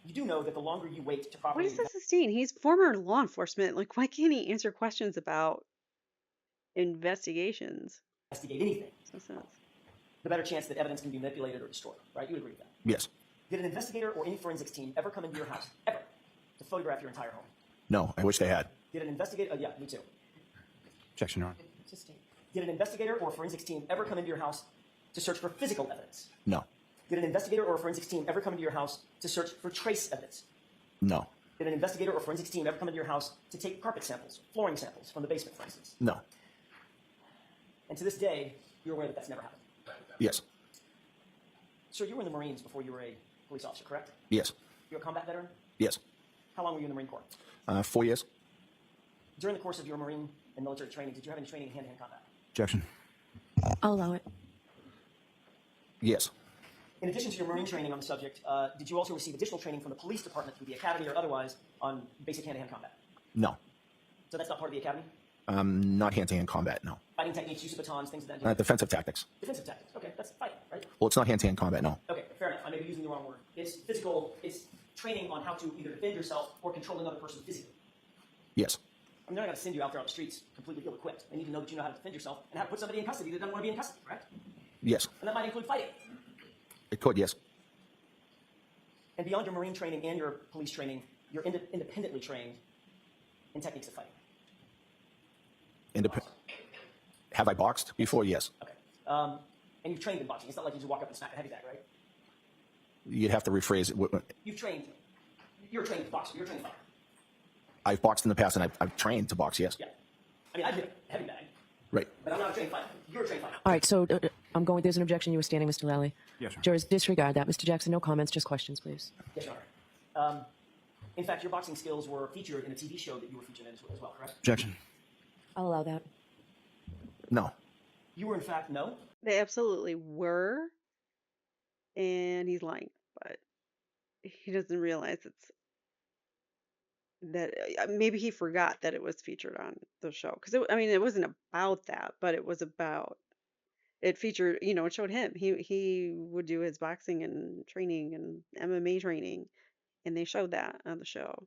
You do know that the longer you wait to What properly is this, Justine? He's former law enforcement. Like, why can't he answer questions about investigations? investigate anything, Makes no sense. the better chance that evidence can be manipulated or destroyed, right? You would agree with that. Yes. Did an investigator or any forensics team ever come into your house, ever, to photograph your entire home? No, I wish they had. Did an investigator, yeah, me too. Objection, Your Honor. Sustain. Did an investigator or a forensics team ever come into your house to search for physical evidence? No. Did an investigator or a forensics team ever come into your house to search for trace evidence? No. Did an investigator or forensics team ever come into your house to take carpet samples, flooring samples from the basement, for instance? No. And to this day, you're aware that that's never happened. Yes. Sir, you were in the Marines before you were a police officer, correct? Yes. You're a combat veteran? Yes. How long were you in the Marine Corps? 4 years. During the course of your Marine and military training, did you have any training in hand-to-hand combat? Objection. I'll allow it. Yes. In addition to your Marine training on the subject, did you also receive additional training from the police department through the academy or otherwise on basic hand-to-hand combat? No. So that's not part of the academy? Not hand-to-hand combat, no. Fighting techniques, use of batons, things of that nature? Defensive tactics. Defensive tactics. Okay, that's fighting, right? Well, it's not hand-to-hand combat, no. Okay, fair enough. I may be using the wrong word. It's physical, it's training on how to either defend yourself or control another person physically. Yes. I mean, they're not going to send you out there on the streets completely ill-equipped. They need to know that you know how to defend yourself and how to put somebody in custody that doesn't want to be in custody, correct? Yes. And that might include fighting. It could, yes. And beyond your Marine training and your police training, you're independently trained in techniques of fighting. Have I boxed before? Yes. Okay. And you've trained in boxing. It's not like you just walk up and smack a heavy bag, right? You'd have to rephrase it. You've trained. You're a trained boxer. You're a trained fighter. I've boxed in the past, and I've trained to box. Yes. Yeah. I mean, I've hit a heavy bag, Right. but I'm not a trained fighter. You're a trained fighter. All right, so I'm going. There's an objection. You were standing, Mr. Lally. Yes, Your Honor. Jurors, disregard that. Mr. Jackson, no comments, just questions, please. Yes, Your Honor. In fact, your boxing skills were featured in a TV show that you were featured in as well, correct? Objection. I'll allow that. No. You were, in fact, no? They absolutely were, and he's lying, but he doesn't realize that maybe he forgot that it was featured on the show, because it wasn't about that, but it was about it featured, it showed him. He would do his boxing and training and MMA training, and they showed that on the show.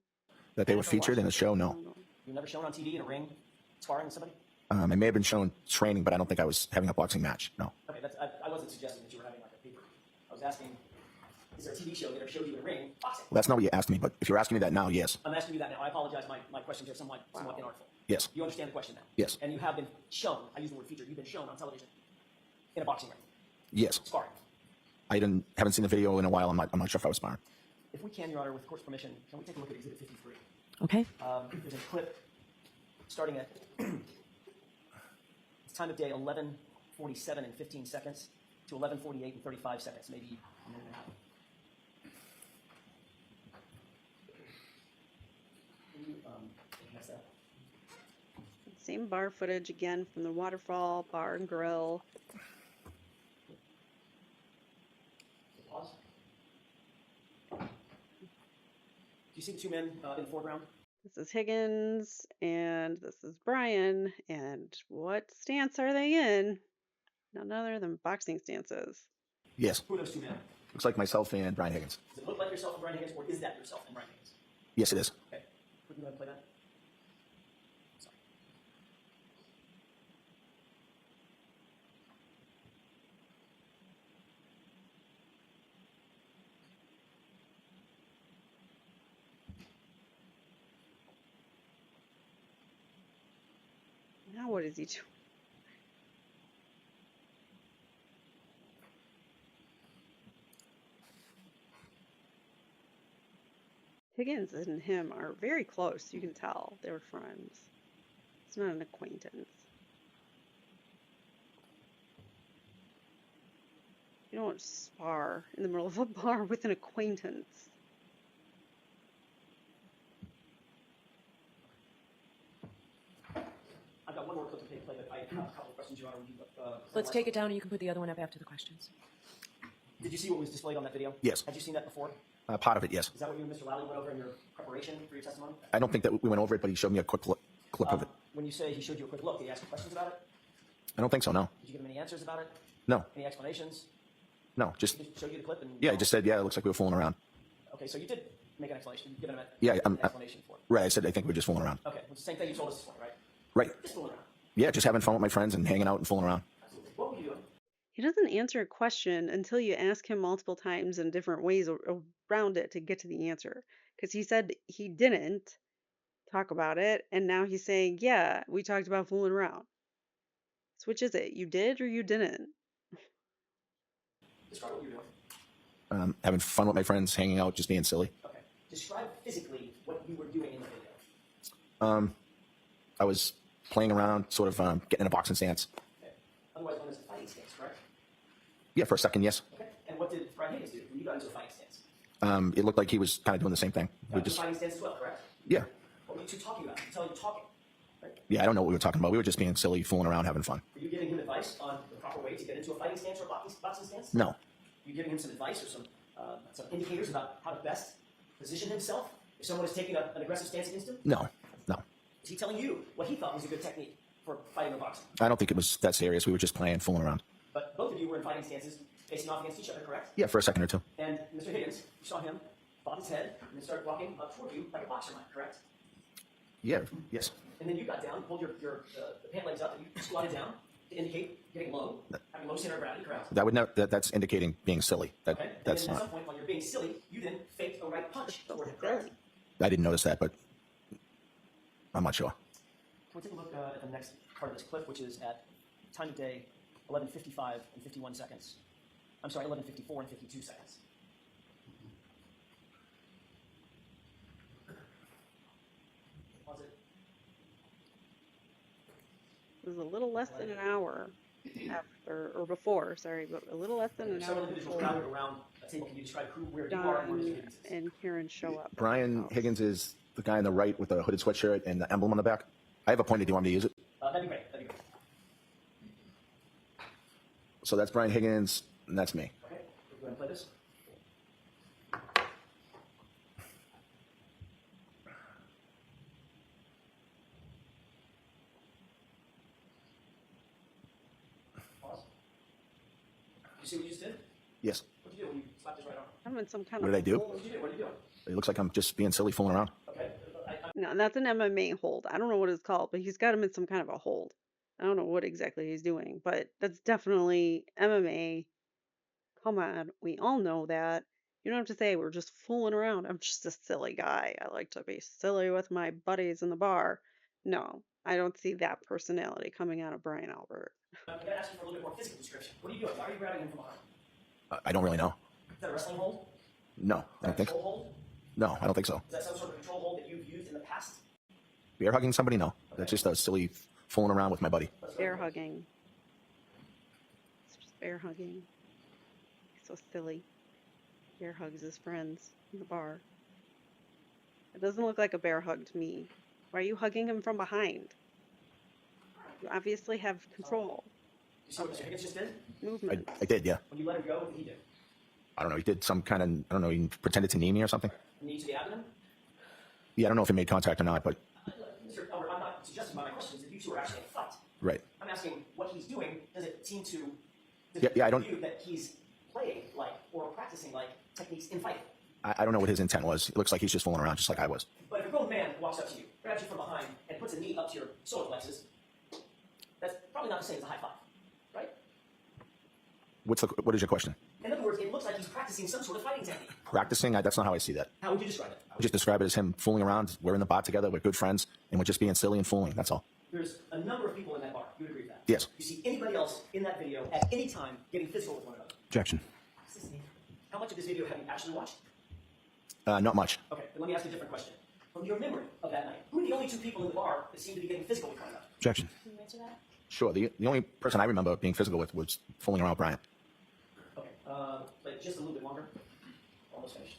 That they were featured in the show? No. You were never shown on TV in a ring sparring with somebody? I may have been shown training, but I don't think I was having a boxing match. No. Okay, I wasn't suggesting that you were having like a paper. I was asking, is there a TV show that ever showed you in a ring boxing? Well, that's not what you asked me, but if you're asking me that now, yes. I'm asking you that now. I apologize. My questions are somewhat inartful. Yes. You understand the question now? Yes. And you have been shown, I use the word featured, you've been shown on television in a boxing ring, Yes. sparring. Haven't seen the video in a while. I'm not sure if I was sparring. If we can, Your Honor, with the court's permission, can we take a look at Exhibit 53? Okay. There's a clip starting at it's time of day 11:47 and 15 seconds to 11:48 and 35 seconds, maybe a minute and a half. Can you pass that? Same bar footage again from the waterfall bar and grill. Pause. Do you see the two men in the foreground? This is Higgins, and this is Brian, and what stance are they in? None other than boxing stances. Yes. Who are those two men? Looks like myself and Brian Higgins. Does it look like yourself and Brian Higgins, or is that yourself and Brian Higgins? Yes, it is. Okay. Would you go ahead and play that? Sorry. Now what is he doing? Higgins and him are very close. You can tell they were friends. It's not an acquaintance. You don't spar in the middle of a bar with an acquaintance. I've got one more clip to play, but I have a couple of questions, Your Honor. Let's take it down, and you can put the other one up after the questions. Did you see what was displayed on that video? Yes. Had you seen that before? Part of it, yes. Is that what you and Mr. Lally went over in your preparation for your testimony? I don't think that we went over it, but he showed me a quick clip of it. When you say he showed you a quick look, did he ask you questions about it? I don't think so, no. Did you give him any answers about it? No. Any explanations? No, just, He just showed you the clip? And yeah, I just said, yeah, it looks like we were fooling around. Okay, so you did make an explanation. You've given him Yeah, an explanation for it. Right, I said I think we're just fooling around. Okay, well, the same thing you told us this morning, right? Right. Just fooling around. Yeah, just having fun with my friends and hanging out and fooling around. Absolutely. What were you doing? He doesn't answer a question until you ask him multiple times in different ways around it to get to the answer. Because he said he didn't talk about it, and now he's saying, yeah, we talked about fooling around. So which is it? You did or you didn't? Describe what you were doing. Having fun with my friends, hanging out, just being silly. Okay. Describe physically what you were doing in the video. I was playing around, sort of getting in a boxing stance. Okay. Otherwise known as a fighting stance, correct? Yeah, for a second, yes. Okay. And what did Brian Higgins do when you got into a fighting stance? It looked like he was kind of doing the same thing. Got We into a just, fighting stance as well, correct? yeah. What were you two talking about? You tell you talking. Right? Yeah, I don't know what we were talking about. We were just being silly, fooling around, having fun. Were you giving him advice on the proper way to get into a fighting stance or a boxing stance? No. Were you giving him some advice or some indicators about how to best position himself if someone is taking an aggressive stance against him? No. No. Is he telling you what he thought was a good technique for fighting or boxing? I don't think it was that serious. We were just playing, fooling around. But both of you were in fighting stances facing off against each other, correct? Yeah, for a second or two. And Mr. Higgins, you saw him bob his head and then start walking up toward you like a boxer might, correct? Yeah, yes. And then you got down, pulled your the pant legs up, and you squatted down to indicate getting low, having low center of gravity, correct? That would that's indicating being silly. Okay. And That's then at not. some point, while you're being silly, you then faked a right punch toward him, correct? I didn't notice that, but I'm not sure. Can we take a look at the next part of this clip, which is at time of day 11:55 and 51 seconds. I'm sorry, 11:54 and 52 seconds. Pause it. It was a little less than an hour after, or before, sorry, but a little less than an Several hour individuals before crowded around a table. Can you describe who, where you are, and where Don Mr. Higgins is? and Karen show up. Brian Higgins is the guy on the right with the hooded sweatshirt and the emblem on the back. I have a pointer. Do you want me to use it? That'd be great. That'd be great. So that's Brian Higgins, and that's me. Okay, go ahead and play this. Pause. Did you see what you just did? Yes. What did you do when you slapped his right arm? I'm in some kind What of did I do? hold. What did you do? What did you do? It looks like I'm just being silly, fooling around. Okay. No, that's an MMA hold. I don't know what it's called, but he's got him in some kind of a hold. I don't know what exactly he's doing, but that's definitely MMA. Come on, we all know that. You don't have to say we're just fooling around. I'm just a silly guy. I like to be silly with my buddies in the bar. No, I don't see that personality coming out of Brian Albert. I'm going to ask you for a little bit more physical description. What are you doing? Why are you grabbing him from behind? I don't really know. Is that a wrestling hold? No, I Is that don't a think. control hold? No, I don't think so. Is that some sort of control hold that you've used in the past? Bear hugging somebody? No. That's just a silly fooling around with my buddy. Bear hugging. It's just bear hugging. He's so silly. Bear hugs his friends in the bar. It doesn't look like a bear hug to me. Why are you hugging him from behind? You obviously have control. You see what Mr. Higgins just did? Movement. I did, yeah. When you let him go, what did he do? I don't know. He did some kind of, I don't know, he pretended to knee me or something. Knee to the abdomen? Yeah, I don't know if he made contact or not, but Mr. Albert, I'm not suggesting by my questions that you two are actually in a fight. right. I'm asking what he's doing. Does it seem to Yeah, I don't- you that he's playing like or practicing like techniques in fighting? I don't know what his intent was. It looks like he's just fooling around, just like I was. But if a grown man walks up to you, grabs you from behind, and puts a knee up to your solar plexus, that's probably not the same as a high five, right? What is your question? In other words, it looks like he's practicing some sort of fighting technique. Practicing? That's not how I see that. How would you describe it? I would just describe it as him fooling around. We're in the bar together. We're good friends, and we're just being silly and fooling. That's all. There's a number of people in that bar. You would agree with that? Yes. You see anybody else in that video at any time getting physical with one another? Objection. How much of this video have you actually watched? Not much. Okay, then let me ask you a different question. From your memory of that night, who are the only two people in the bar that seem to be getting physical with one another? Objection. Can you answer that? Sure. The only person I remember being physical with was fooling around with Brian. Okay, play it just a little bit longer. Almost finished.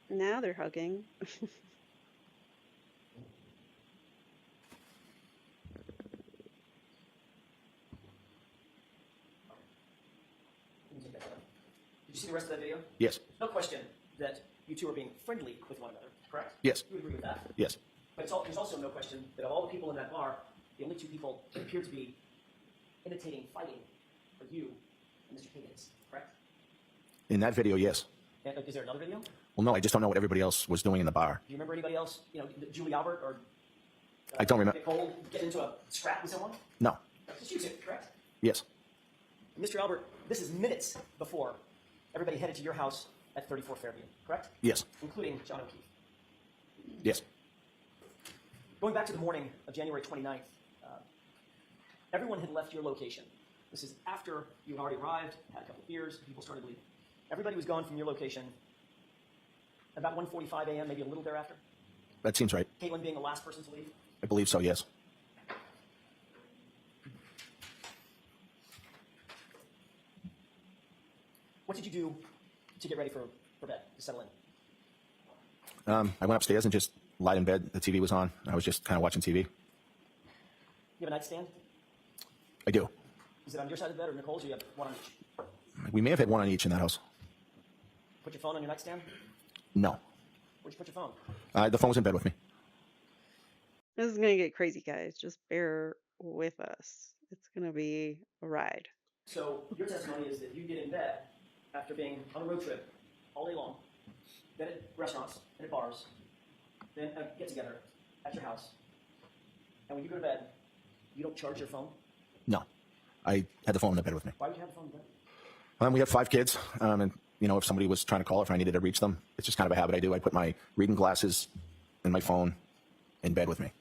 Now they're hugging. Let me take that down. Did you see the rest of that video? Yes. No question that you two are being friendly with one another, correct? Yes. You agree with that? Yes. But there's also no question that of all the people in that bar, the only two people that appear to be imitating fighting are you and Mr. Higgins, correct? In that video, yes. And, is there another video? Do Well, no, I just don't know what everybody else was doing in the bar. you remember anybody else? You know, Julie Albert or I don't remember. Nicole getting into a scrap with someone? No. That's just you two, correct? Yes. Mr. Albert, this is minutes before everybody headed to your house at 34 Fairview, correct? Yes. Including John O'Keefe. Yes. Going back to the morning of January 29th, everyone had left your location. This is after you had already arrived, had a couple of beers, people started leaving. Everybody was gone from your location about 1:45 a.m., maybe a little thereafter. That seems right. Caitlin being the last person to leave. I believe so, yes. What did you do to get ready for bed, to settle in? I went upstairs and just lied in bed. The TV was on. I was just kind of watching TV. You have a nightstand? I do. Is it on your side of the bed or Nicole's, or you have one on each? We may have had one on each in that house. Put your phone on your nightstand? No. Where'd you put your phone? The phone was in bed with me. This is gonna get crazy, guys. Just bear with us. It's gonna be a ride. So your testimony is that you get in bed after being on a road trip all day long, then at restaurants, then at bars, then get together at your house. And when you go to bed, you don't charge your phone? No. I had the phone in the bed with me. Why would you have the phone in bed? We have 5 kids, and if somebody was trying to call, if I needed to reach them. It's just kind of a habit I do. I put my reading glasses and my phone in bed with me.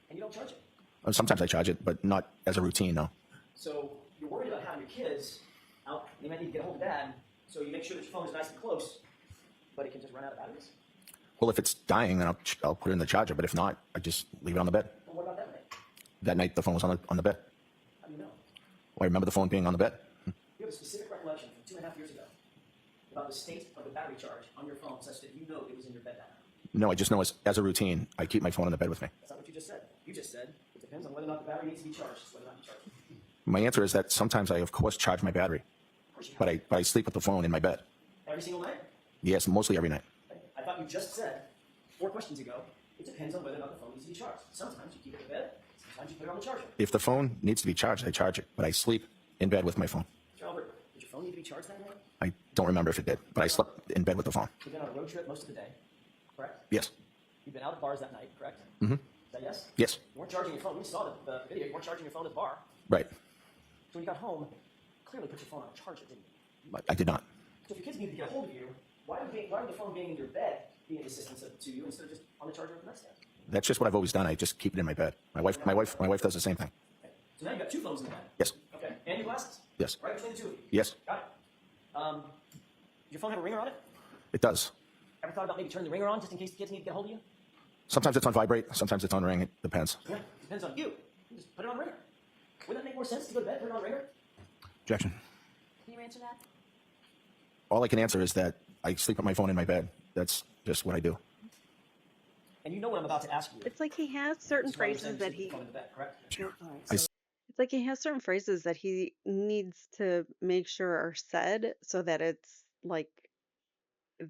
And you don't charge it. Sometimes I charge it, but not as a routine, no. So you're worried about having your kids out. They might need to get home to dad. So you make sure that your phone is nice and close, but it can just run out of batteries. Well, if it's dying, then I'll put it in the charger. But if not, I just leave it on the bed. But what about that night? That night, the phone was on the bed. How do you know? Well, I remember the phone being on the bed. You have a specific recollection from 2.5 years ago about the state of the battery charge on your phone such that you know it was in your bed that night. No, I just know as a routine, I keep my phone in the bed with me. That's not what you just said. You just said it depends on whether or not the battery needs to be charged. Whether or not you charge it. My answer is that sometimes I, of course, charge my battery, Of course you but have. I sleep with the phone in my bed. Every single night? Yes, mostly every night. Okay. I thought you just said 4 questions ago, it depends on whether or not the phone needs to be charged. Sometimes you keep it in bed, sometimes you put it on the charger. If the phone needs to be charged, I charge it, but I sleep in bed with my phone. Mr. Albert, did your phone need to be charged that night? I don't remember if it did, but I slept in bed with the phone. You've been on a road trip most of the day, correct? Yes. You've been out at bars that night, correct? Mm-hmm. Is that yes? Yes. You weren't charging your phone. We saw the video. You weren't charging your phone at the bar. Right. So when you got home, clearly put your phone on a charger, didn't you? I did not. So if your kids needed to get a hold of you, why would the phone being in your bed be an assistance to you instead of just on the charger at the nightstand? That's just what I've always done. I just keep it in my bed. My wife does the same thing. Okay. So now you've got 2 phones in the bed. Yes. Okay. And your glasses. Yes. Right between the 2 of you. Yes. Got it. Does your phone have a ringer on it? It does. Ever thought about maybe turning the ringer on just in case the kids need to get a hold of you? Sometimes it's on vibrate. Sometimes it's on ring. It depends. Yeah. Depends on you. You just put it on ringer. Wouldn't that make more sense to go to bed, put it on ringer? Objection. Can you answer that? All I can answer is that I sleep with my phone in my bed. That's just what I do. And you know what I'm about to ask you. It's like he has certain That's why you're saying phrases that sleep he. with the phone in the bed, correct? I It's like he has certain phrases that he needs to make sure are said so that it's like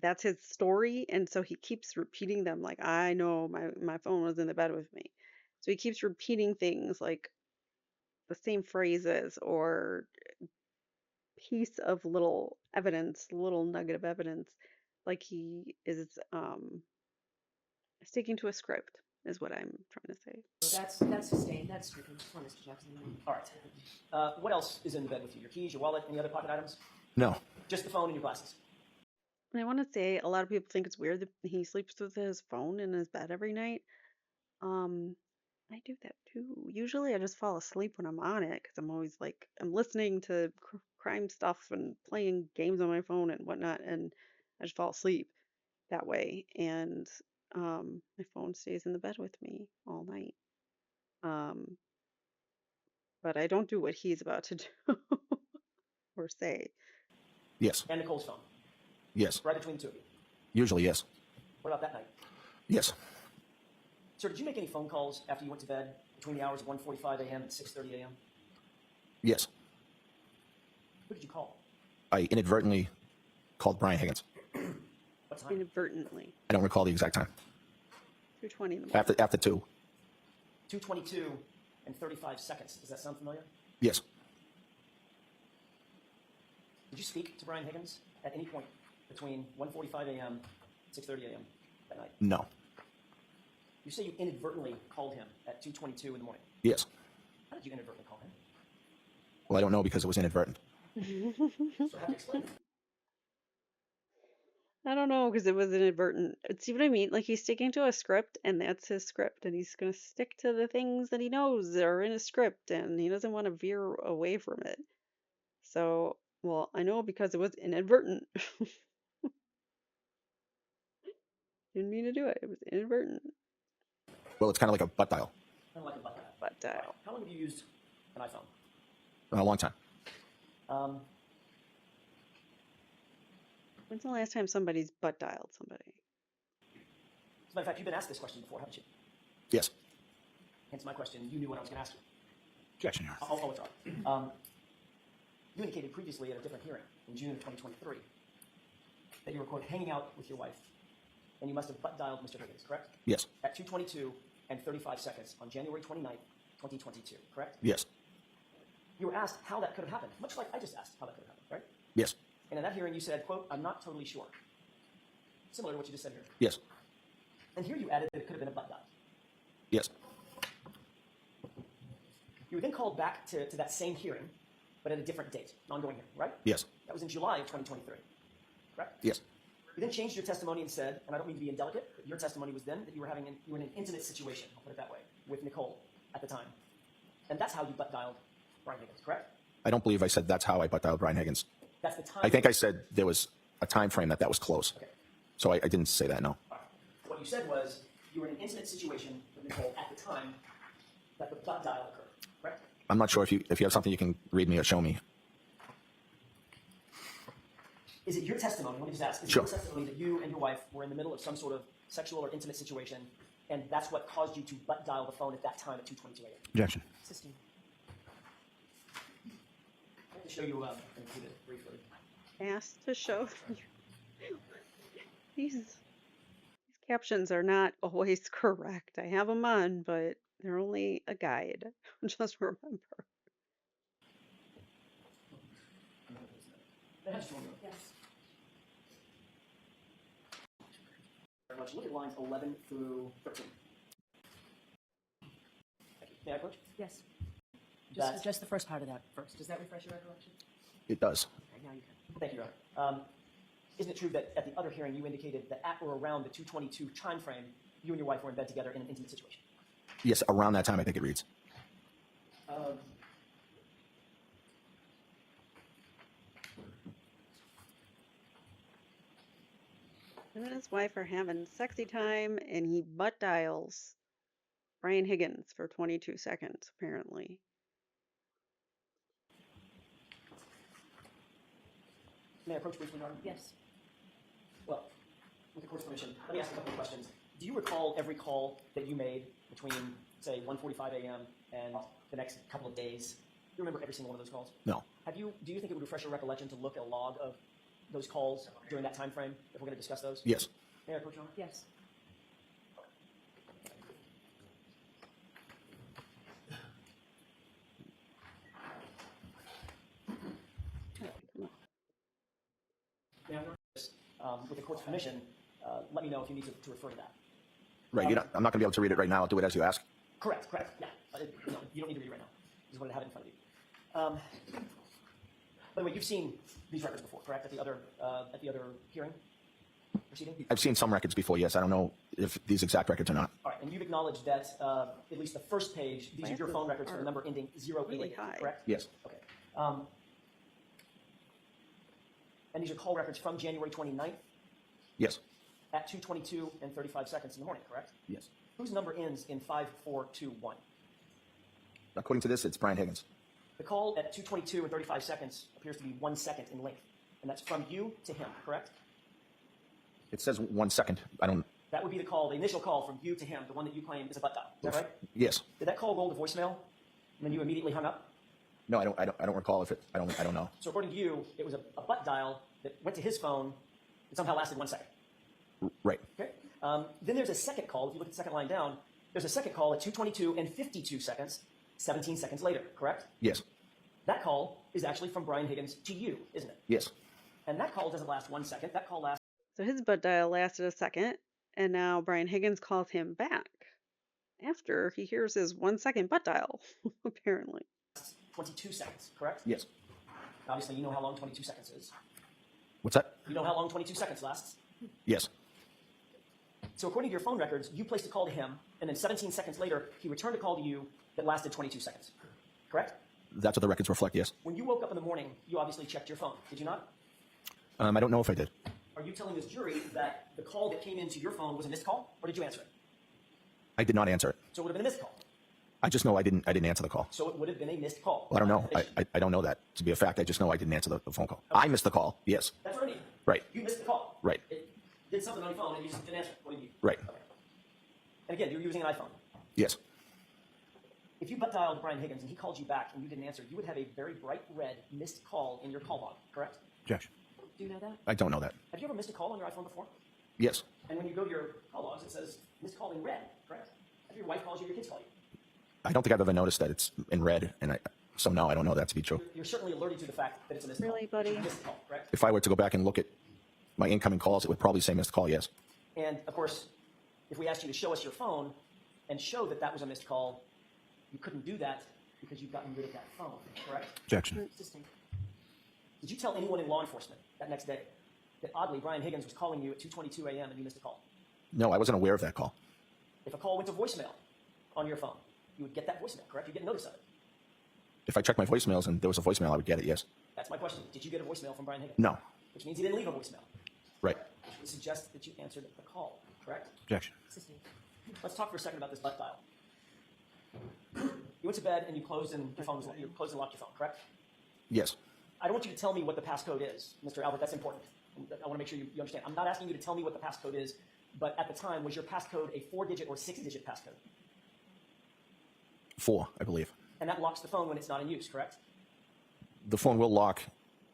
that's his story, and so he keeps repeating them. Like, I know my phone was in the bed with me, so he keeps repeating things like the same phrases or piece of little evidence, little nugget of evidence, like he is sticking to a script, is what I'm trying to say. That's sustained. That's stricken. Come on, Mr. Jackson. All right. What else is in the bed with you? Your keys, your wallet, any other pocket items? No. Just the phone and your glasses. And I want to say a lot of people think it's weird that he sleeps with his phone in his bed every night. I do that too. Usually I just fall asleep when I'm on it because I'm always like, I'm listening to crime stuff and playing games on my phone and whatnot, and I just fall asleep that way. And my phone stays in the bed with me all night. But I don't do what he's about to do or say. Yes. And Nicole's phone. Yes. Right between the 2 of you. Usually, yes. What about that night? Yes. Sir, did you make any phone calls after you went to bed between the hours of 1:45 a.m. and 6:30 a.m.? Yes. Who did you call? I inadvertently called Brian Higgins. What time? Inadvertently. I don't recall the exact time. 2:20 in the morning. After 2. 2:22 and 35 seconds. Does that sound familiar? Yes. Did you speak to Brian Higgins at any point between 1:45 a.m. and 6:30 a.m. that night? No. You say you inadvertently called him at 2:22 in the morning. Yes. How did you inadvertently call him? Well, I don't know because it was inadvertent. So have to explain. I don't know because it was inadvertent. See what I mean? Like he's sticking to a script, and that's his script, and he's gonna stick to the things that he knows are in a script, and he doesn't want to veer away from it. So, well, I know because it was inadvertent. Didn't mean to do it. It was inadvertent. Well, it's kind of like a butt dial. Kind of like a butt dial. But How long have you used an iPhone? A long time. when's the last time somebody's butt dialed somebody? As a matter of fact, you've been asked this question before, haven't you? Yes. Hence my question. You knew what I was going to ask you. Objection, Your Honor. I'll withdraw. You indicated previously at a different hearing in June of 2023 that you were, quote, hanging out with your wife, and you must have butt dialed Mr. Higgins, correct? Yes. At 2:22 and 35 seconds on January 29th, 2022, correct? Yes. You were asked how that could have happened, much like I just asked how that could have happened, right? Yes. And in that hearing, you said, quote, I'm not totally sure. Similar to what you just said here. Yes. And here you added that it could have been a butt dial. Yes. You were then called back to that same hearing but at a different date, an ongoing hearing, right? Yes. That was in July of 2023, correct? Yes. You then changed your testimony and said, and I don't mean to be indelicate, but your testimony was then that you were in an intimate situation, I'll put it that way, with Nicole at the time. And that's how you butt dialed Brian Higgins, correct? I don't believe I said that's how I butt dialed Brian Higgins. That's the time. I think I said there was a time frame that was close. Okay. So I didn't say that, no. All right. What you said was you were in an intimate situation with Nicole at the time that the butt dial occurred, correct? I'm not sure if you have something you can read me or show me. Is it your testimony, let me just ask, is it Sure. your testimony that you and your wife were in the middle of some sort of sexual or intimate situation, and that's what caused you to butt dial the phone at that time at 2:22 a.m.? Objection. Assisting. I have to show you it briefly. Asked to show these captions are not always correct. I have them on, but they're only a guide. Just remember. Yes. Very much. Look at lines 11 through 13. Thank you. May I approach? Yes. That's- Just the first part of that first. Does that refresh your recollection? It does. Okay, now you can. Thank you, Your Honor. Isn't it true that at the other hearing you indicated that at or around the 2:22 time frame, you and your wife were in bed together in an intimate situation? Yes, around that time I think it reads. Him and his wife are having sexy time, and he butt dials Brian Higgins for 22 seconds, apparently. May I approach briefly, Your Honor? Yes. Well, with the court's permission, let me ask a couple of questions. Do you recall every call that you made between, say, 1:45 a.m. and the next couple of days? Do you remember every single one of those calls? No. Do you think it would refresh your recollection to look at a log of those calls during that time frame if we're going to discuss those? Yes. May I approach, Your Honor? Yes. May I, Your Honor? With the court's permission, let me know if you need to refer to that. Right. I'm not going to be able to read it right now. I'll do it as you ask. Correct. Yeah. No, you don't need to read it right now. I just wanted to have it in front of you. By the way, you've seen these records before, correct? At the other hearing proceeding? I've seen some records before, yes. I don't know if these exact records or not. All right, and you've acknowledged that at least the first page, these are your phone records for the number ending 088, really high. correct? Yes. Okay. And these are call records from January 29th Yes. at 2:22 and 35 seconds in the morning, correct? Yes. Whose number ends in 5421? According to this, it's Brian Higgins. The call at 2:22 and 35 seconds appears to be 1 second in length, and that's from you to him, correct? It says 1 second. I don't. That would be the call, the initial call from you to him, the one that you claim is a butt dial. Is that right? Yes. Did that call roll to voicemail, and then you immediately hung up? No, I don't recall if it. I don't know. So according to you, it was a butt dial that went to his phone that somehow lasted 1 second. Right. Okay. Then there's a second call. If you look at the second line down, there's a second call at 2:22 and 52 seconds, 17 seconds later, correct? Yes. That call is actually from Brian Higgins to you, isn't it? Yes. And that call doesn't last 1 second. That call lasts So his butt dial lasted a second, and now Brian Higgins calls him back after he hears his 1 second butt dial, apparently. 22 seconds, correct? Yes. Obviously, you know how long 22 seconds is. What's that? You know how long 22 seconds lasts. Yes. So according to your phone records, you placed a call to him, and then 17 seconds later, he returned a call to you that lasted 22 seconds, correct? That's what the records reflect. Yes. When you woke up in the morning, you obviously checked your phone, did you not? I don't know if I did. Are you telling this jury that the call that came into your phone was a missed call, or did you answer it? I did not answer it. So it would have been a missed call. I just know I didn't answer the call. So it would have been a missed call. Well, I don't know. I don't know that to be a fact. I just know I didn't answer the phone call. I missed the call. Yes. That's what I mean. Right. You missed the call. Right. It did something on your phone and you just didn't answer it. What do you mean? Right. Okay. And again, you're using an iPhone. Yes. If you butt dialed Brian Higgins and he called you back and you didn't answer, you would have a very bright red missed call in your call log, correct? Objection. Do you know that? I don't know that. Have you ever missed a call on your iPhone before? Yes. And when you go to your call logs, it says missed call in red, correct? If your wife calls you, your kids call you. I don't think I've ever noticed that it's in red, and so no, I don't know that to be true. You're certainly alerted to the fact that it's a missed Really, call. buddy? Missed call, correct? If I were to go back and look at my incoming calls, it would probably say missed call. Yes. And of course, if we asked you to show us your phone and show that that was a missed call, you couldn't do that because you've gotten rid of that phone, correct? Objection. Did you tell anyone in law enforcement that next day that oddly Brian Higgins was calling you at 2:22 a.m. and you missed a call? No, I wasn't aware of that call. If a call went to voicemail on your phone, you would get that voicemail, correct? You'd get notice of it. If I checked my voicemails and there was a voicemail, I would get it, yes. That's my question. Did you get a voicemail from Brian Higgins? No. Which means he didn't leave a voicemail. Right. Which would suggest that you answered the call, correct? Objection. Let's talk for a second about this butt dial. You went to bed and you closed and your phone was you closed and locked your phone, correct? Yes. I don't want you to tell me what the passcode is, Mr. Albert. That's important. I want to make sure you understand. I'm not asking you to tell me what the passcode is, but at the time, was your passcode a 4-digit or 6-digit passcode? 4, I believe. And that locks the phone when it's not in use, correct? The phone will lock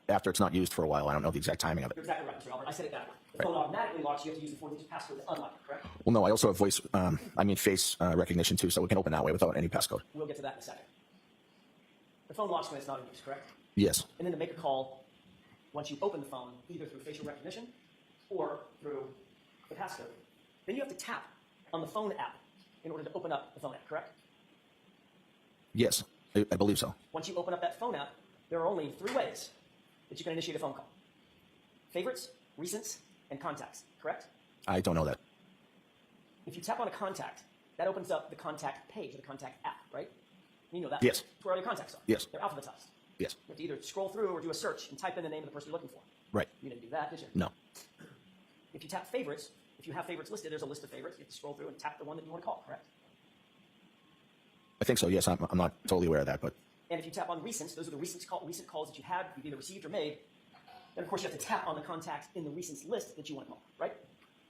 after it's not used for a while. I don't know the exact timing of it. You're exactly right, Mr. Albert. I said it that way. The phone automatically locks. You have to use the 4-digit passcode to unlock it, correct? Well, no, I also have face recognition too, so we can open that way without any passcode. We'll get to that in a second. The phone locks when it's not in use, correct? Yes. And then to make a call, once you open the phone, either through facial recognition or through the passcode, then you have to tap on the phone app in order to open up the phone app, correct? Yes, I believe so. Once you open up that phone app, there are only 3 ways that you can initiate a phone call. Favorites, recents, and contacts, correct? I don't know that. If you tap on a contact, that opens up the contact page or the contact app, right? You know that. Yes. It's where all your contacts are. Yes. They're alphabetized. Yes. You have to either scroll through or do a search and type in the name of the person you're looking for. Right. You didn't do that, did you? No. If you tap favorites, if you have favorites listed, there's a list of favorites. You have to scroll through and tap the one that you want to call, correct? I think so, yes. I'm not totally aware of that, but And if you tap on recents, those are the recent calls that you had, you've either received or made. Then, of course, you have to tap on the contacts in the recents list that you want to call, right?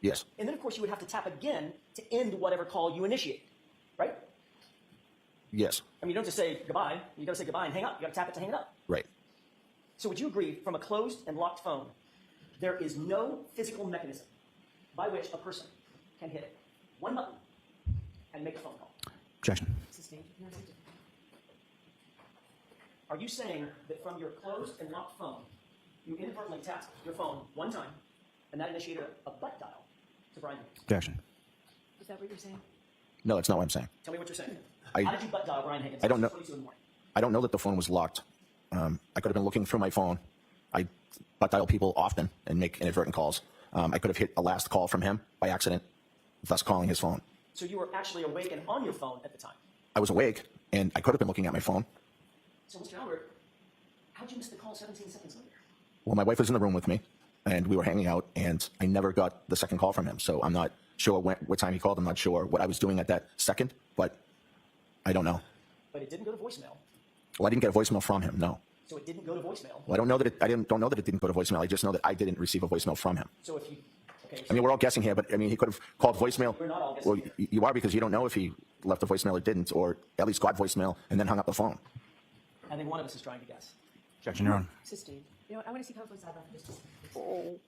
yes. And then, of course, you would have to tap again to end whatever call you initiate, right? Yes. I mean, you don't just say goodbye. You got to say goodbye and hang up. You got to tap it to hang it up. Right. So would you agree, from a closed and locked phone, there is no physical mechanism by which a person can hit one button and make a phone call? Objection. Are you saying that from your closed and locked phone, you inadvertently tapped your phone one time, and that initiated a butt dial to Brian Higgins? Objection. Is that what you're saying? No, that's not what I'm saying. Tell me what you're saying. I- How did you butt dial Brian Higgins? I don't know. 22 in the morning. I don't know that the phone was locked. I could have been looking through my phone. I butt dial people often and make inadvertent calls. I could have hit a last call from him by accident, thus calling his phone. So you were actually awake and on your phone at the time. I was awake, and I could have been looking at my phone. So, Mr. Albert, how'd you miss the call 17 seconds later? Well, my wife was in the room with me, and we were hanging out, and I never got the second call from him. So I'm not sure what time he called. I'm not sure what I was doing at that second, but I don't know. But it didn't go to voicemail. Well, I didn't get a voicemail from him, no. So it didn't go to voicemail. Well, I don't know that don't know that it didn't go to voicemail. I just know that I didn't receive a voicemail from him. So if you, okay. I mean, we're all guessing here, but I mean, he could have called voicemail. We're not all guessing Well, here. you are, because you don't know if he left a voicemail or didn't, or at least got voicemail and then hung up the phone. I think one of us is trying to guess. Objection, Your Honor. Sustained. You know what? I want to see Counselor Sideline for just a second. Oh,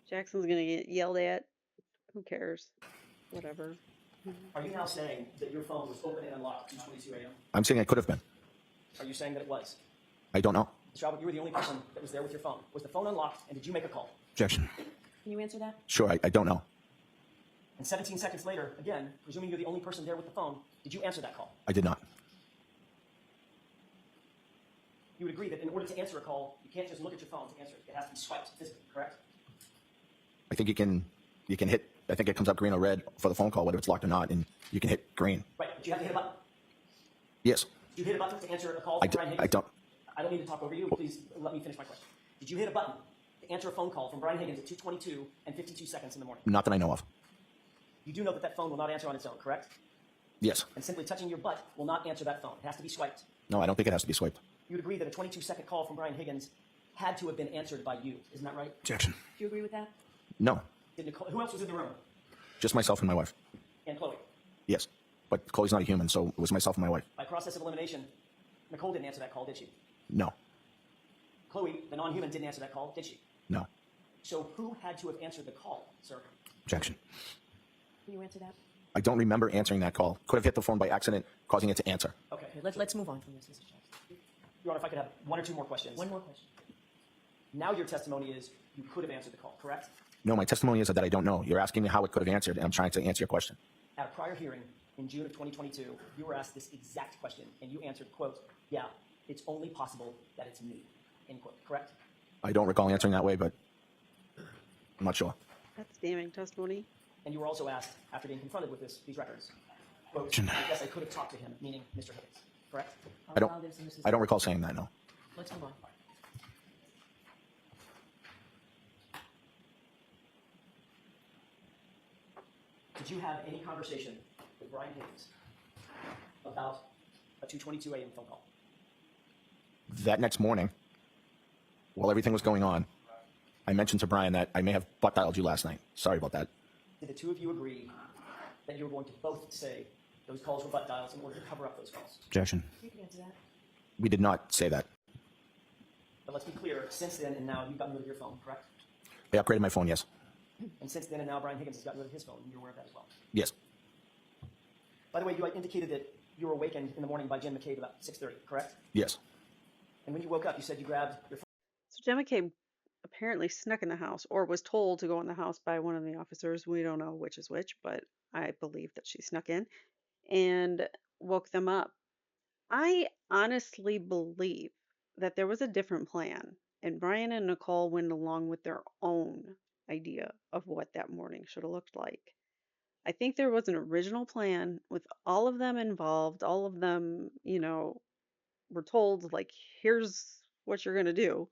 Jackson's gonna get yelled at. Who cares? Whatever. Are you now saying that your phone was open and unlocked at 2:22 a.m.? I'm saying I could have been. Are you saying that it was? I don't know. Mr. Albert, you were the only person that was there with your phone. Was the phone unlocked, and did you make a call? Objection. Can you answer that? Sure, I don't know. And 17 seconds later, again, presuming you're the only person there with the phone, did you answer that call? I did not. You would agree that in order to answer a call, you can't just look at your phone to answer it. It has to be swiped physically, correct? I think you can hit. I think it comes up green or red for the phone call, whether it's locked or not, and you can hit green. Right, but you have to hit a button. Yes. Did you hit a button to answer a call I from Brian Higgins? I don't. I don't need to talk over you. Please let me finish my question. Did you hit a button to answer a phone call from Brian Higgins at 2:22 and 52 seconds in the morning? Not that I know of. You do know that that phone will not answer on its own, correct? Yes. And simply touching your butt will not answer that phone. It has to be swiped. No, I don't think it has to be swiped. You would agree that a 22-second call from Brian Higgins had to have been answered by you. Isn't that right? Objection. Do you agree with that? No, Did Nicole, who else was in the room? just myself and my wife. And Chloe. Yes, but Chloe's not a human, so it was myself and my wife. By process of elimination, Nicole didn't answer that call, did she? No, Chloe, the non-human, didn't answer that call, did she? no. So who had to have answered the call, sir? Objection. Can you answer that? I don't remember answering that call. Could have hit the phone by accident, causing it to answer. Okay. Okay, let's move on from this, Mr. Jackson. Your Honor, if I could have one or two more questions. One more question. Now your testimony is you could have answered the call, correct? No, my testimony is that I don't know. You're asking me how it could have answered, and I'm trying to answer your question. At a prior hearing, in June of 2022, you were asked this exact question, and you answered, quote, yeah, it's only possible that it's me, end quote, correct? I don't recall answering that way, but I'm not sure. That's damning testimony. And you were also asked, after being confronted with these records, quote, Objection. I guess I could have talked to him, meaning Mr. Higgins, correct? I don't recall saying that, no. Let's move on. Did you have any conversation with Brian Higgins about a 2:22 a.m. phone call? That next morning, while everything was going on, I mentioned to Brian that I may have butt dialed you last night. Sorry about that. Did the two of you agree that you were going to both say those calls were butt dials in order to cover up those calls? Objection. You can answer that. We did not say that. But let's be clear, since then and now, you've gotten rid of your phone, correct? I upgraded my phone, yes. And since then and now, Brian Higgins has gotten rid of his phone, and you're aware of that as well. Yes. By the way, you indicated that you were awakened in the morning by Jen McCabe about 6:30, correct? Yes. And when you woke up, you said you grabbed your phone. So Gemma came apparently snuck in the house or was told to go in the house by one of the officers. We don't know which is which, but I believe that she snuck in and woke them up. I honestly believe that there was a different plan, and Brian and Nicole went along with their own idea of what that morning should have looked like. I think there was an original plan with all of them involved, all of them, were told, like, here's what you're going to do.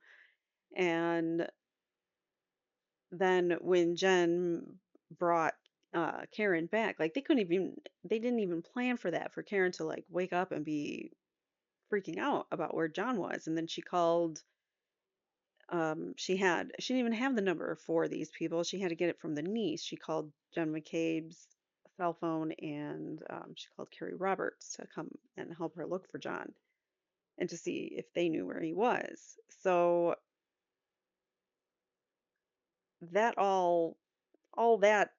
And then when Jen brought Karen back, like, they didn't even plan for that, for Karen to, like, wake up and be freaking out about where John was. And then she called, she didn't even have the number for these people. She had to get it from the niece. She called Jen McCabe's cell phone, and she called Carrie Roberts to come and help her look for John and to see if they knew where he was. So that all that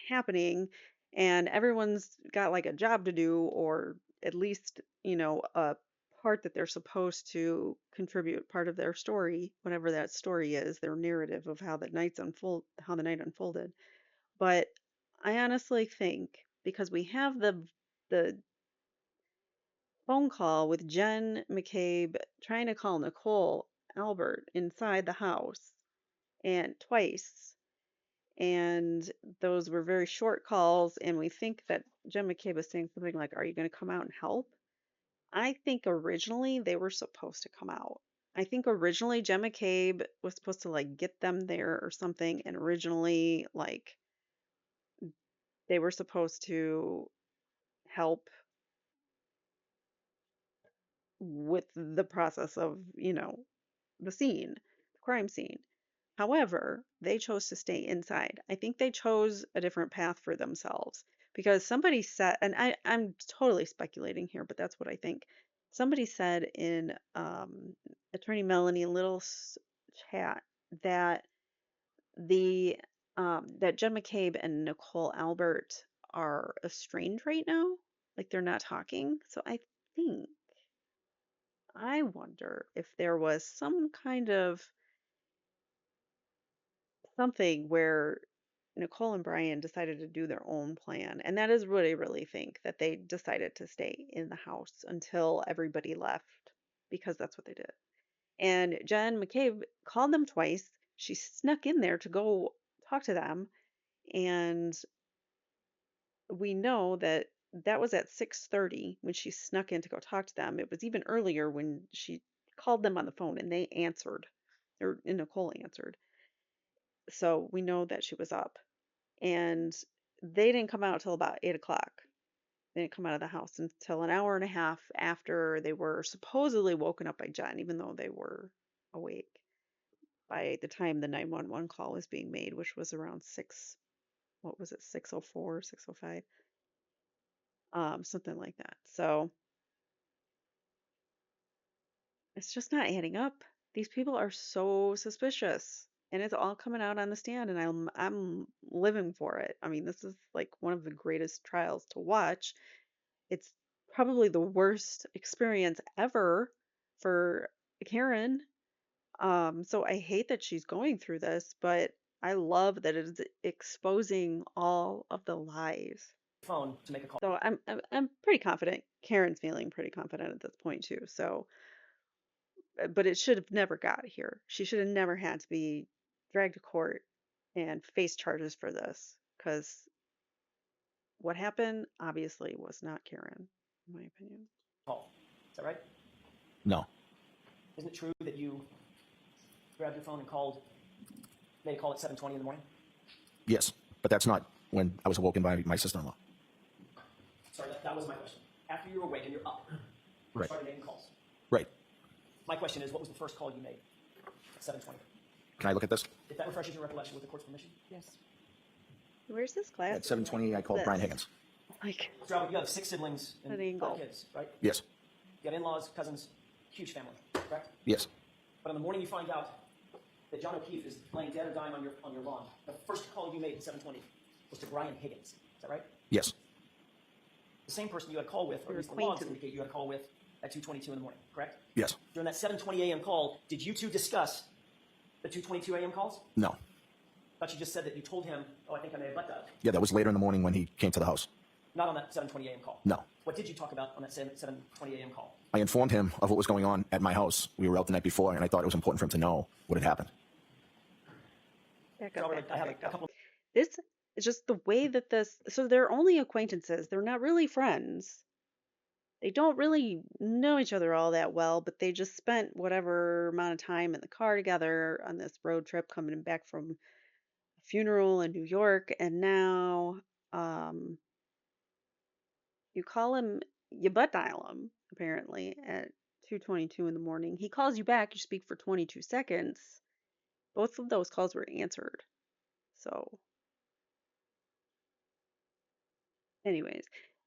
happening, and everyone's got like a job to do, or at least, a part that they're supposed to contribute, part of their story, whatever that story is, their narrative of how the night unfolded. But I honestly think, because we have the phone call with Jen McCabe trying to call Nicole Albert inside the house, and twice, and those were very short calls, and we think that Jen McCabe was saying something like, are you going to come out and help? I think originally they were supposed to come out. I think originally Jen McCabe was supposed to, like, get them there or something, and originally, like, they were supposed to help with the process of, the scene, the crime scene. However, they chose to stay inside. I think they chose a different path for themselves, because somebody said, and I'm totally speculating here, but that's what I think. Somebody said in Attorney Melanie Little's chat that that Jen McCabe and Nicole Albert are estranged right now, like they're not talking. So I wonder if there was some kind of something where Nicole and Brian decided to do their own plan. And that is what I really think, that they decided to stay in the house until everybody left, because that's what they did. And Jen McCabe called them twice. She snuck in there to go talk to them. And we know that that was at 6:30 when she snuck in to go talk to them. It was even earlier when she called them on the phone and they answered, and Nicole answered. So we know that she was up. And they didn't come out till about 8 o'clock. They didn't come out of the house until an hour and a half after they were supposedly woken up by Jen, even though they were awake by the time the 911 call was being made, which was around 6, what was it, 6:04, 6:05, something like that. So it's just not adding up. These people are so suspicious, and it's all coming out on the stand, and I'm living for it. I mean, this is like one of the greatest trials to watch. It's probably the worst experience ever for Karen. So I hate that she's going through this, but I love that it is exposing all of the lies. phone to make a call. So I'm pretty confident. Karen's feeling pretty confident at this point too. So, but it should have never got here. She should have never had to be dragged to court and face charges for this, because what happened obviously was not Karen, in my opinion. Call. Is that right? No. Isn't it true that you grabbed your phone and called, made a call at 7:20 in the morning? Yes, but that's not when I was awoken by my sister-in-law. Sorry, that was my question. After you were awake and you're up, you Right. started making calls. Right. My question is, what was the first call you made at 7:20? Can I look at this? If that refreshes your recollection with the court's permission. Yes. Where's this class? At 7:20, I called This. Brian Higgins. Like, Mr. Albert, you have 6 siblings and That angle. 5 kids, right? Yes. You have in-laws, cousins, huge family, correct? Yes. But on the morning you find out that John O'Keefe is laying dead or dying on your lawn, the first call you made at 7:20 was to Brian Higgins. Is that right? Yes. The same person you had a call with, or at least the logs indicate you had a call with at 2:22 in the morning, correct? Yes. During that 7:20 a.m. call, did you two discuss the 2:22 a.m. calls? No. I thought you just said that you told him, oh, I think I may have butt dialed. Yeah, that was later in the morning when he came to the house. Not on that 7:20 a.m. call. No. What did you talk about on that 7:20 a.m. call? I informed him of what was going on at my house. We were out the night before, and I thought it was important for him to know what had happened. back Mr. up, Albert, back I up, have back a up. couple. This is just the way that this. So they're only acquaintances. They're not really friends. They don't really know each other all that well, but they just spent whatever amount of time in the car together on this road trip coming back from a funeral in New York, and now you call him, you butt dial him apparently at 2:22 in the morning. He calls you back, you speak for 22 seconds. Both of those calls were answered. So, anyways,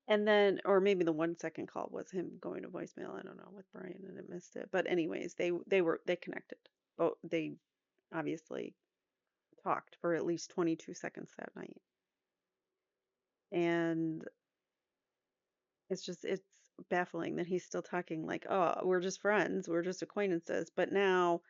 and then, or maybe the 1 second call was him going to voicemail. I don't know, with Brian, and I missed it. But anyways, they connected. Both they obviously talked for at least 22 seconds that night, and it's baffling that he's still talking like, oh, we're just friends, we're just acquaintances. But now,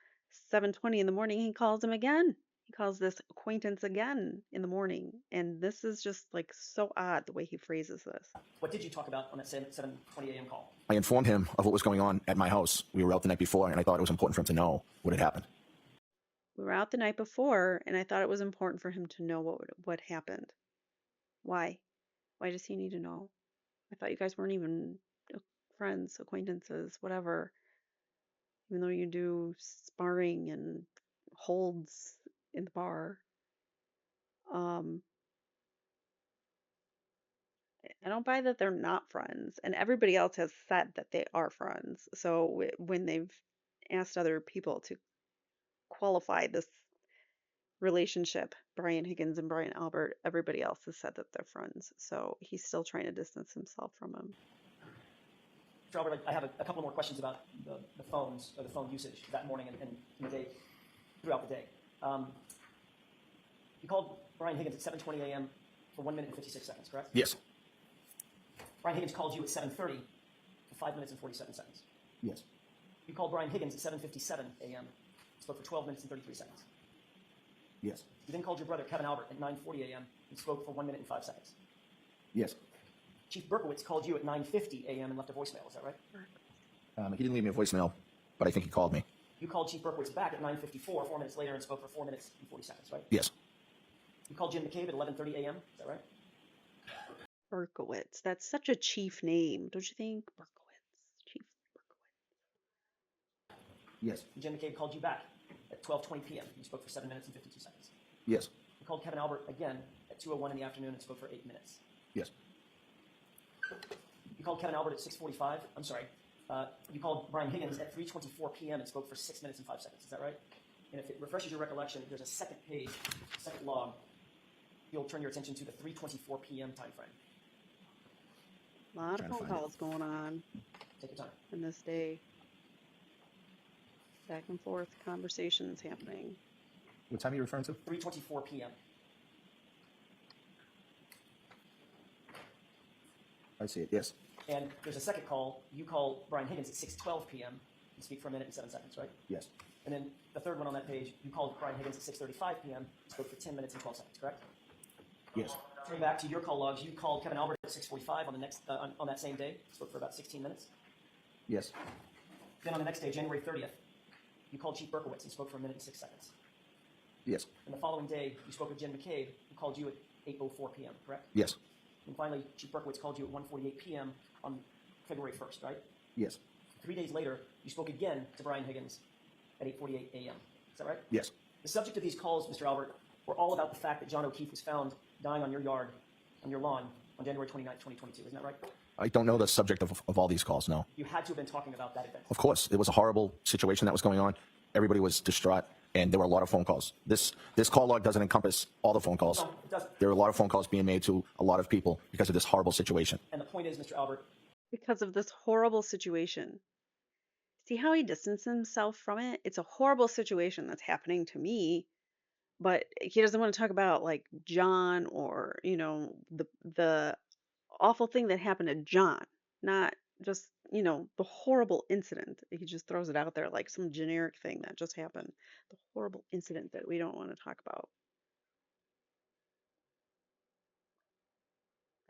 7:20 in the morning, he calls him again. He calls this acquaintance again in the morning, and this is just like so odd the way he phrases this. What did you talk about on that 7:20 a.m. call? I informed him of what was going on at my house. We were out the night before, and I thought it was important for him to know what had happened. We were out the night before, and I thought it was important for him to know what happened. Why? Why does he need to know? I thought you guys weren't even friends, acquaintances, whatever. Even though you do sparring and holds in the bar. I don't buy that they're not friends, and everybody else has said that they are friends. So when they've asked other people to qualify this relationship, Brian Higgins and Brian Albert, everybody else has said that they're friends. So he's still trying to distance himself from him. Mr. Albert, I have a couple more questions about the phones, or the phone usage that morning and in the day, throughout the day. You called Brian Higgins at 7:20 a.m. for 1 minute and 56 seconds, correct? Yes. Brian Higgins called you at 7:30 for 5 minutes and 47 seconds. Yes. You called Brian Higgins at 7:57 a.m. spoke for 12 minutes and 33 seconds. Yes. You then called your brother, Kevin Albert, at 9:40 a.m. and spoke for 1 minute and 5 seconds. Yes. Chief Berkowitz called you at 9:50 a.m. and left a voicemail. Is that right? He didn't leave me a voicemail, but I think he called me. You called Chief Berkowitz back at 9:54, 4 minutes later, and spoke for 4 minutes and 40 seconds, right? Yes. You called Jim McCabe at 11:30 a.m. Is that right? Berkowitz. That's such a chief name, don't you think? Berkowitz. Chief Berkowitz. Yes. Jim McCabe called you back at 12:20 p.m. You spoke for 7 minutes and 52 seconds. Yes. You called Kevin Albert again at 2:01 in the afternoon and spoke for 8 minutes. Yes. You called Kevin Albert at 6:45. I'm sorry. You called Brian Higgins at 3:24 p.m. and spoke for 6 minutes and 5 seconds. Is that right? And if it refreshes your recollection, there's a second page, second log. You'll turn your attention to the 3:24 p.m. time frame. A lot of Trying to phone find it. calls going on Take your time. in this day. Back and forth conversations happening. What time are you referring to? 3:24 p.m. I see it. Yes. And there's a second call. You call Brian Higgins at 6:12 p.m. and speak for 1 minute and 7 seconds, right? Yes. And then the third one on that page, you called Brian Higgins at 6:35 p.m. spoke for 10 minutes and 12 seconds, correct? Yes. Turning back to your call logs, you called Kevin Albert at 6:45 on the next on that same day. Spoke for about 16 minutes. Yes. Then on the next day, January 30th, you called Chief Berkowitz and spoke for 1 minute and 6 seconds. Yes. And the following day, you spoke with Jen McCabe, who called you at 8:04 p.m., correct? Yes. And finally, Chief Berkowitz called you at 1:48 p.m. on February 1st, right? Yes. 3 days later, you spoke again to Brian Higgins at 8:48 a.m. Is that right? Yes. The subject of these calls, Mr. Albert, were all about the fact that John O'Keefe was found dying on your yard, on your lawn, on January 29th, 2022. Isn't that right? I don't know the subject of all these calls, no. You had to have been talking about that event. Of course, it was a horrible situation that was going on. Everybody was distraught, and there were a lot of phone calls. This call log doesn't encompass all the phone calls. No, it doesn't. There are a lot of phone calls being made to a lot of people because of this horrible situation. And the point is, Mr. Albert, Because of this horrible situation. See how he distanced himself from it? It's a horrible situation that's happening to me, but he doesn't want to talk about like John or, the awful thing that happened to John, not just, the horrible incident. He just throws it out there like some generic thing that just happened. The horrible incident that we don't want to talk about.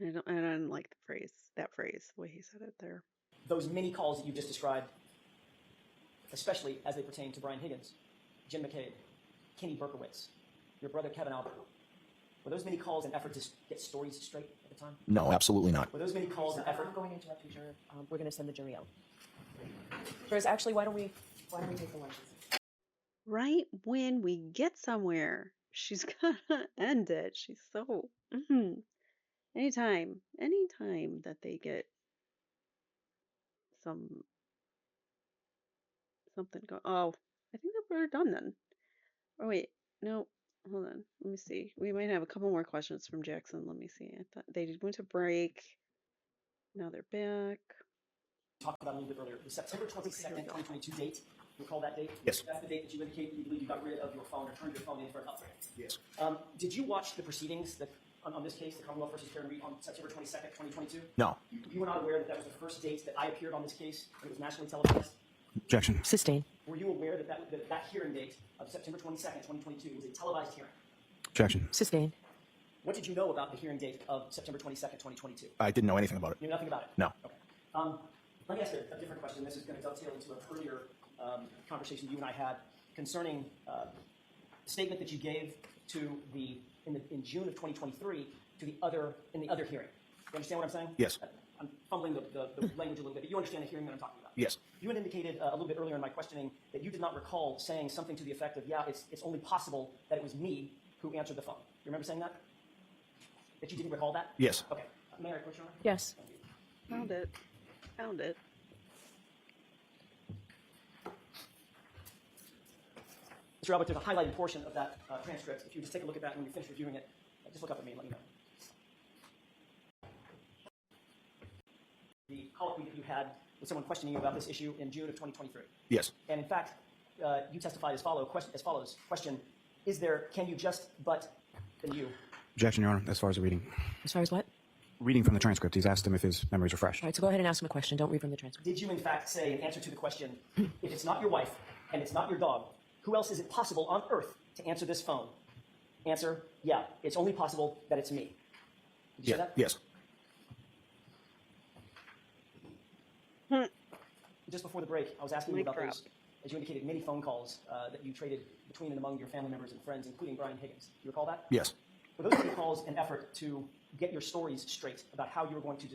I don't like that phrase, the way he said it there. those many calls that you just described, especially as they pertain to Brian Higgins, Jim McCabe, Kenny Berkowitz, your brother Kevin Albert, were those many calls an effort to get stories straight at the time? No, absolutely not. Were those many calls an effort? I'm going to interrupt you, Juror. We're going to send the jury out. Jurors, actually, why don't we take the lunches? Right when we get somewhere, she's gonna end it. She's so anytime that they get something go. Oh, I think that we're done then. Oh wait, no, hold on. Let me see. We might have a couple more questions from Jackson. Let me see. I thought they went to break. Now they're back. Talked about a little bit earlier, the September 22nd, 2022 date. Recall that date? Yes. That's the date that you indicate you believe you got rid of your phone or turned your phone in for an upgrade. Yes. Did you watch the proceedings on this case, the Commonwealth versus Karen Reed, on September 22nd, 2022? No. You were not aware that that was the first date that I appeared on this case and it was nationally televised? Objection. Sustain. Were you aware that hearing date of September 22nd, 2022 was a televised hearing? Objection. Sustain. What did you know about the hearing date of September 22nd, 2022? I didn't know anything about it. You knew nothing about it? No. Okay. Let me ask a different question. This is going to dovetail into an earlier conversation you and I had concerning the statement that you gave to in June of 2023 in the other hearing. You understand what I'm saying? Yes. I'm fumbling the language a little bit, but you understand the hearing that I'm talking about. Yes. You had indicated a little bit earlier in my questioning that you did not recall saying something to the effect of, yeah, it's only possible that it was me who answered the phone. You remember saying that? That you didn't recall that? Yes. Okay. May I approach your honor? Yes. Found it. Found it. Mr. Albert, there's a highlighted portion of that transcript. If you just take a look at that when you finish reviewing it, just look up at me and let me know. The colloquy that you had with someone questioning you about this issue in June of 2023. Yes. And in fact, you testified as follows. Question, can you just but, then you? Objection, Your Honor, as far as the reading. As far as what? Reading from the transcript, he's asked him if his memories are fresh. All right, so go ahead and ask him a question. Don't read from the transcript. Did you in fact say in answer to the question, if it's not your wife and it's not your dog, who else is it possible on earth to answer this phone? Answer, yeah, it's only possible that it's me. Did you say that? Yes. Just before the break, I was asking you Mic about drop. those, as you indicated, many phone calls that you traded between and among your family members and friends, including Brian Higgins. Do you recall that? Yes. Were those many calls an effort to get your stories straight about how you were going to,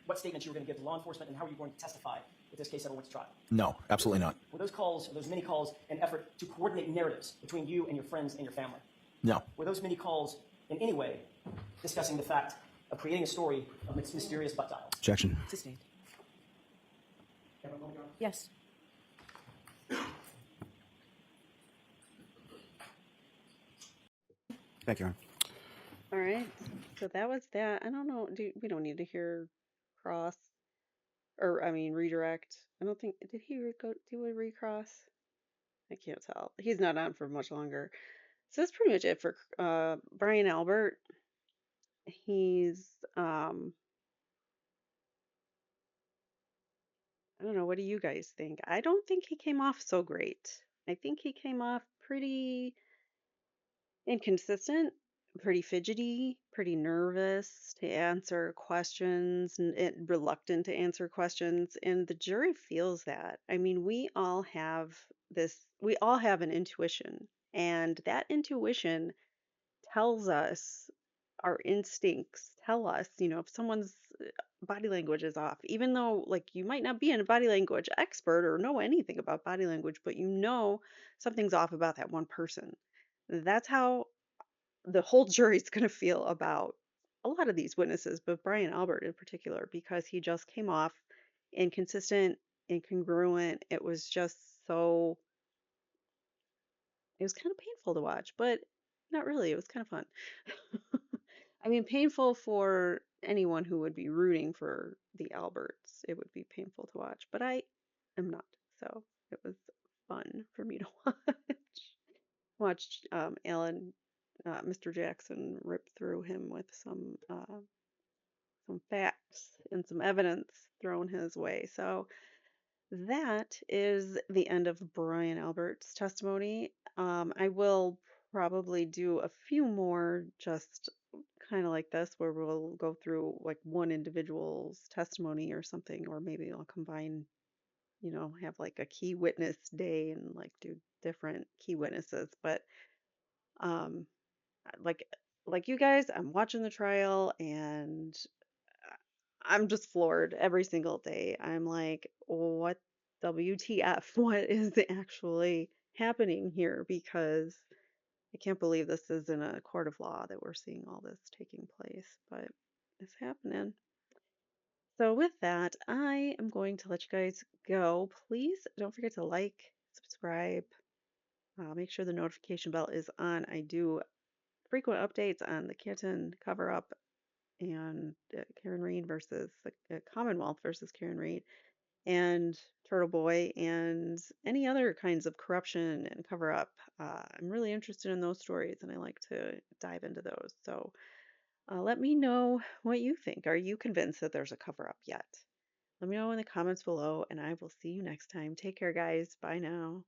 what statements you were going to give to law enforcement and how you were going to testify if this case ever went to trial? No, absolutely not. Were those calls, those many calls, an effort to coordinate narratives between you and your friends and your family? No. Were those many calls in any way discussing the fact of creating a story of mysterious butt dials? Objection. Sustained. Everyone hold your arm? Yes. Thank you, Your Honor. All right. So that was that. I don't know. We don't need to hear cross redirect. I don't think, did he go do a recross? I can't tell. He's not on for much longer. So that's pretty much it for Brian Albert. He's I don't know, what do you guys think? I don't think he came off so great. I think he came off pretty inconsistent pretty fidgety, pretty nervous to answer questions, and reluctant to answer questions. And the jury feels that. I mean, we all have an intuition, and that intuition tells us, our instincts tell us, if someone's body language is off, even though like you might not be a body language expert or know anything about body language, but something's off about that one person. That's how the whole jury's going to feel about a lot of these witnesses, but Brian Albert in particular, because he just came off inconsistent, incongruent. It was kind of painful to watch, but not really. It was kind of fun. I mean, painful for anyone who would be rooting for the Alberts. It would be painful to watch, but I am not. So it was fun for me to watch Alan, Mr. Jackson, rip through him with some facts and some evidence thrown his way. So that is the end of Brian Albert's testimony. I will probably do a few more just kind of like this, where we'll go through like one individual's testimony or something, or maybe I'll combine, have like a key witness day and like do different key witnesses. But um, like you guys, I'm watching the trial and I'm just floored every single day. I'm like, what WTF? What is actually happening here? Because I can't believe this is in a court of law that we're seeing all this taking place, but it's happening. So with that, I am going to let you guys go. Please don't forget to like, subscribe, make sure the notification bell is on. I do frequent updates on the Canton Cover-Up and Karen Reed versus the Commonwealth versus Karen Reed and Turtle Boy and any other kinds of corruption and cover-up. I'm really interested in those stories and I like to dive into those. So let me know what you think. Are you convinced that there's a cover-up yet? Let me know in the comments below and I will see you next time. Take care, guys. Bye now.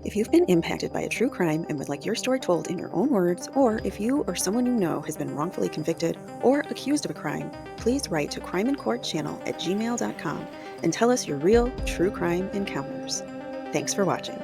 If you've been impacted by a true crime and would like your story told in your own words, or if you or someone you know has been wrongfully convicted or accused of a crime, please write to crimeincourtchannel@gmail.com and tell us your real true crime encounters. Thanks for watching.